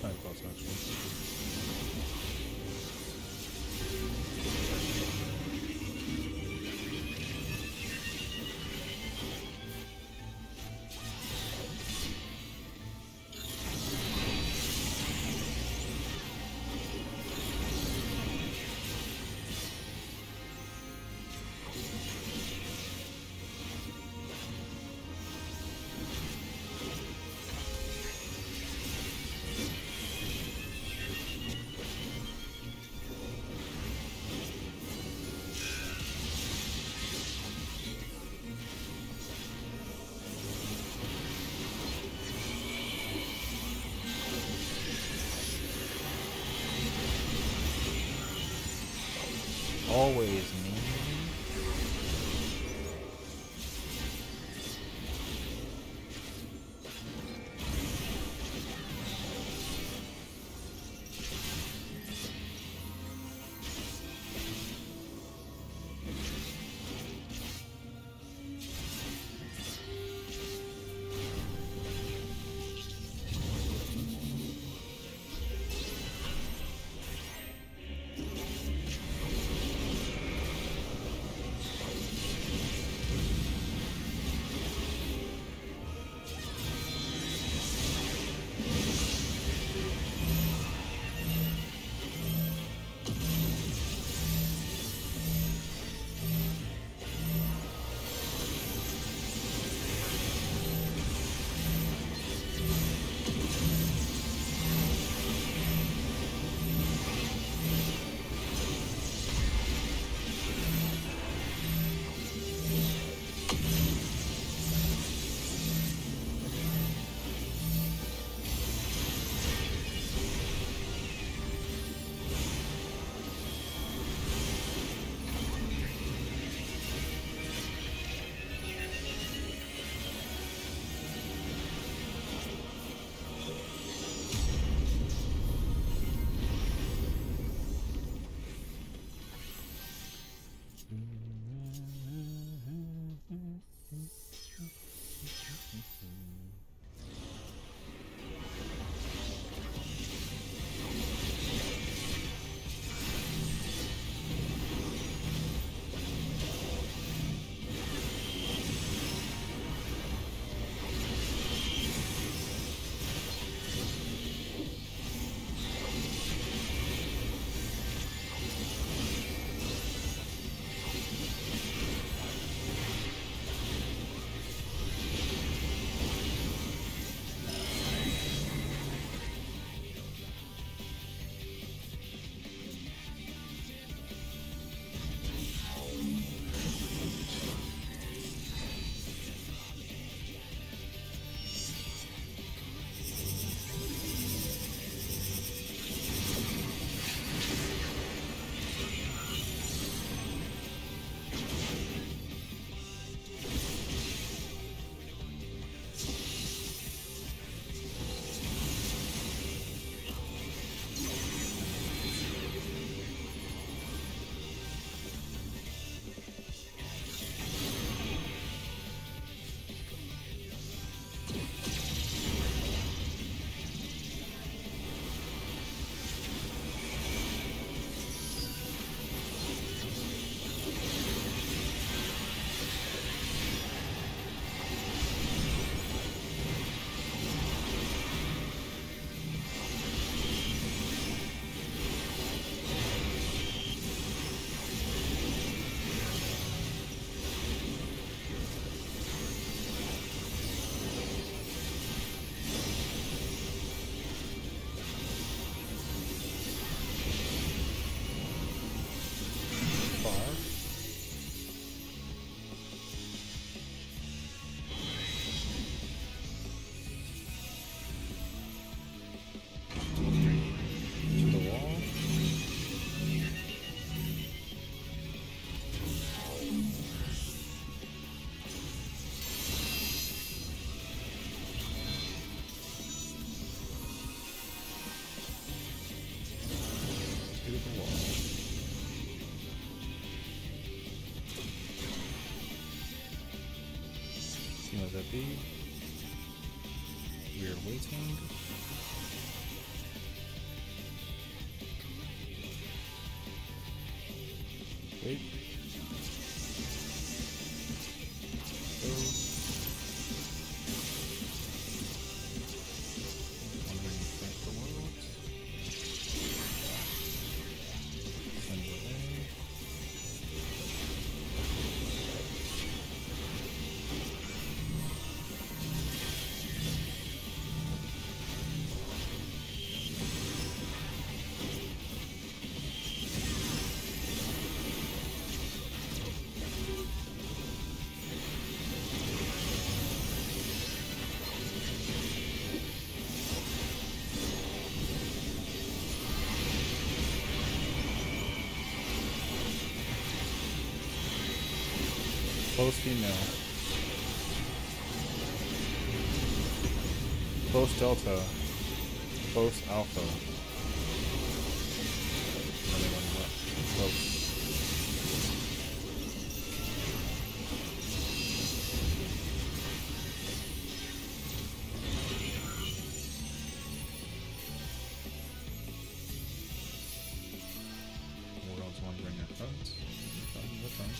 Kind of close, actually. Always me. speed. We are waiting. Wait. Go. Wondering if that's the world. Send it away. Close female. Close delta. Close alpha. Another one left. Close. World's wondering at front. That's fine.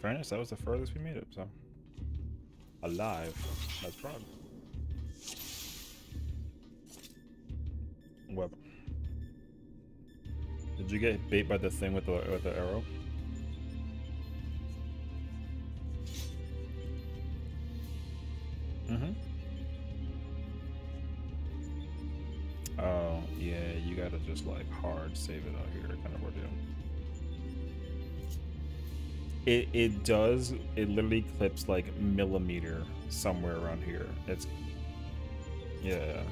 fairness, that was the furthest we made it, so. Alive. That's Prague. Web. Did you get bait by the thing with the arrow? Mm-hmm. Oh, yeah, you gotta just like hard save it out here, kind of ordeal. It does, it literally clips like millimeter somewhere around here. It's, yeah.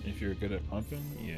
If you're good at pumping, yeah.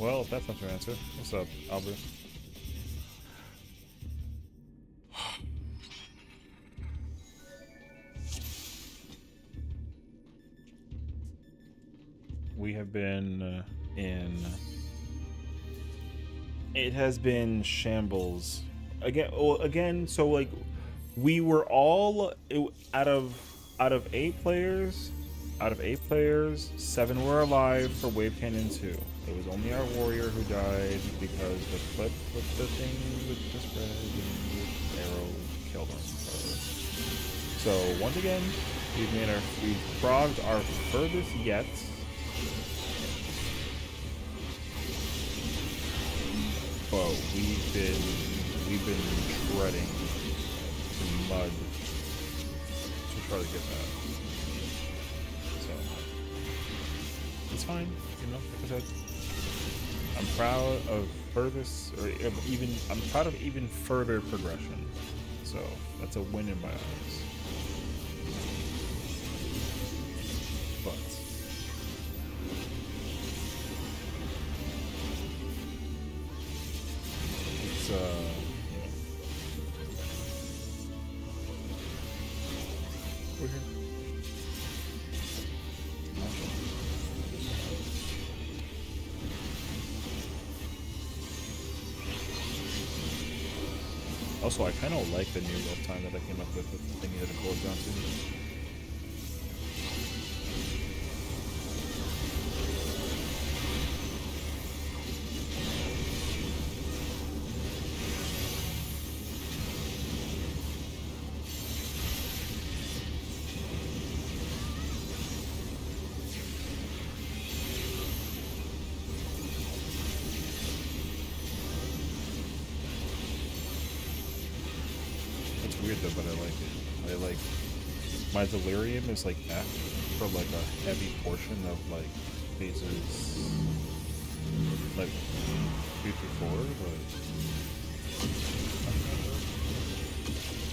Well, if that's not your answer. What's up, Albert? We have been in... It has been shambles. Again, so like, we were all... out of 8 players... Out of 8 players, 7 were alive for Wave Cannon 2. It was only our warrior who died because the flip with the thing with the spread and the arrow killed him. So once again, we've frogged our furthest yet. But we've been treading some mud to try to get that. It's fine, you know, like I said. I'm proud of I'm proud of even further progression. So that's a win in my eyes. But it's we're here. Also, I kind of like the new love time that I came up with the thingy that it goes down to. Weird though, but I like it. I like my delirium is like F for like a heavy portion of like phases like 2 through 4, but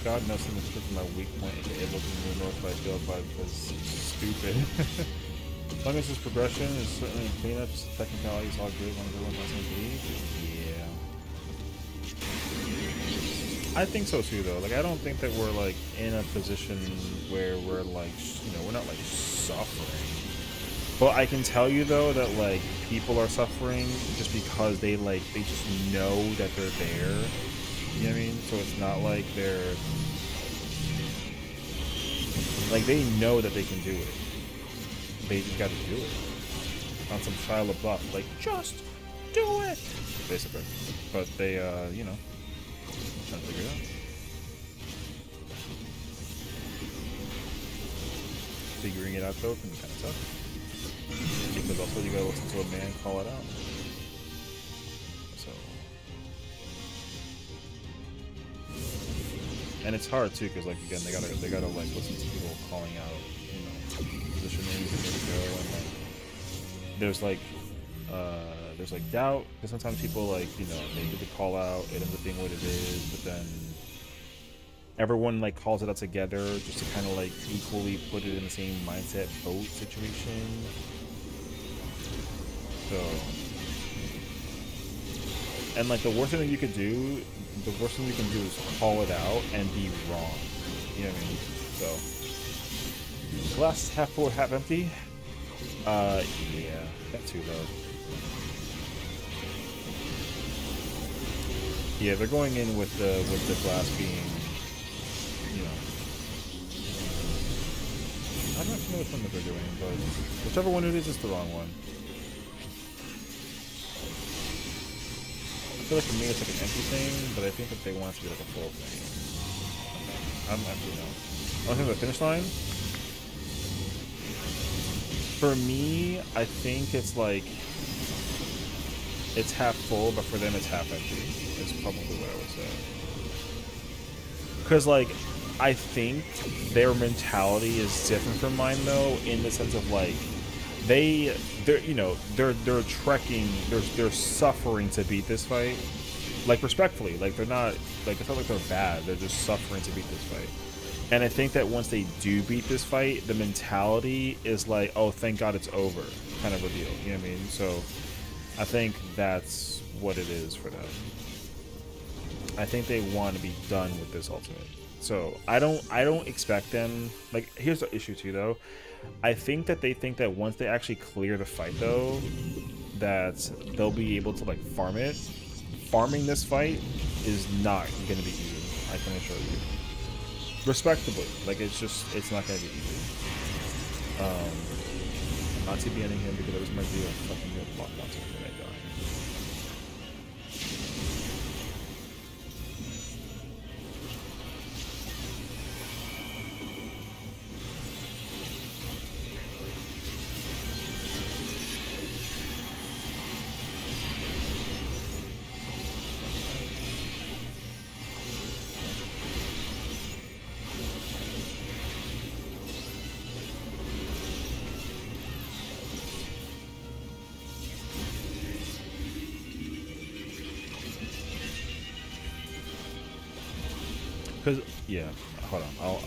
God knows this is my weak point is able to move north by field vibe because stupid. As long as this progression is certainly cleanups, technicalities all good, one everyone doesn't leave. Yeah. I think so too, though. Like, I don't think that we're like in a position where we're like, you know, we're not like suffering. But I can tell you though that like people are suffering just because they just know that they're there. You know what I mean? So it's not like they're like they know that they can do it. They just got to do it on some Shia LaBeouf, like just do it, basically. But they, you know. Trying to figure it out. Figuring it out though can be kind of tough. Because also you gotta listen to a man call it out. So, and it's hard too, because like again they gotta like listen to people calling out, you know, positioning and where to go, and like there's like doubt, because sometimes people like, you know, they get the call out, it ends up being what it is, but then everyone like calls it out together just to kind of like equally put it in the same mindset boat situation. So, and like the worst thing that you could do, is call it out and be wrong. You know what I mean? So, glass half full or half empty? Yeah, that too though. Yeah, they're going in with the glass being, you know, I'm not sure which one that they're doing, but whichever one it is the wrong one. I feel like for me it's like an empty thing, but I think that they want it to be like a full thing. Okay. I'm empty now. I think the finish line. For me, I think it's like it's half full, but for them it's half empty. Is probably what I would say. Because like, I think their mentality is different from mine though, in the sense of like, they're you know, they're trekking, they're suffering to beat this fight. Like respectfully, like they're not like, it's not like they're bad. They're just suffering to beat this fight. And I think that once they do beat this fight, the mentality is like, oh, thank God it's over, kind of a deal. You know what I mean? So I think that's what it is for them. I think they want to be done with this ultimate. So I don't expect them, like, here's the issue too though. I think that they think that once they actually clear the fight though, that they'll be able to like farm it. Farming this fight is not gonna be easy, I can assure you. Respectably, like it's not gonna be easy. I'm not TBNing him because it was might be a fucking good block bouncer when I die. Cause yeah, hold on. I'll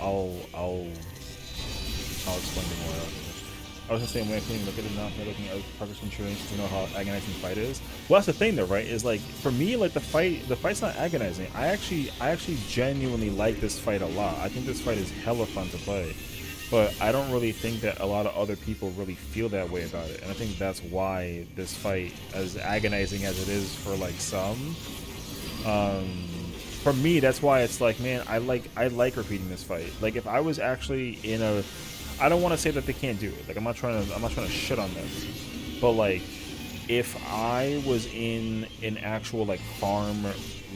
explain it more. I was just saying when I look at it now, I'm looking at progress constraints to know how agonizing the fight is. Well, that's the thing though, right? Is like for me, like the fight's not agonizing. I actually genuinely like this fight a lot. I think this fight is hella fun to play, but I don't really think that a lot of other people really feel that way about it. And I think that's why this fight, as agonizing as it is for like some, for me, that's why it's like, man, I like repeating this fight. Like if I was actually in a, I don't want to say that they can't do it. Like I'm not trying to shit on them, but like if I was in an actual like farm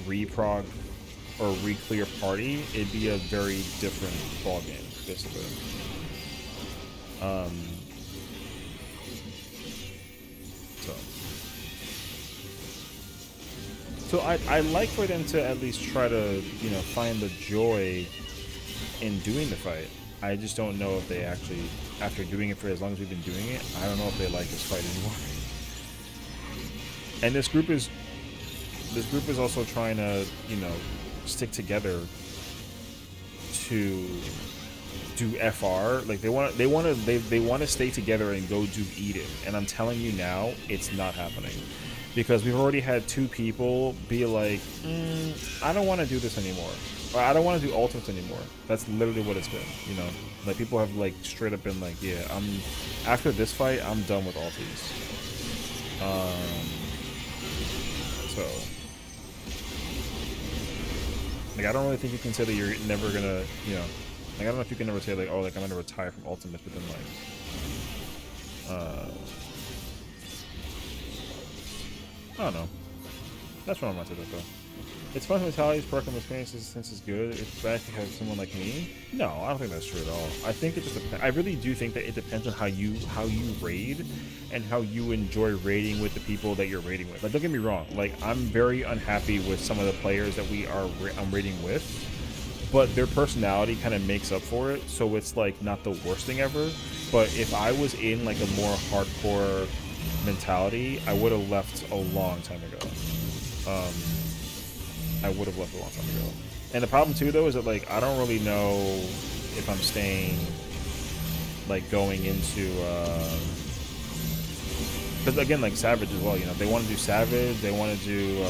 reprog or re-clear party, it'd be a very different ballgame, basically. So I like for them to at least try to, you know, find the joy in doing the fight. I just don't know if they actually, after doing it for as long as we've been doing it, I don't know if they like this fight anymore. And this group is also trying to, you know, stick together to do FR. Like they want to stay together and go do Eden. And I'm telling you now, it's not happening. Because we've already had 2 people be like, I don't want to do this anymore. Or I don't want to do ultimates anymore. That's literally what it's been, you know? Like, people have, like, straight up been like, yeah, after this fight, I'm done with ultis. So. Like, I don't really think you can say that you're never gonna, you know, like, I don't know if you can ever say, like, oh, like, I'm gonna retire from ultimates, but then, like, I don't know. That's what I'm about to look though. It's fun mentality's perk and experiences since it's good. It's bad to have someone like me. No, I don't think that's true at all. I think it just depends. I really do think that it depends on how you raid and how you enjoy raiding with the people that you're raiding with. Like, don't get me wrong. Like, I'm very unhappy with some of the players that I'm raiding with, but their personality kind of makes up for it. So it's like not the worst thing ever. But if I was in like a more hardcore mentality, I would have left a long time ago. I would have left a long time ago. And the problem too though is that like I don't really know if I'm staying like going into because again like Savage as well, you know, they want to do Savage, they want to do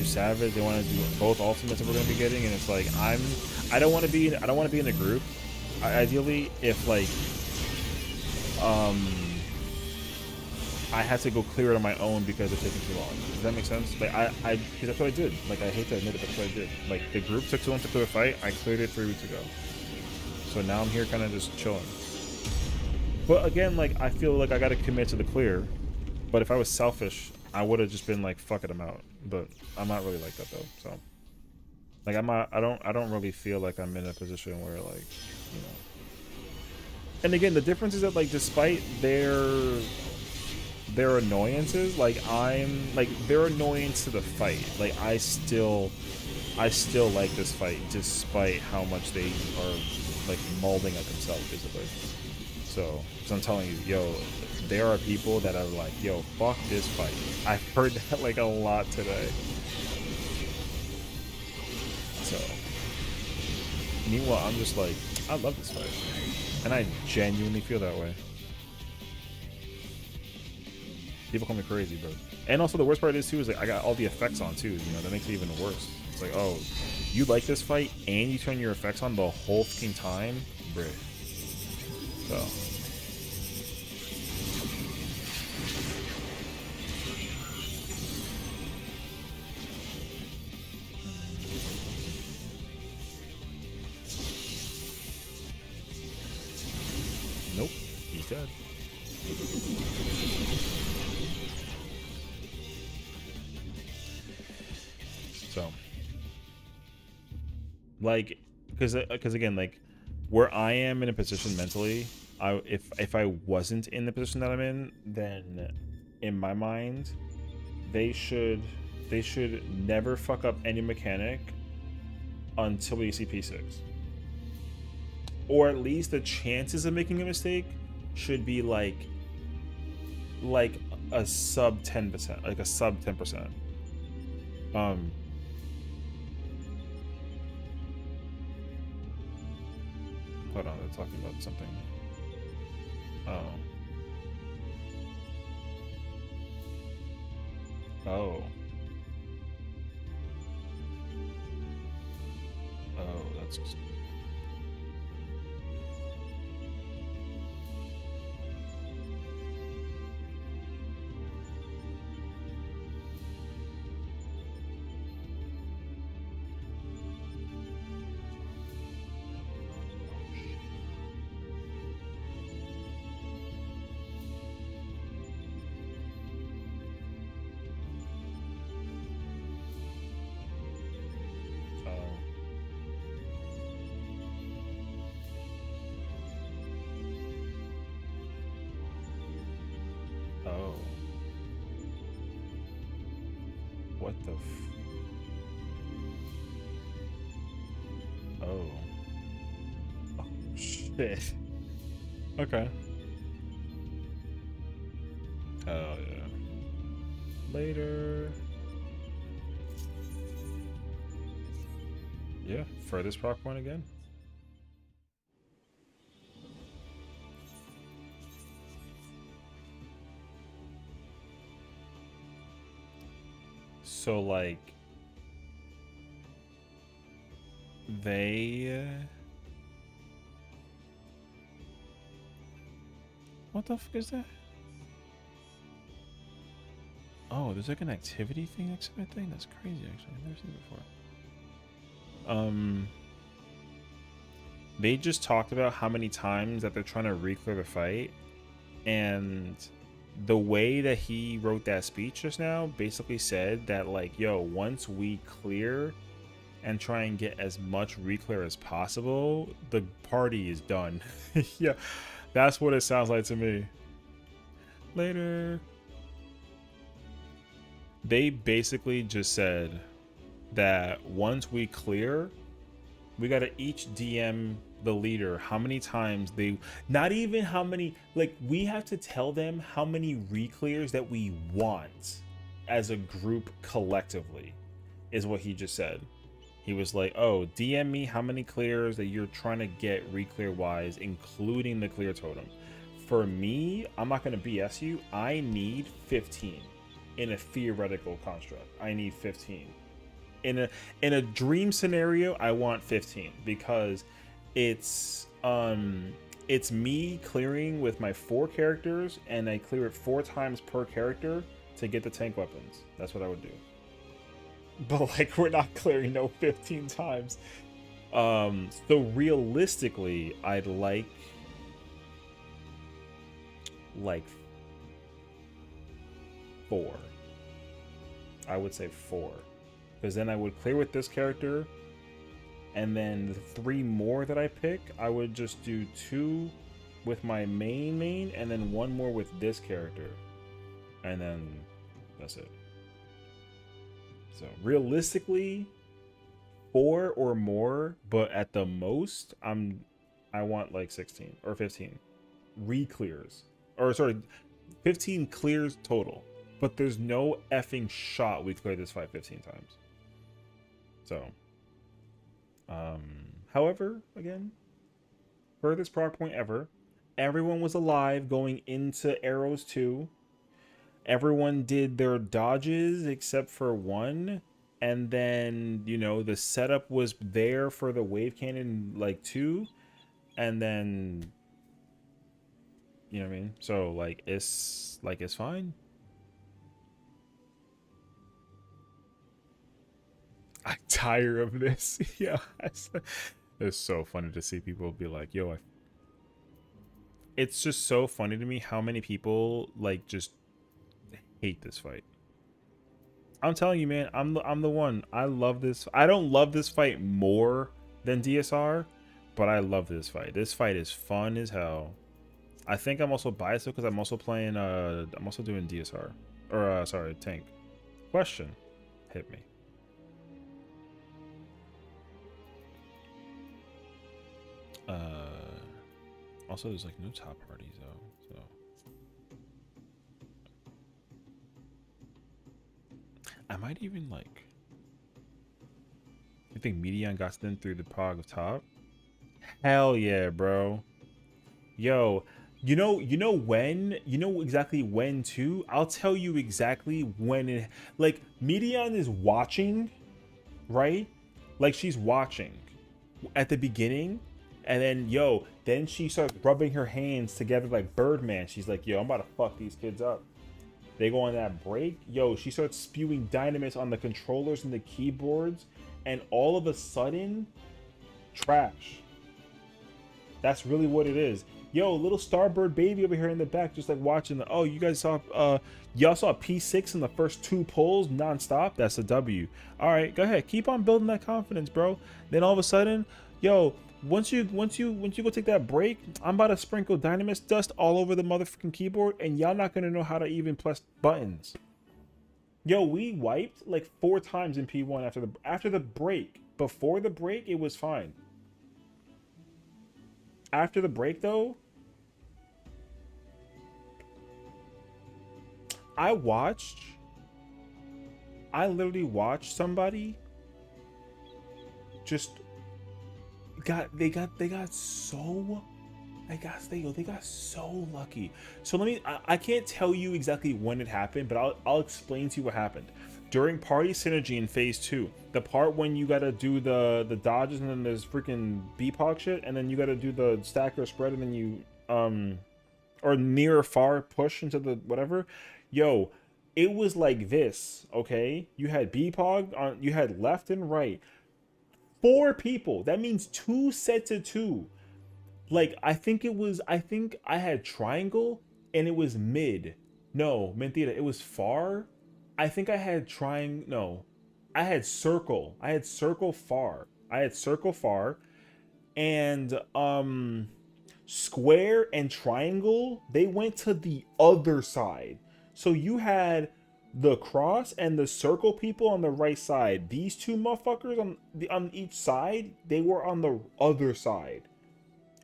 Savage, they want to do both ultimates that we're going to be getting, and it's like I don't want to be in a group. Ideally, if like I had to go clear it on my own because it's taking too long. Does that make sense? Like because that's what I did. Like I hate to admit it, that's what I did. Like the group took too long to clear a fight. I cleared it 3 weeks ago. So now I'm here kind of just chilling. But again, like I feel like I got to commit to the clear. But if I was selfish, I would have just been like, fuck it, I'm out. But I'm not really like that though. So like I don't really feel like I'm in a position where like, you know. And again, the difference is that like despite their annoyances, like I'm like their annoyance to the fight, like I still like this fight despite how much they are like molding at themselves basically. So I'm telling you, yo, there are people that are like, yo, fuck this fight. I've heard that like a lot today. So meanwhile, I'm just like, I love this fight. And I genuinely feel that way. People call me crazy, bro. And also the worst part is too is like I got all the effects on too. You know that makes it even worse. It's like, oh, you like this fight and you turn your effects on the whole fucking time, bro. So. Nope, he's dead. So, like, because again, like, where I am in a position mentally, if I wasn't in the position that I'm in, then in my mind, they should never fuck up any mechanic until we see P6, or at least the chances of making a mistake should be like a sub 10%, like a sub 10%. Hold on, they're talking about something. Oh. Oh. Oh, that's... Oh. What the Oh. Oh, shit. Okay. Oh, yeah. Later. Yeah, furthest proc point again. So, like, they... What the fuck is that? Oh, there's like an activity thing next to that thing? That's crazy, actually. I've never seen it before. They just talked about how many times that they're trying to re-clear the fight, and the way that he wrote that speech just now basically said that, like, yo, once we clear and try and get as much re-clear as possible, the party is done. Yeah, that's what it sounds like to me. Later. They basically just said that once we clear, we gotta each DM the leader how many times they, not even how many, like, we have to tell them how many re-clears that we want as a group collectively, is what he just said. He was like, oh, DM me how many clears that you're trying to get re-clear wise, including the clear totem. For me, I'm not gonna BS you, I need 15 in a theoretical construct. I need 15. In a dream scenario, I want 15 because it's me clearing with my 4 characters, and I clear it 4 times per character to get the tank weapons. That's what I would do. But like, we're not clearing no 15 times. So realistically, I'd like 4. I would say 4. Because then I would clear with this character, and then the 3 more that I pick, I would just do 2 with my main, and then 1 more with this character. And then that's it. So realistically, 4 or more, but at the most, I want like 16 or 15 re-clears. Or sorry, 15 clears total. But there's no effing shot we clear this fight 15 times. So, however, again, furthest proc point ever. Everyone was alive going into Arrows 2. everyone did their dodges except for one, and then you know the setup was there for the wave cannon like two, and then you know what I mean. So it's fine. I'm tired of this. Yeah, it's so funny to see people be like, "Yo, it's just so funny to me how many people like just hate this fight." I'm telling you, man, I'm the one. I love this. I don't love this fight more than DSR, but I love this fight. This fight is fun as hell. I think I'm also biased because I'm also playing I'm also doing DSR or sorry, tank. Question. Hit me. Also there's like no top parties though, so I might even like. You think Medion got them through the Prog of top? Hell yeah, bro. Yo, you know when? You know exactly when too? I'll tell you exactly when it like Medion is watching, right? Like she's watching at the beginning, and then then she starts rubbing her hands together like Birdman. She's like, yo, I'm about to fuck these kids up. They go on that break. Yo, she starts spewing dynamite on the controllers and the keyboards, and all of a sudden, trash. That's really what it is. Yo, little Starbird baby over here in the back, just like watching the. Oh, you guys saw. Y'all saw P6 in the first 2 pulls nonstop. That's a W. All right, go ahead. Keep on building that confidence, bro. Then all of a sudden, yo, once you go take that break, I'm about to sprinkle Dynamis dust all over the motherfucking keyboard, and y'all not gonna know how to even press buttons. Yo, we wiped like 4 times in P1 after the break. Before the break, it was fine. After the break, though, I literally watched somebody just they got so lucky. So I can't tell you exactly when it happened, but I'll explain to you what happened. During party synergy in phase 2, the part when you gotta do the dodges and then there's freaking BPOG shit, and then you gotta do the stacker spread and then you or near or far push into the whatever. Yo, it was like this, okay? You had BPOG on, you had left and right. 4 people. That means 2 sets of 2. Like I think I had triangle and it was mid. No, mentira, it was far. I think I had no. I had circle. I had circle far. And square and triangle, they went to the other side. So you had the cross and the circle people on the right side. These 2 motherfuckers on each side, they were on the other side.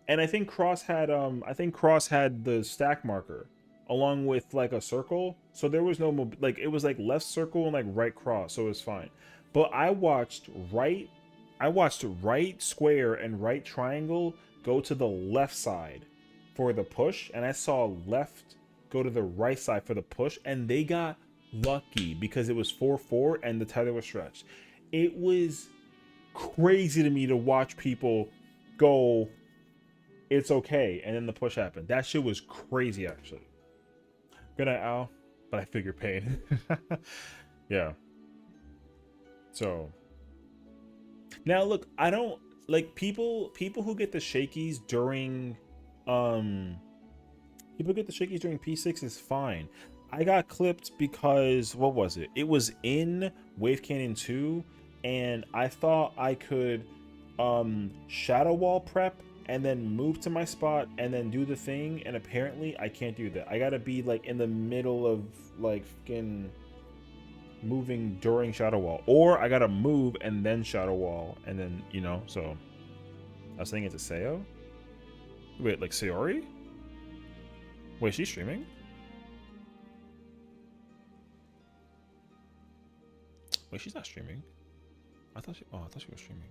And I think Cross had the stack marker along with like a circle. So there was no like it was like left circle and like right cross, so it was fine. But I watched right square and right triangle go to the left side for the push, and I saw left go to the right side for the push, and they got lucky because it was 4-4 and the tether was stretched. It was crazy to me to watch people go, it's okay, and then the push happened. That shit was crazy, actually. Good night, Al, but I figure pain. Yeah. So now look, I don't like people who get the shakies during P6 is fine. I got clipped because what was it? It was in Wave Cannon 2, and I thought I could shadow wall prep and then move to my spot and then do the thing, and apparently I can't do that. I gotta be like in the middle of like fucking moving during shadow wall, or I gotta move and then shadow wall, and then so I was saying it's a Seo. Wait, like Sayori? Wait, she's streaming? Wait, she's not streaming. I thought she was streaming.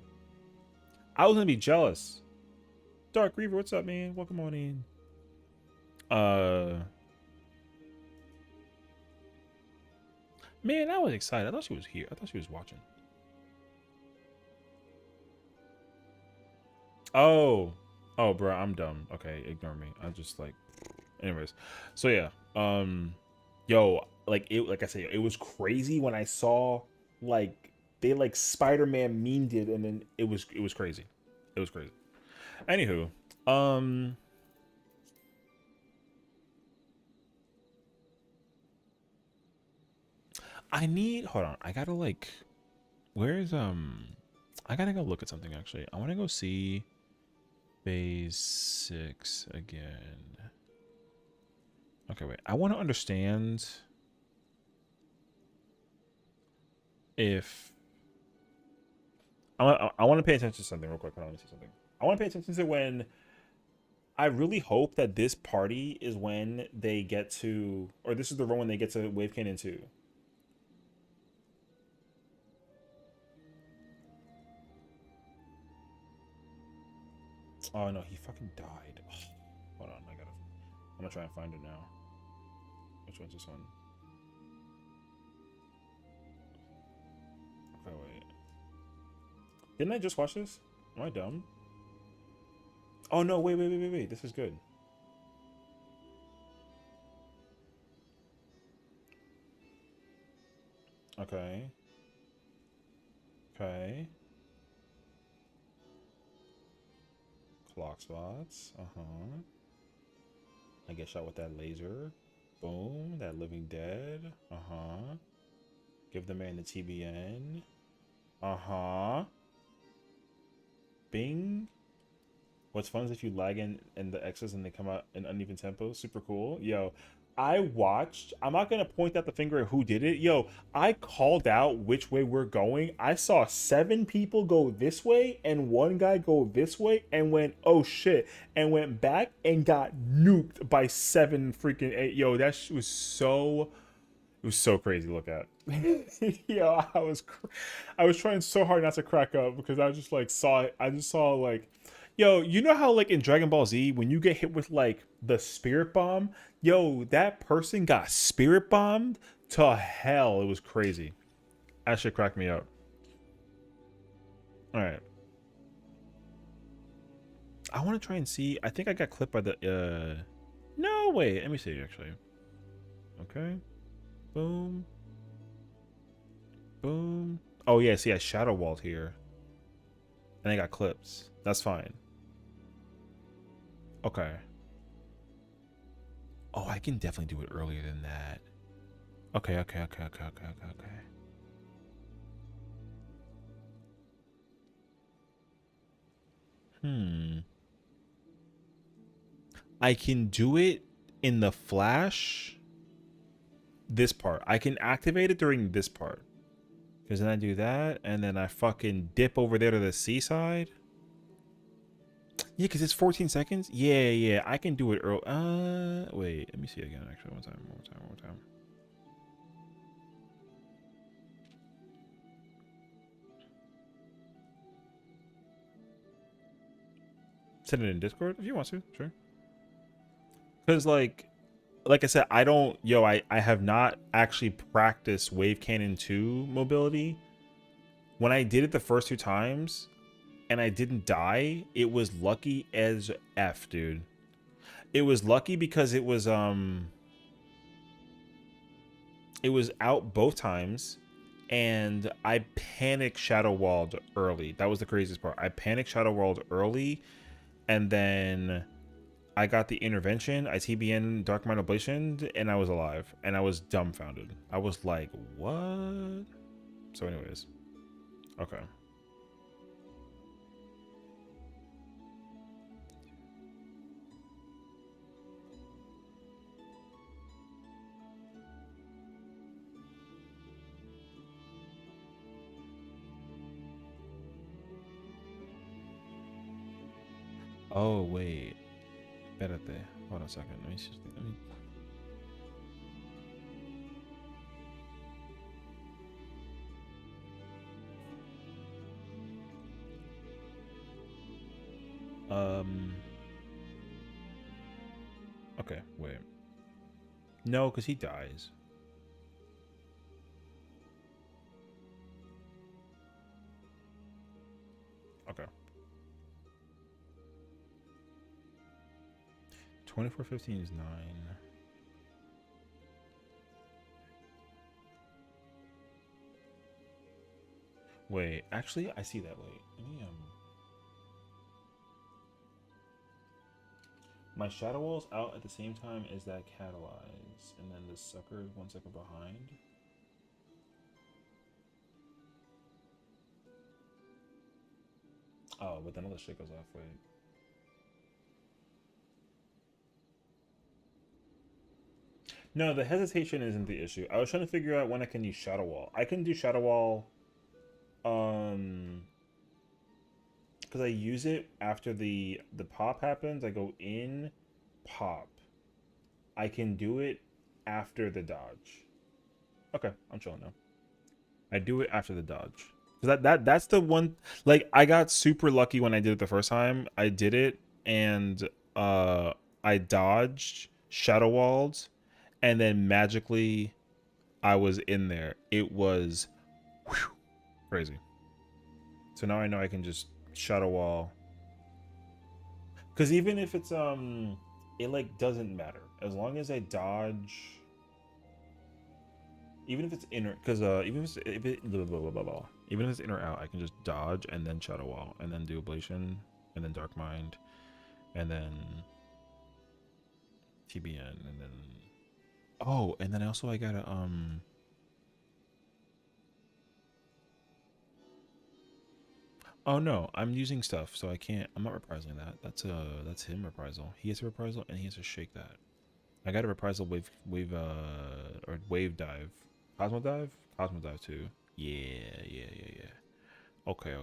I was gonna be jealous. Dark Reaver, what's up, man? Welcome on in. Man, I was excited. I thought she was here. I thought she was watching. Oh. Oh, bro, I'm dumb. Okay, ignore me. I just like anyways. So yeah. Yo, like I said, it was crazy when I saw like they like Spider-Man memed it and then it was crazy. It was crazy. Anywho, um I need hold on. I gotta like where's I gotta go look at something actually. I wanna go see phase 6 again. Okay, wait. I wanna understand if I want to pay attention to something real quick. Hold on, let me see something. I want to pay attention to when I really hope that this party is when they get to, or this is the run when they get to Wave Cannon 2. Oh no, he fucking died. Ugh. Hold on, I'm gonna try and find it now. Which one's this one? Okay, wait. Didn't I just watch this? Am I dumb? Oh no, wait. This is good. Okay. Okay. Clock spots. Uh-huh. I get shot with that laser. Boom. That living dead. Uh-huh. Give the man the TBN. Uh-huh. Bing. What's fun is if you lag in the X's and they come out in uneven tempo. Super cool. Yo, I watched. I'm not going to point out the finger at who did it. Yo, I called out which way we're going. I saw 7 people go this way and 1 guy go this way and went, oh shit, and went back and got nuked by 7 freaking 8. Yo, that was so... It was so crazy to look at. Yo, I was trying so hard not to crack up because I just like saw it. I just saw like, yo, you know how like in Dragon Ball Z when you get hit with like the spirit bomb, yo, that person got spirit bombed to hell. It was crazy. That shit cracked me up. All right, I want to try and see. I think I got clipped by the. No, wait. Let me see actually. Okay. Boom. Boom. Oh yeah, see I shadow walled here. And I got clips. That's fine. Okay. Oh, I can definitely do it earlier than that. Okay. I can do it in the flash. This part. I can activate it during this part. Because then I do that, and then I fucking dip over there to the seaside. Yeah, because it's 14 seconds. Yeah. I can do it early. Wait. Let me see again. Actually, one more time. Send it in Discord if you want to. Sure. Because like I said, I have not actually practiced Wave Cannon 2 mobility. When I did it the first 2 times and I didn't die, it was lucky as F, dude. It was lucky because it was out both times and I panic shadow walled early. That was the craziest part. I panic shadow walled early and then I got the intervention, I TBN Dark Mind Oblation, and I was alive. And I was dumbfounded. I was like, what? So anyways. Okay. Oh, wait. Espérate. Hold on a second. Let me... Okay, wait. No, because he dies. Okay. 2415 is 9. Wait, actually, I see that. Wait, let me my shadow wall's out at the same time as that catalyze, and then the sucker is 1 second behind. Oh, but then all the shit goes off. Wait. No, the hesitation isn't the issue. I was trying to figure out when I can use shadow wall. I can do shadow wall, because I use it after the pop happens. I go in, pop. I can do it after the dodge. Okay, I'm chilling now. I do it after the dodge. That's the one. Like, I got super lucky when I did it the first time. I did it and I dodged, shadow walled, and then magically I was in there. It was whew, crazy. So now I know I can just shadow wall. Because even if it's it like doesn't matter as long as I dodge. Even if it's inner, because even if it blah, blah, blah, blah, blah. Even if it's in or out, I can just dodge and then shadow wall and then do ablation and then dark mind and then TBN and then and then also I gotta oh no, I'm using stuff, so I can't. I'm not reprising that. That's him reprisal. He has a reprisal and he has to shake that. I got a reprisal wave dive. Cosmo dive? Cosmo dive too. Yeah. Okay.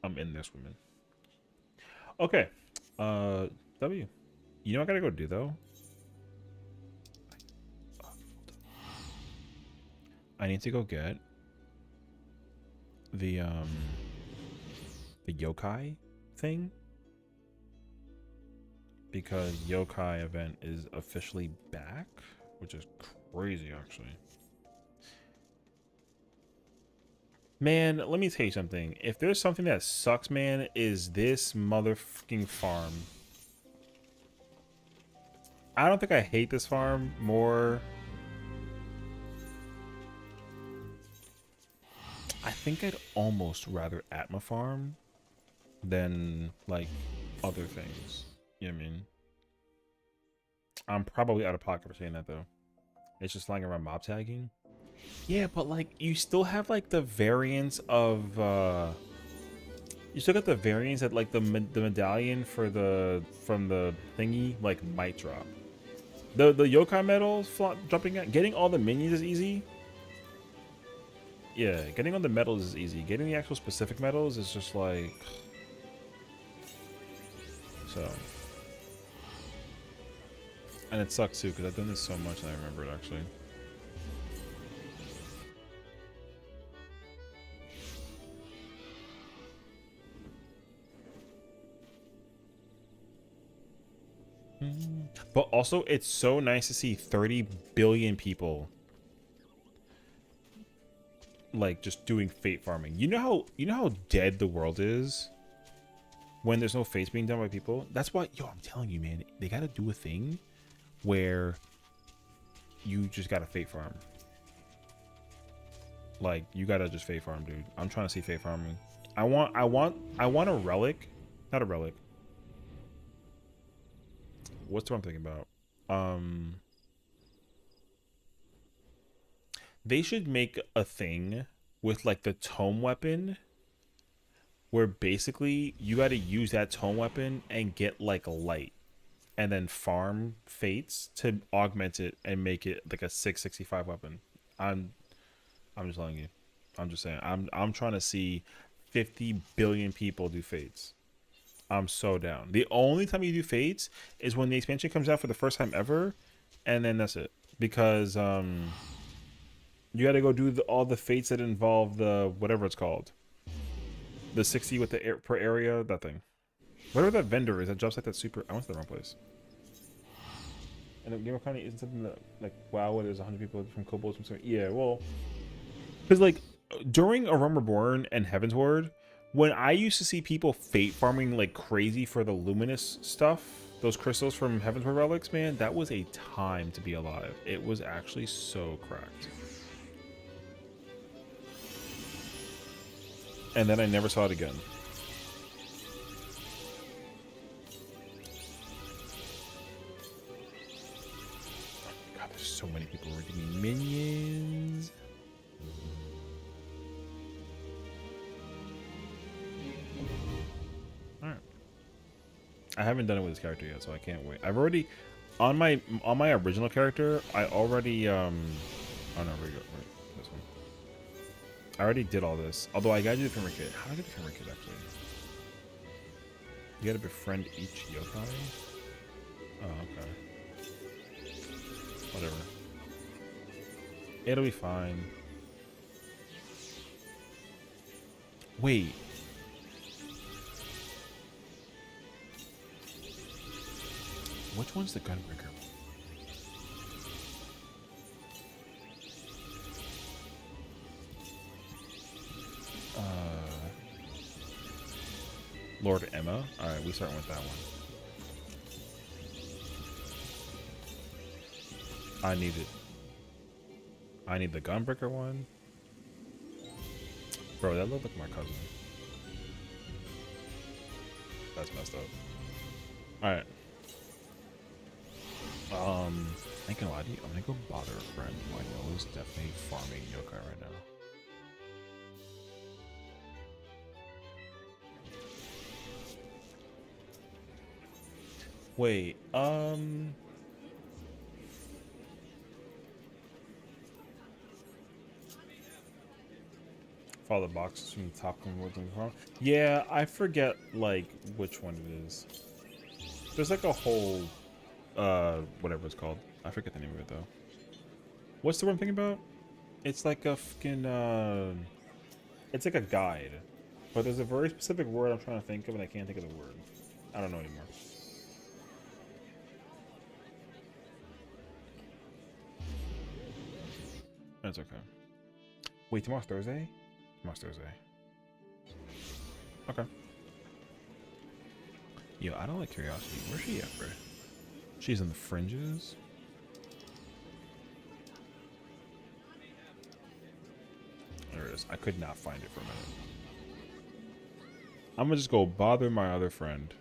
I'm in this woman. Okay. W. You know what I gotta go do though? I need to go get the yokai thing. Because yokai event is officially back, which is crazy actually. Man, let me tell you something. If there's something that sucks, man, is this motherfucking farm. I don't think I hate this farm more. I think I'd almost rather Atma farm than like other things. You know what I mean? I'm probably out of pocket for saying that though. It's just flying around mob tagging. Yeah, but like you still have like the variants of you still got the variants that like the medallion for from the thingy like might drop. The yokai medals jumping out, getting all the minions is easy. Yeah, getting all the medals is easy. Getting the actual specific medals is just like so. And it sucks too because I've done this so much and I remember it actually. But also, it's so nice to see 30 billion people like just doing fate farming. You know how dead the world is when there's no fates being done by people. That's why, yo, I'm telling you, man, they gotta do a thing where you just gotta fate farm. Like you gotta just fate farm, dude. I'm trying to see fate farming. I want a relic, not a relic. What's the one I'm thinking about? They should make a thing with like the tome weapon where basically you got to use that tome weapon and get like light and then farm fates to augment it and make it like a 665 weapon. I'm just telling you. I'm just saying. I'm trying to see 50 billion people do fates. I'm so down. The only time you do fates is when the expansion comes out for the first time ever, and then that's it. Because you got to go do all the fates that involve the whatever it's called, the 60 with the per area, that thing. Whatever that vendor is, that drops like that super. I went to the wrong place. And the game of isn't something that like wow, there's 100 people from Kobolds from yeah, well, because like during A Realm Reborn and Heaven's Ward, When I used to see people fate farming like crazy for the luminous stuff, those crystals from Heaven's Word relics, man, that was a time to be alive. It was actually so cracked. And then I never saw it again. Oh God, there's so many people who are giving me minions. Alright. I haven't done it with this character yet, so I can't wait. I've already on my original character, I already oh no, we go right, this one. I already did all this. Although I gotta do the Femur Kit. How do I get the Femur Kit actually? You gotta befriend each yokai? Oh, okay. Whatever. It'll be fine. Wait. Which one's the Gunbreaker? Lord Emma? Alright, we start with that one. I need it. I need the Gunbreaker one. Bro, that looked like my cousin. That's messed up. Alright. I ain't gonna lie to you. I'm gonna go bother a friend who I know is definitely farming yokai right now. Wait, follow the boxes from the top and the bottom. Yeah, I forget like which one it is. There's like a whole whatever it's called. I forget the name of it though. What's the one I'm thinking about? It's like a fucking it's like a guide. But there's a very specific word I'm trying to think of and I can't think of the word. I don't know anymore. That's okay. Wait, tomorrow's Thursday? Tomorrow's Thursday. Okay. Yo, I don't like curiosity. Where's she at, bro? She's in the fringes. There it is. I could not find it for a minute. I'm gonna just go bother my other friend.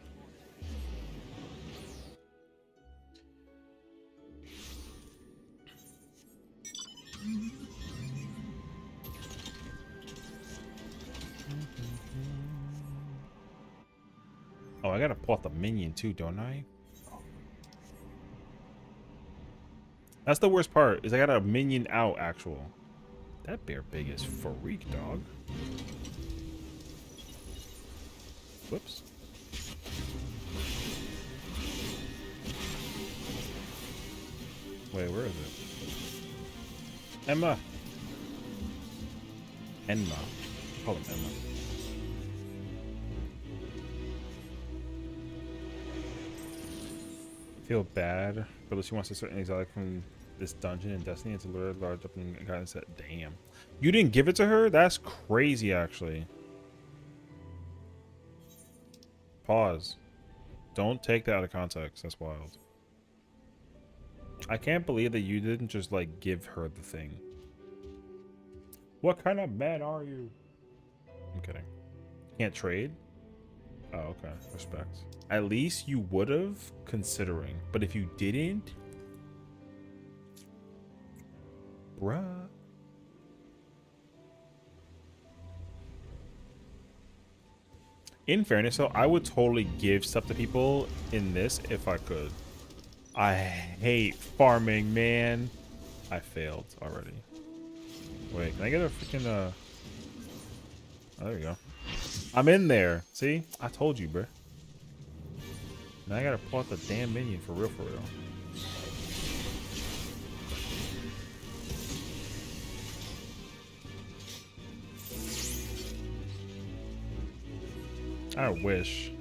Oh, I gotta pull out the minion too, don't I? That's the worst part, is I got a minion out actual. That bear big as freak, dog. Whoops. Wait, where is it? Emma. Enma. Call him Emma. Feel bad, but she wants to certain exotic from this dungeon in Destiny and to lure large up and guidance set. Damn. You didn't give it to her? That's crazy, actually. Pause. Don't take that out of context. That's wild. I can't believe that you didn't just, like, give her the thing. What kind of man are you? I'm kidding. Can't trade? Oh, okay. Respect. At least you would have, considering. But if you didn't... Bruh. In fairness, though, I would totally give stuff to people in this if I could. I hate farming, man. I failed already. Wait, can I get a freaking, Oh, there you go. I'm in there. See? I told you, bruh. Now I gotta pull out the damn minion for real, for real. I wish.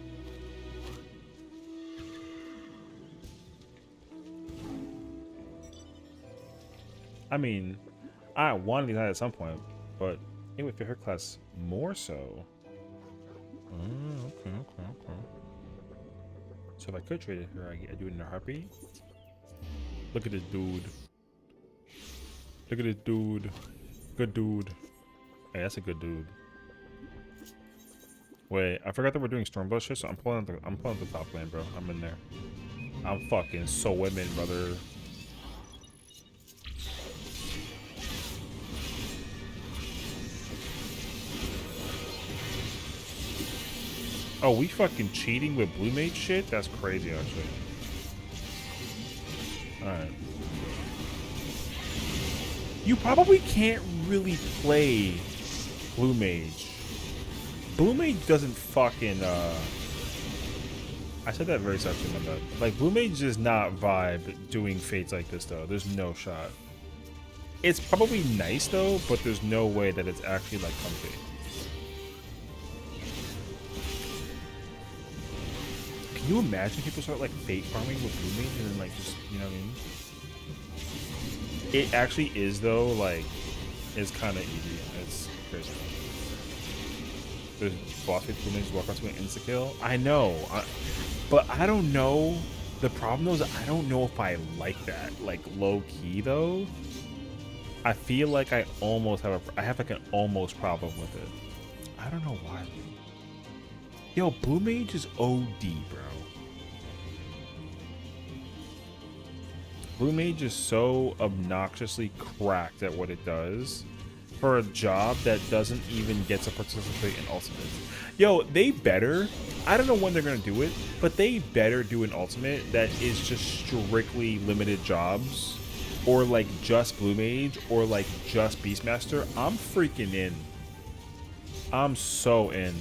I mean, I wanted these at some point, but it would fit her class more so. Okay. So if I could trade it here, I do it in a heartbeat. Look at this dude. Look at this dude. Good dude. Hey, that's a good dude. Wait, I forgot that we're doing Stormbush here, so I'm pulling the top lane, bro. I'm in there. I'm fucking so women, brother. Oh, we fucking cheating with blue mage shit? That's crazy, actually. Alright. You probably can't really play blue mage. Blue mage doesn't fucking, I said that very softly, my bad. Like, blue mage does not vibe doing fates like this, though. There's no shot. It's probably nice, though, but there's no way that it's actually, like, comfy. Can you imagine people start, like, fate farming with blue mage and then, like, just, you know what I mean? It actually is, though, like, it's kind of easy. It's crazy. There's boss fights blue mage walk out to an insta-kill. I know. But I don't know. The problem though is I don't know if I like that. Like low key though. I feel like I almost have I have like an almost problem with it. I don't know why. Yo, blue mage is OD, bro. Blue mage is so obnoxiously cracked at what it does for a job that doesn't even get to participate in ultimate. Yo, they better, I don't know when they're gonna do it, but they better do an ultimate that is just strictly limited jobs, or like just blue mage, or like just beastmaster. I'm freaking in. I'm so in.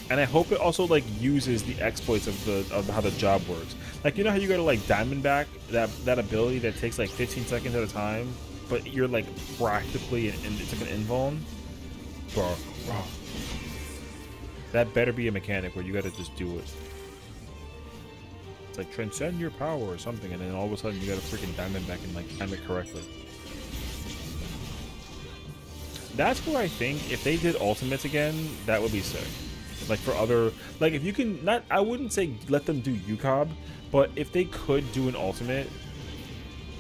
And I hope it also like uses the exploits of how the job works. Like, you know how you go to like Diamondback, that ability that takes like 15 seconds at a time, but you're like practically it's like an invuln? Bro. That better be a mechanic where you gotta just do it. It's like transcend your power or something, and then all of a sudden you gotta freaking Diamondback and like time it correctly. That's where I think if they did ultimates again, that would be sick. Like for other, like if you can not, I wouldn't say let them do UCOB, but if they could do an ultimate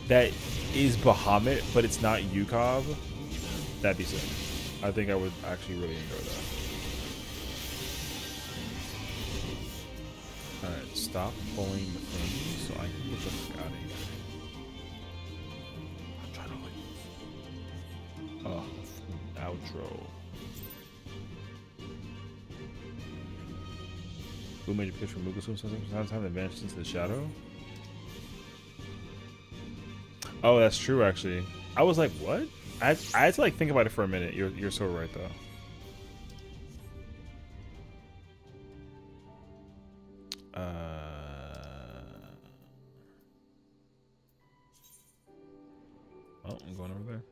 that is Bahamut, but it's not UCOB, that'd be sick. I think I would actually really enjoy that. Alright, stop pulling the thing so I can get the fuck out of here. I'm trying to leave. Oh, outro. Blue mage pitch from Mugasum sometimes time advanced into the shadow. Oh, that's true actually. I was like, what? I had to like think about it for a minute. You're so right though. Oh, I'm going over there.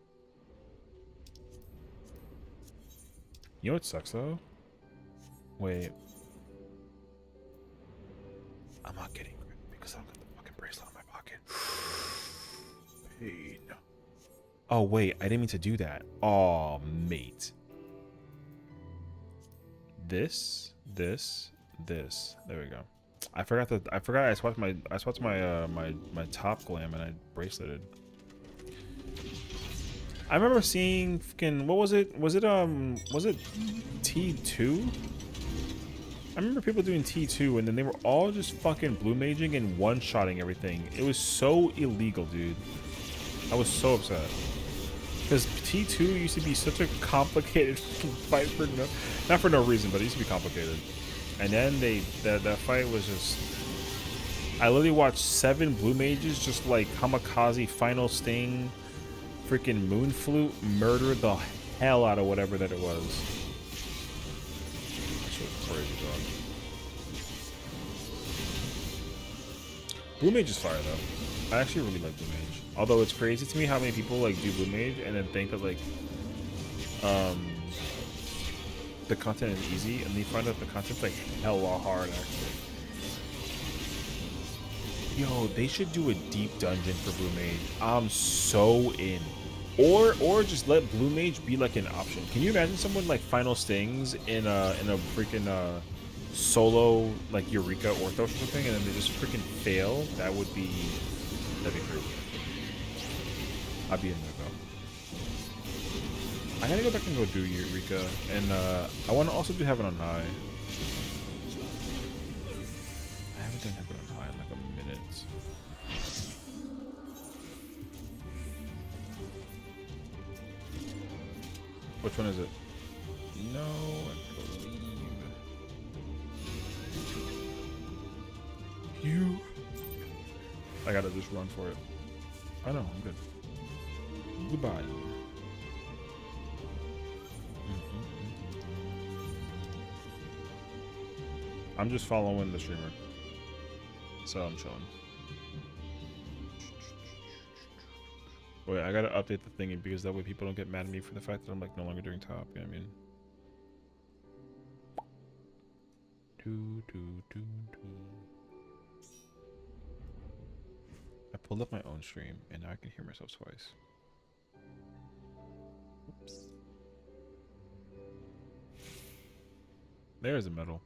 You know what sucks though? Wait. I'm not getting it because I've got the fucking bracelet in my pocket. Pain. Oh wait, I didn't mean to do that. Oh mate. This. There we go. I forgot I swapped my my top glam and I braceleted. I remember seeing fucking what was it? Was it T2? I remember people doing T2 and then they were all just fucking blue maging and one-shotting everything. It was so illegal, dude. I was so upset. Because T2 used to be such a complicated fight for no, not for no reason, but it used to be complicated. And then that fight was just, I literally watched 7 blue mages just like kamikaze final sting, freaking moon flute, murder the hell out of whatever that it was. Crazy, dog. Blue mage is fire though. I actually really like blue mage. Although it's crazy to me how many people like do blue mage and then think that like the content is easy and they find out the content's like hella hard actually. Yo, they should do a deep dungeon for blue mage. I'm so in. Or just let Blue Mage be like an option. Can you imagine someone like Final Stings in a freaking solo like Eureka Orthos or something, and then they just freaking fail? That'd be crazy. I'd be in there though. I gotta go back and go do Eureka, and I want to also do Heaven on High. I haven't done Heaven on High in like a minute. Which one is it? No, I believe you. I gotta just run for it. I know, I'm good. Goodbye. I'm just following the streamer, so I'm chilling. Wait, I gotta update the thingy because that way people don't get mad at me for the fact that I'm like no longer doing top. You know what I mean? I pulled up my own stream and now I can hear myself twice. Oops. There's a medal.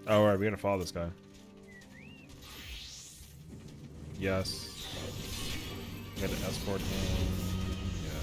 Oh, alright, we gotta follow this guy. Yes. We gotta escort him. Yes.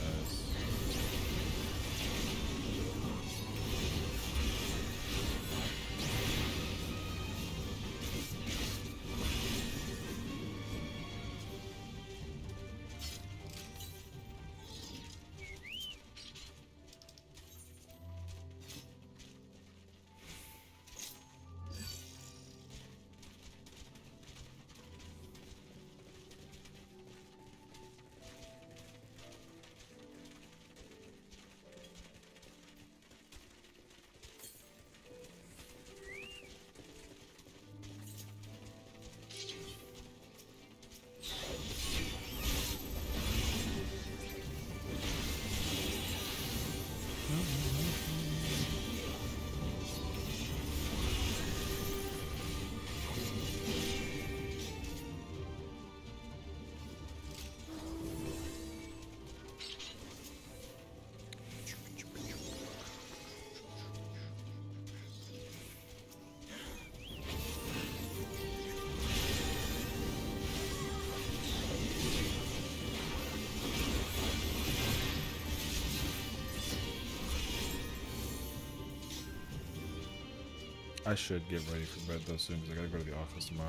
I should get ready for bed though soon because I gotta go to the office tomorrow.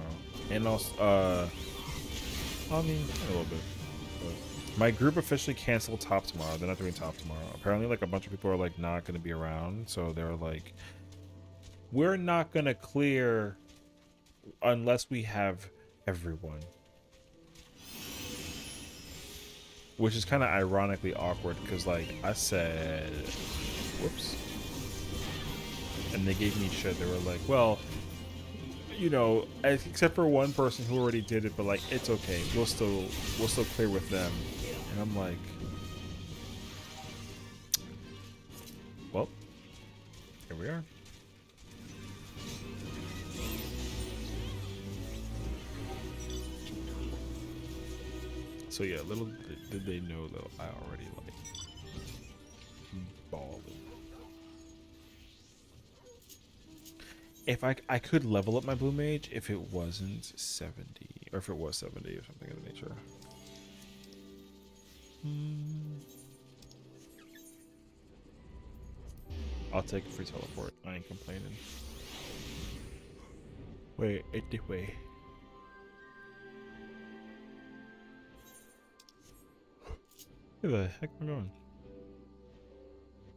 And also, I mean, a little bit. But my group officially canceled top tomorrow. They're not doing top tomorrow. Apparently, like a bunch of people are like not gonna be around, so they're like, we're not gonna clear unless we have everyone. Which is kind of ironically awkward because like I said, whoops. And they gave me shit. They were like, well, you know, except for one person who already did it, but like, it's okay. We'll still clear with them. And I'm like, well, here we are. So yeah, little did they know though, I already like balled. If I could level up my blue mage if it wasn't 70, or if it was 70 or something of the nature. I'll take a free teleport. I ain't complaining. Wait, wait. Where the heck am I going?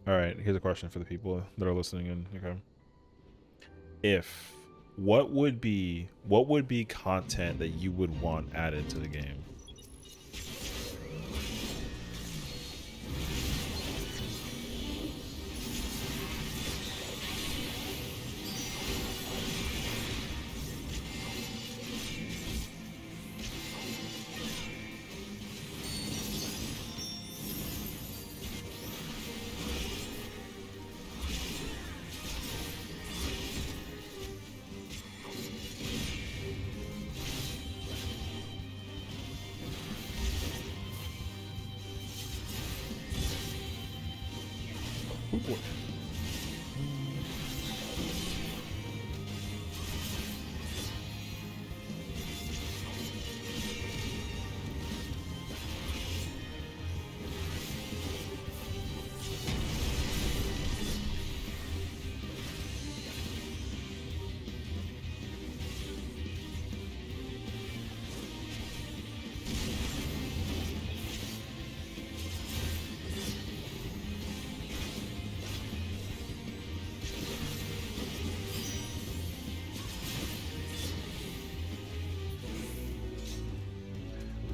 Alright, here's a question for the people that are listening in. Okay. What would be content that you would want added to the game? Oh boy.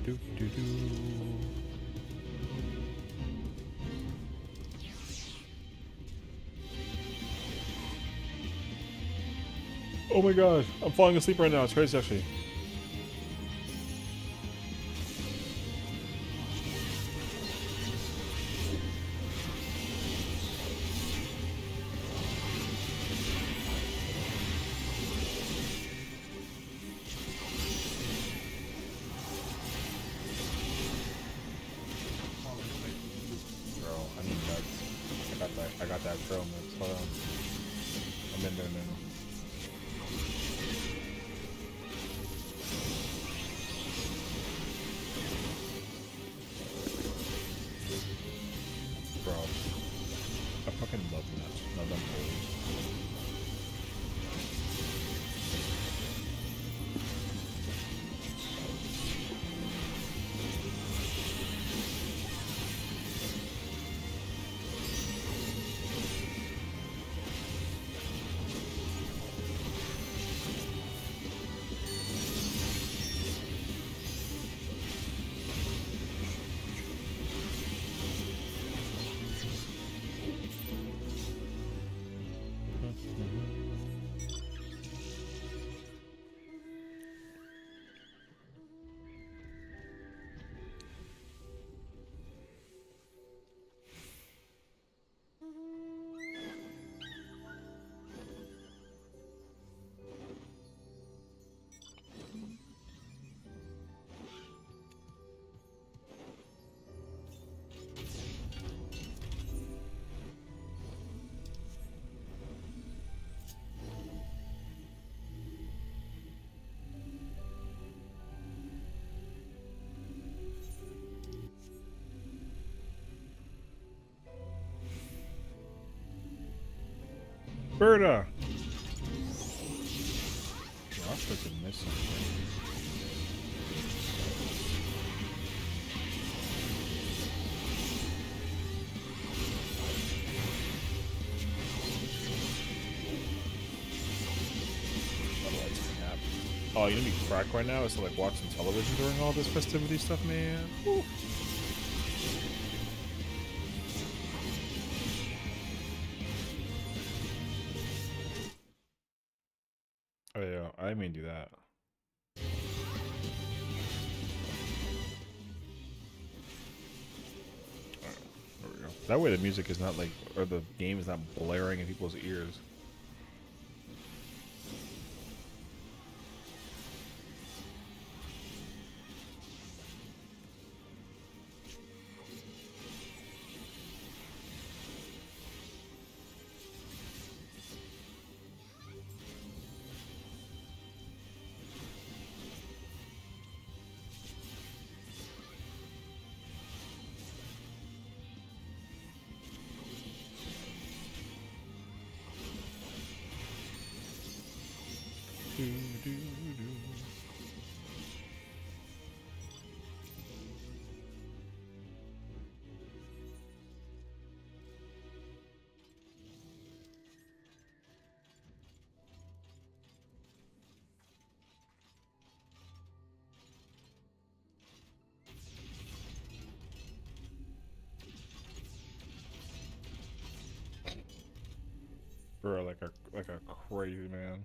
Do, do, do. Oh my god, I'm falling asleep right now. It's crazy, actually. Bro, I need nuts. I got that trail mix. Hold on. I'm in there now. Bro, I fucking love nuts. No, them holes. Berta! Yeah, I'm freaking missing. Oh, you know me crack right now is to like watching television during all this festivity stuff, man. Woo. Oh yeah, I didn't mean to do that. Alright, there we go. That way the music is not like, or the game is not blaring in people's ears. Do, do, do. Bro, like a crazy man.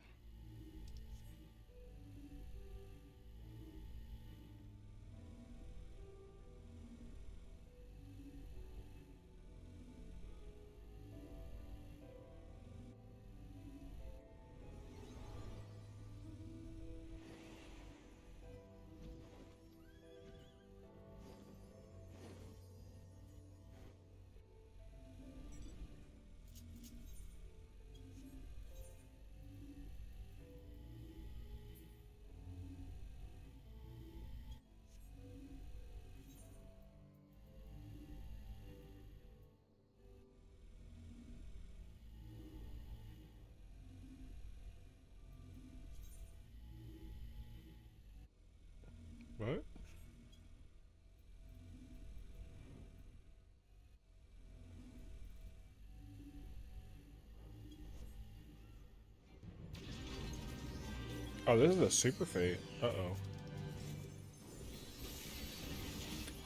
Oh, this is a super fate. Uh-oh.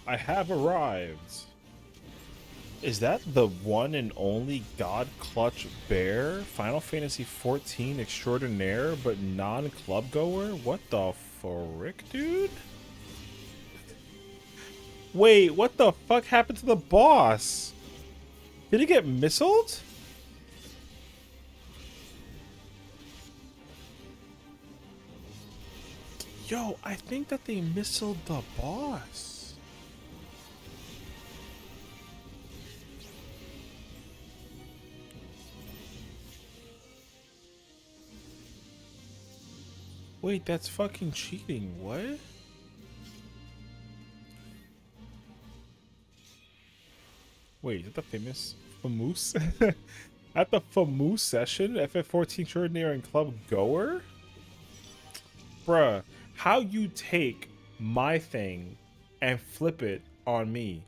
I have arrived. Is that the one and only God Clutch Bear? Final Fantasy XIV Extraordinaire, but non-club goer? What the frick, dude? Wait, what the fuck happened to the boss? Did he get missiled? Yo, I think that they missiled the boss. Wait, that's fucking cheating. What? Wait, is that the famous at the famous session? FF14 Extraordinary and Club Goer? Bruh, how you take my thing and flip it on me?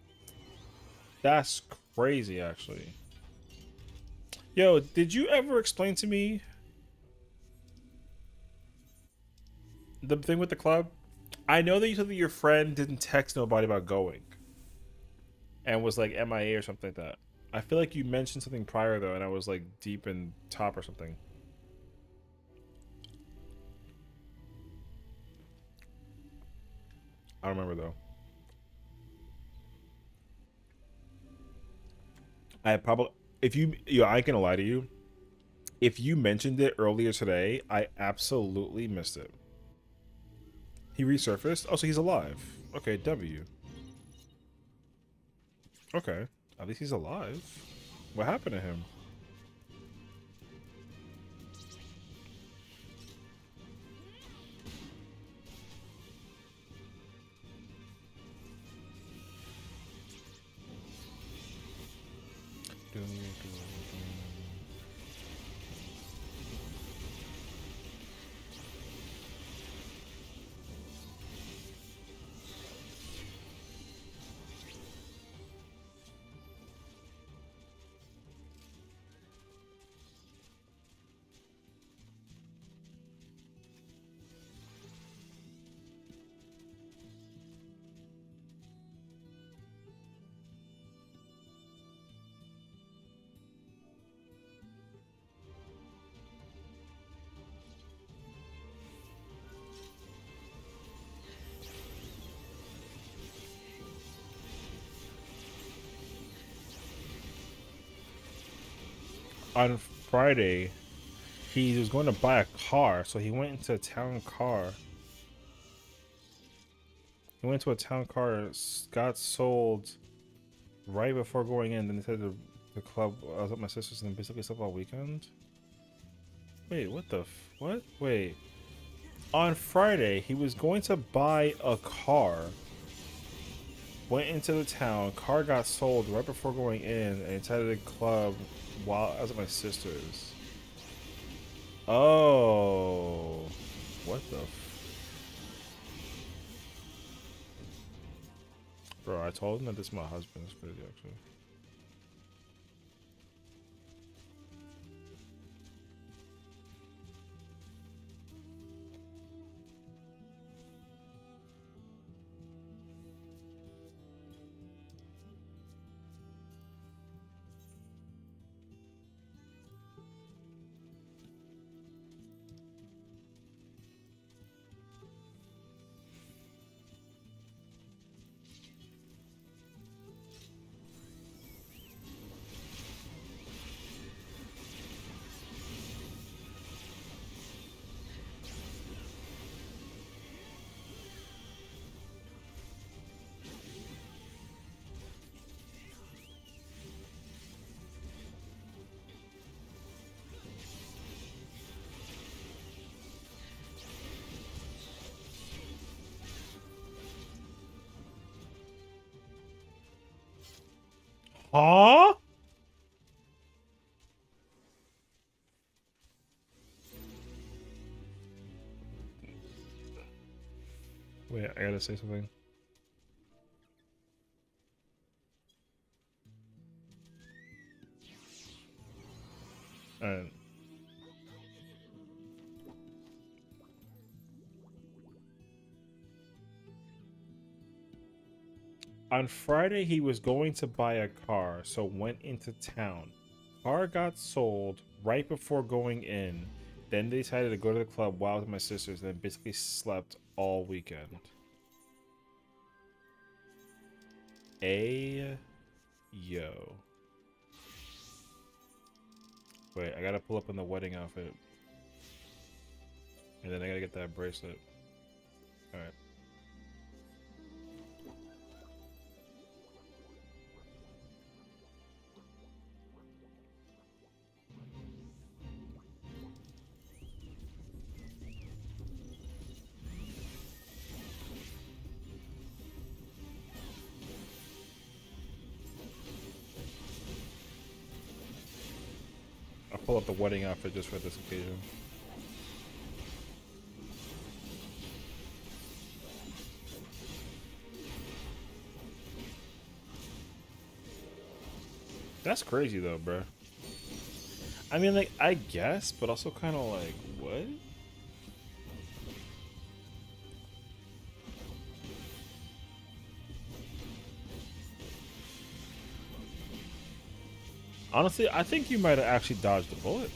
That's crazy, actually. Yo, did you ever explain to me the thing with the club? I know that you said that your friend didn't text nobody about going and was like MIA or something like that. I feel like you mentioned something prior though, and I was like deep in top or something. I don't remember though. I probably, if you, I ain't gonna lie to you. If you mentioned it earlier today, I absolutely missed it. He resurfaced. Oh, so he's alive. Okay, W. Okay, at least he's alive. What happened to him? On Friday, he was going to buy a car, so he went into a town car. He went to a town car, got sold right before going in. Then they said the club. I was at my sister's and basically slept all weekend. Wait, what the? What? Wait. On Friday, he was going to buy a car. Went into the town. Car got sold right before going in, and decided the club while I was at my sister's. Oh, what the? Bro, I told him that this is my husband. It's crazy, actually. Huh? Wait, I gotta say something. Alright. On Friday, he was going to buy a car, so went into town. Car got sold right before going in. Then they decided to go to the club while with my sisters, and then basically slept all weekend. Yo. Wait, I gotta pull up in the wedding outfit. And then I gotta get that bracelet. Alright. I'll pull up the wedding outfit just for this occasion. That's crazy though, bro. I mean, like, I guess, but also kind of like, what? Honestly, I think you might have actually dodged the bullet.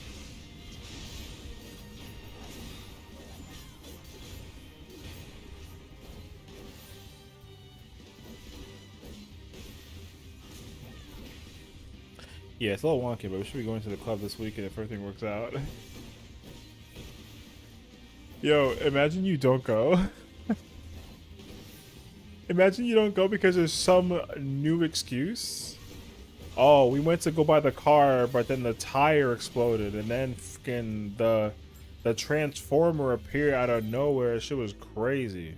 Yeah, it's a little wonky, but we should be going to the club this weekend if everything works out. Yo, imagine you don't go. Imagine you don't go because there's some new excuse. Oh, we went to go buy the car, but then the tire exploded, and then fucking the transformer appeared out of nowhere. Shit was crazy,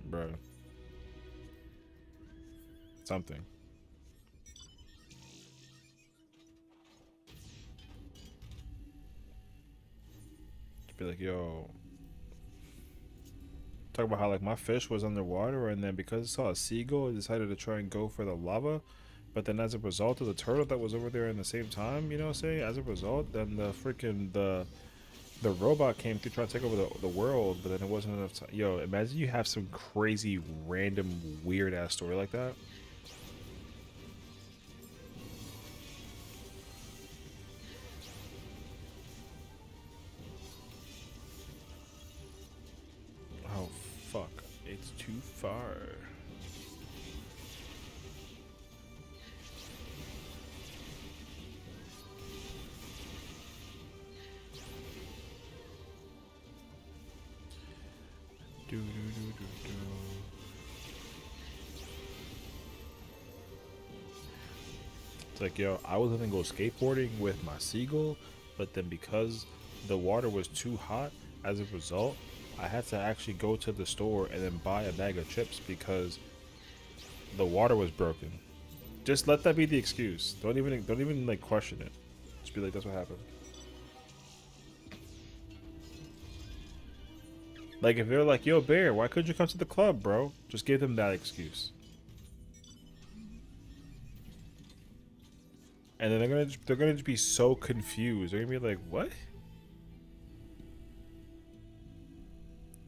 bro. Something. Be like, yo, talk about how like my fish was underwater, and then because it saw a seagull, it decided to try and go for the lava, but then as a result of the turtle that was over there in the same time, you know what I'm saying, as a result, then the freaking the robot came through trying to take over the world, but then it wasn't enough time. Yo, imagine you have some crazy random weird ass story like that. Oh fuck, it's too far. It's like, yo, I was gonna go skateboarding with my seagull, but then because the water was too hot, as a result, I had to actually go to the store and then buy a bag of chips because the water was broken. Just let that be the excuse. Don't even like question it. Just be like, that's what happened. Like if they're like, yo, Bear, why couldn't you come to the club, bro? Just give them that excuse. And then they're gonna just be so confused. They're gonna be like, what?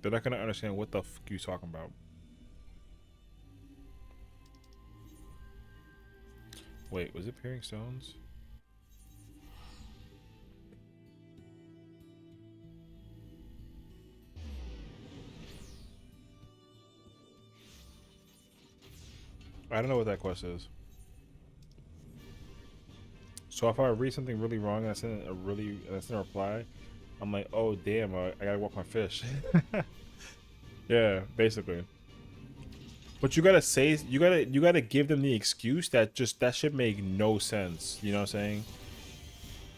They're not gonna understand what the fuck you talking about. Wait, was it Peering Stones? I don't know what that quest is. So if I read something really wrong and I send a reply, I'm like, oh damn, I gotta walk my fish. Yeah, basically. But you gotta say, you gotta give them the excuse that should make no sense. You know what I'm saying?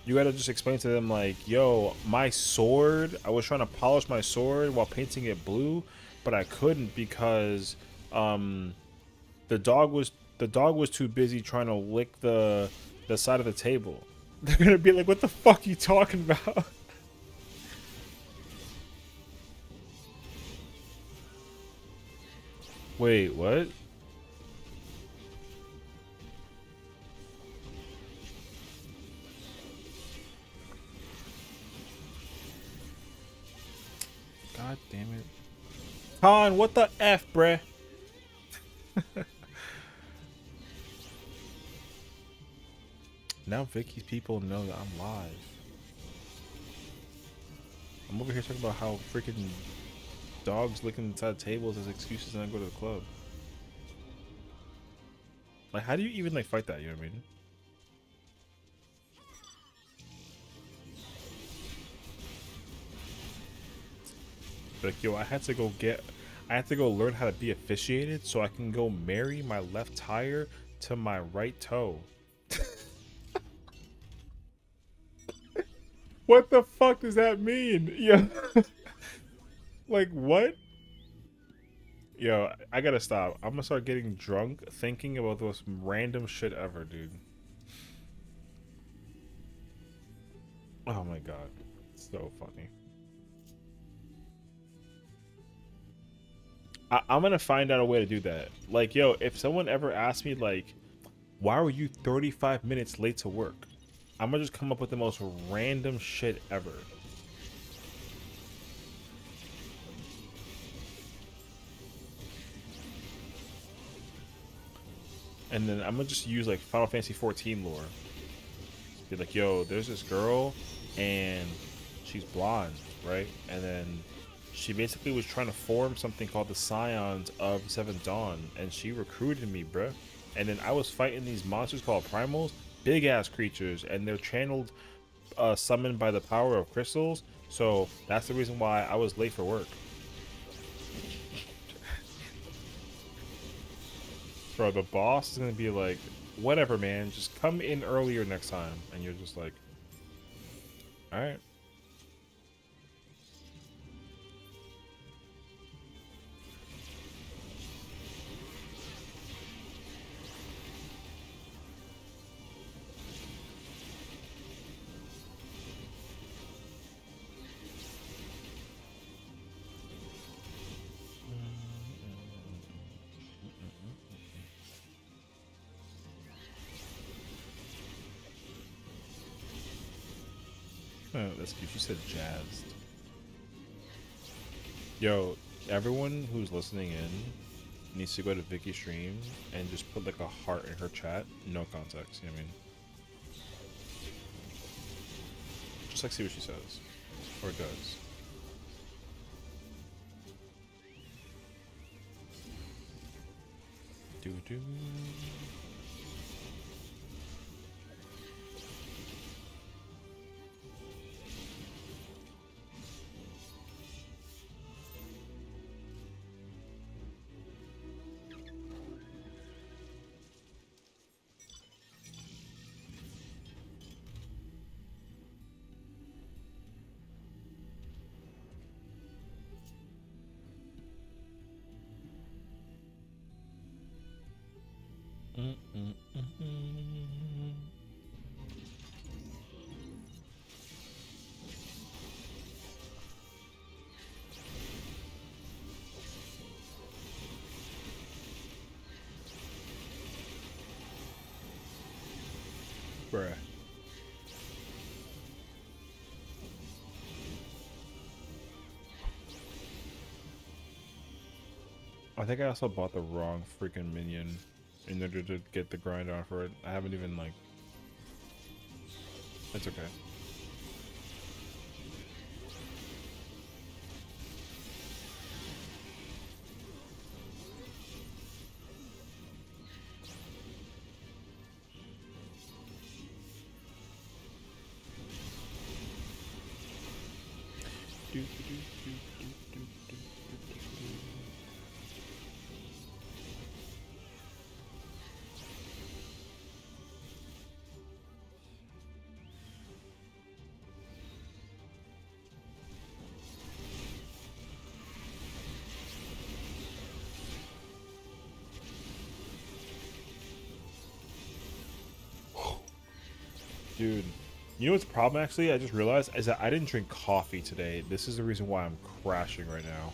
You gotta just explain to them like, yo, my sword, I was trying to polish my sword while painting it blue, but I couldn't because the dog was too busy trying to lick the side of the table. They're gonna be like, what the fuck are you talking about? Wait, what? God damn it. Con, what the F, bruh? Now Vicky's people know that I'm live. I'm over here talking about how freaking dogs licking inside tables as excuses and I go to the club. Like, how do you even like fight that? You know what I mean? Like, yo, I had to go learn how to be officiated so I can go marry my left tire to my right toe. What the fuck does that mean? Yeah. Like, what? Yo, I gotta stop. I'm gonna start getting drunk thinking about the most random shit ever, dude. Oh my god. So funny. I'm gonna find out a way to do that. Like, yo, if someone ever asks me, like, why were you 35 minutes late to work? I'm gonna just come up with the most random shit ever. And then I'm gonna just use like Final Fantasy 14 lore. Be like, yo, there's this girl and she's blonde, right? And then she basically was trying to form something called the Scions of Seventh Dawn, and she recruited me, bruh. And then I was fighting these monsters called Primals, big ass creatures, and they're channeled, summoned by the power of crystals. So that's the reason why I was late for work. Bro, the boss is gonna be like, whatever, man, just come in earlier next time. And you're just like, all right. Oh, that's cute. You said jazzed. Yo, everyone who's listening in needs to go to Vicky's stream and just put like a heart in her chat. No context, you know what I mean? Just like see what she says. Or does. Do. Bruh. I think I also bought the wrong freaking minion in order to get the grind on for it. I haven't even like... It's okay. Dude, you know what's the problem actually? I just realized is that I didn't drink coffee today. This is the reason why I'm crashing right now.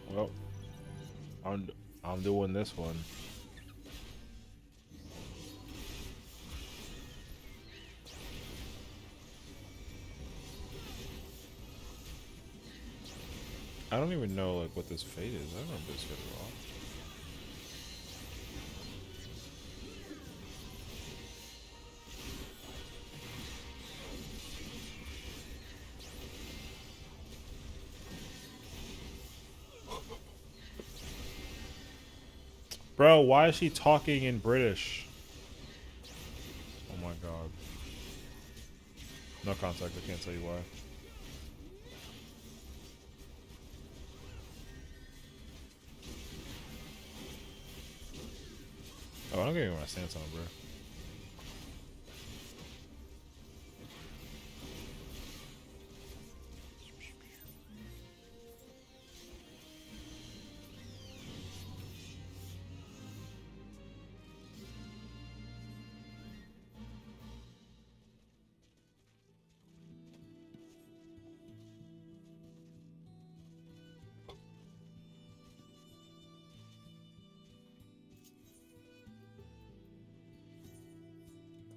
Well, I'm doing this one. I don't even know like what this fade is. I don't remember this fade at all. Bro, why is she talking in British? Oh my god. No contact, I can't tell you why. Oh, I don't get my stance on, bro.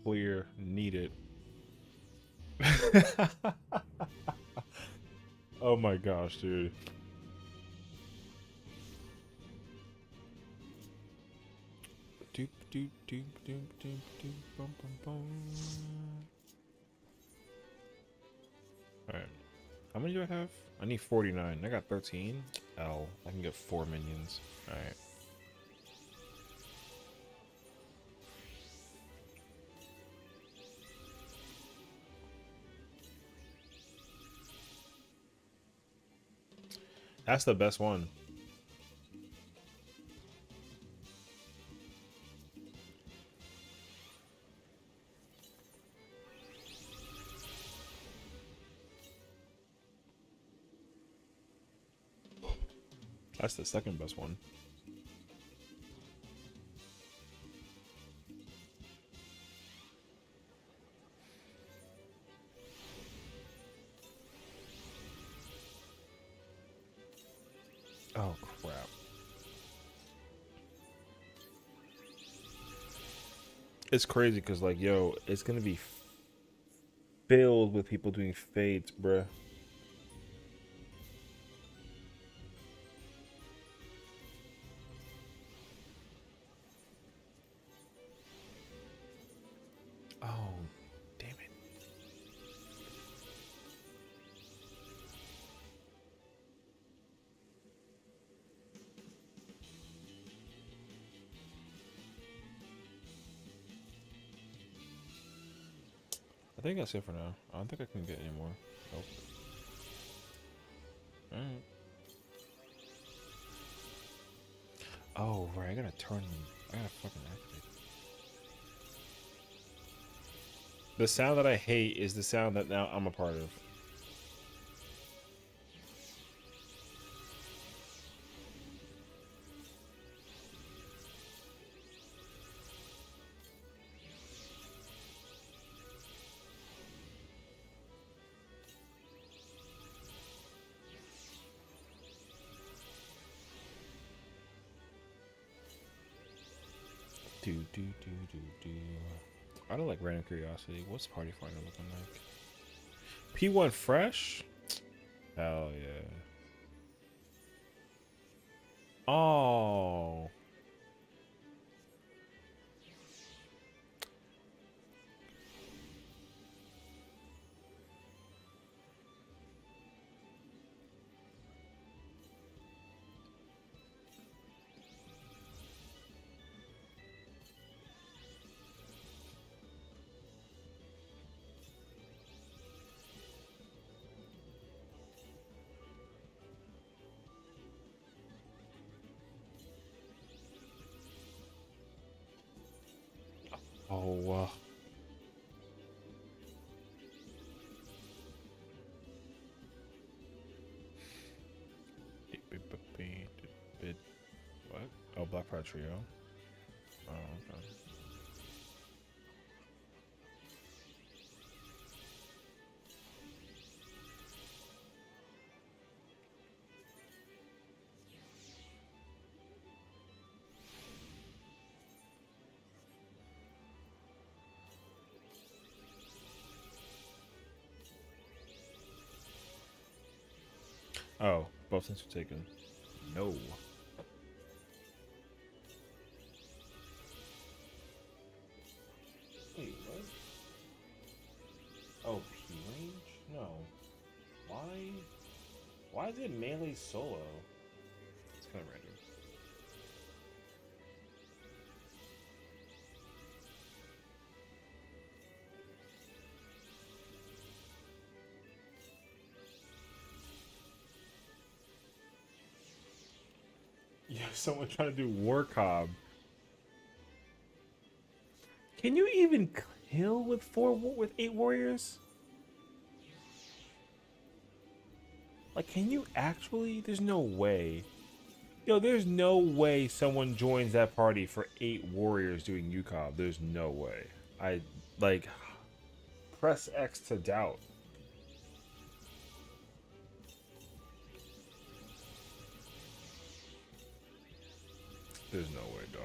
Clear, needed. Oh my gosh, dude. Doop doop doop doop doop doop bum bum bum. Alright. How many do I have? I need 49. I got 13. L. I can get 4 minions. Alright. That's the best one. That's the second best one. Oh crap. It's crazy because like, yo, it's gonna be filled with people doing fades, bruh. Oh, damn it. I think that's it for now. I don't think I can get any more. Nope. Alright. Oh, right. I gotta turn them. I gotta fucking activate. The sound that I hate is the sound that now I'm a part of. Do do do do do. I don't like random curiosity. What's party finder looking like? P1 fresh? Hell yeah. Oh. Oh. What? Oh, Black Pride Trio. Oh, okay. Oh, Both things are taken. No. Wait, what? Oh, P range? No. Why? Why is it melee solo? It's kind of random. Yeah, someone trying to do war cob. Can you even kill with with 8 warriors? Like, can you actually? There's no way. Yo, there's no way someone joins that party for 8 warriors doing UCOB. There's no way. I, like, press X to doubt. There's no way, dog.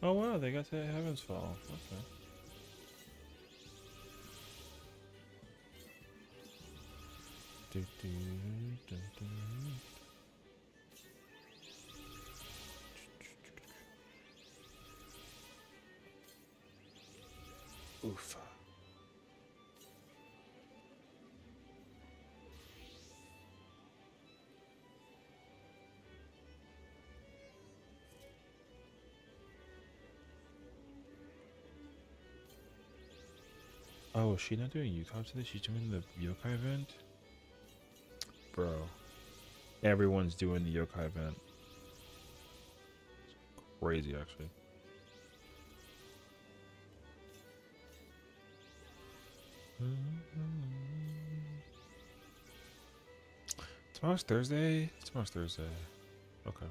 Oh wow, they got to Heaven's Fall. Okay. Oof. Oh, is she not doing UCOB today? She's doing the yokai event? Bro. Everyone's doing the yokai event. It's crazy, actually. Tomorrow's Thursday? Tomorrow's Thursday. Okay.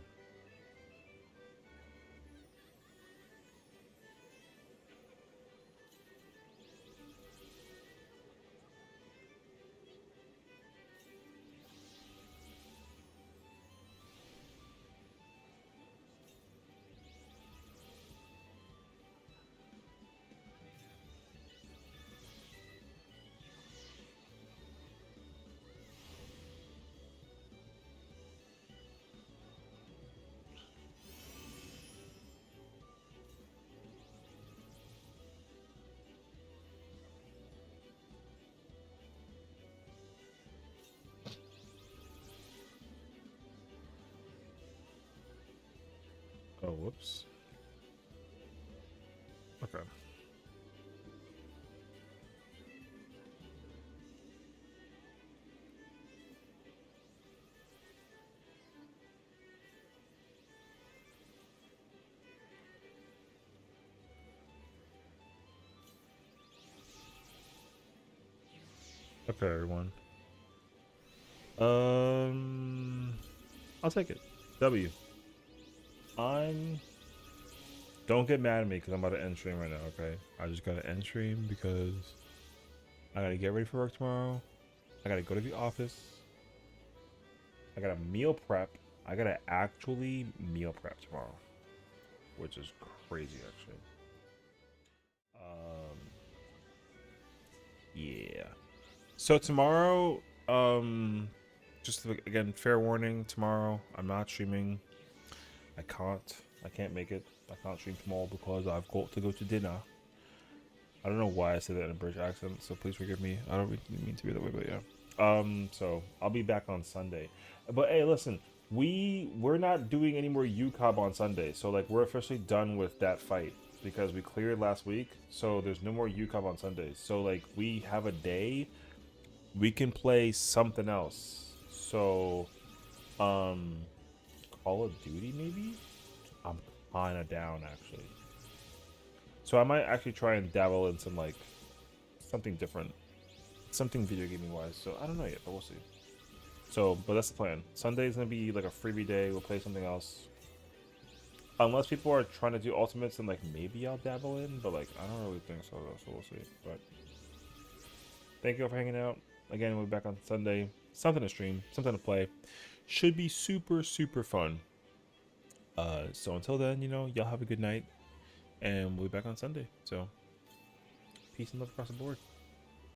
Oh, whoops. Okay. Okay, everyone. I'll take it. W. Don't get mad at me because I'm about to end stream right now, okay? I just gotta end stream because I gotta get ready for work tomorrow. I gotta go to the office. I gotta meal prep. I gotta actually meal prep tomorrow, which is crazy, actually. Yeah. So tomorrow, just again, fair warning. Tomorrow, I'm not streaming. I can't make it. I can't stream tomorrow because I've got to go to dinner. I don't know why I said that in a British accent, so please forgive me. I don't really mean to be that way, but yeah. So I'll be back on Sunday. But hey, listen, we're not doing any more UCOB on Sunday, so like we're officially done with that fight because we cleared last week. So there's no more UCOB on Sundays. So like we have a day we can play something else. So, Call of Duty maybe. I'm kind of down actually. So I might actually try and dabble in some like something different, something video gaming wise. So I don't know yet, but we'll see. So, but that's the plan. Sunday's gonna be like a freebie day. We'll play something else. Unless people are trying to do ultimates, then like maybe I'll dabble in. But like I don't really think so though. So we'll see. But thank you all for hanging out. Again, we'll be back on Sunday. Something to stream, something to play. Should be super, super fun. So until then, you know, y'all have a good night. and we'll be back on Sunday. So, peace and love across the board.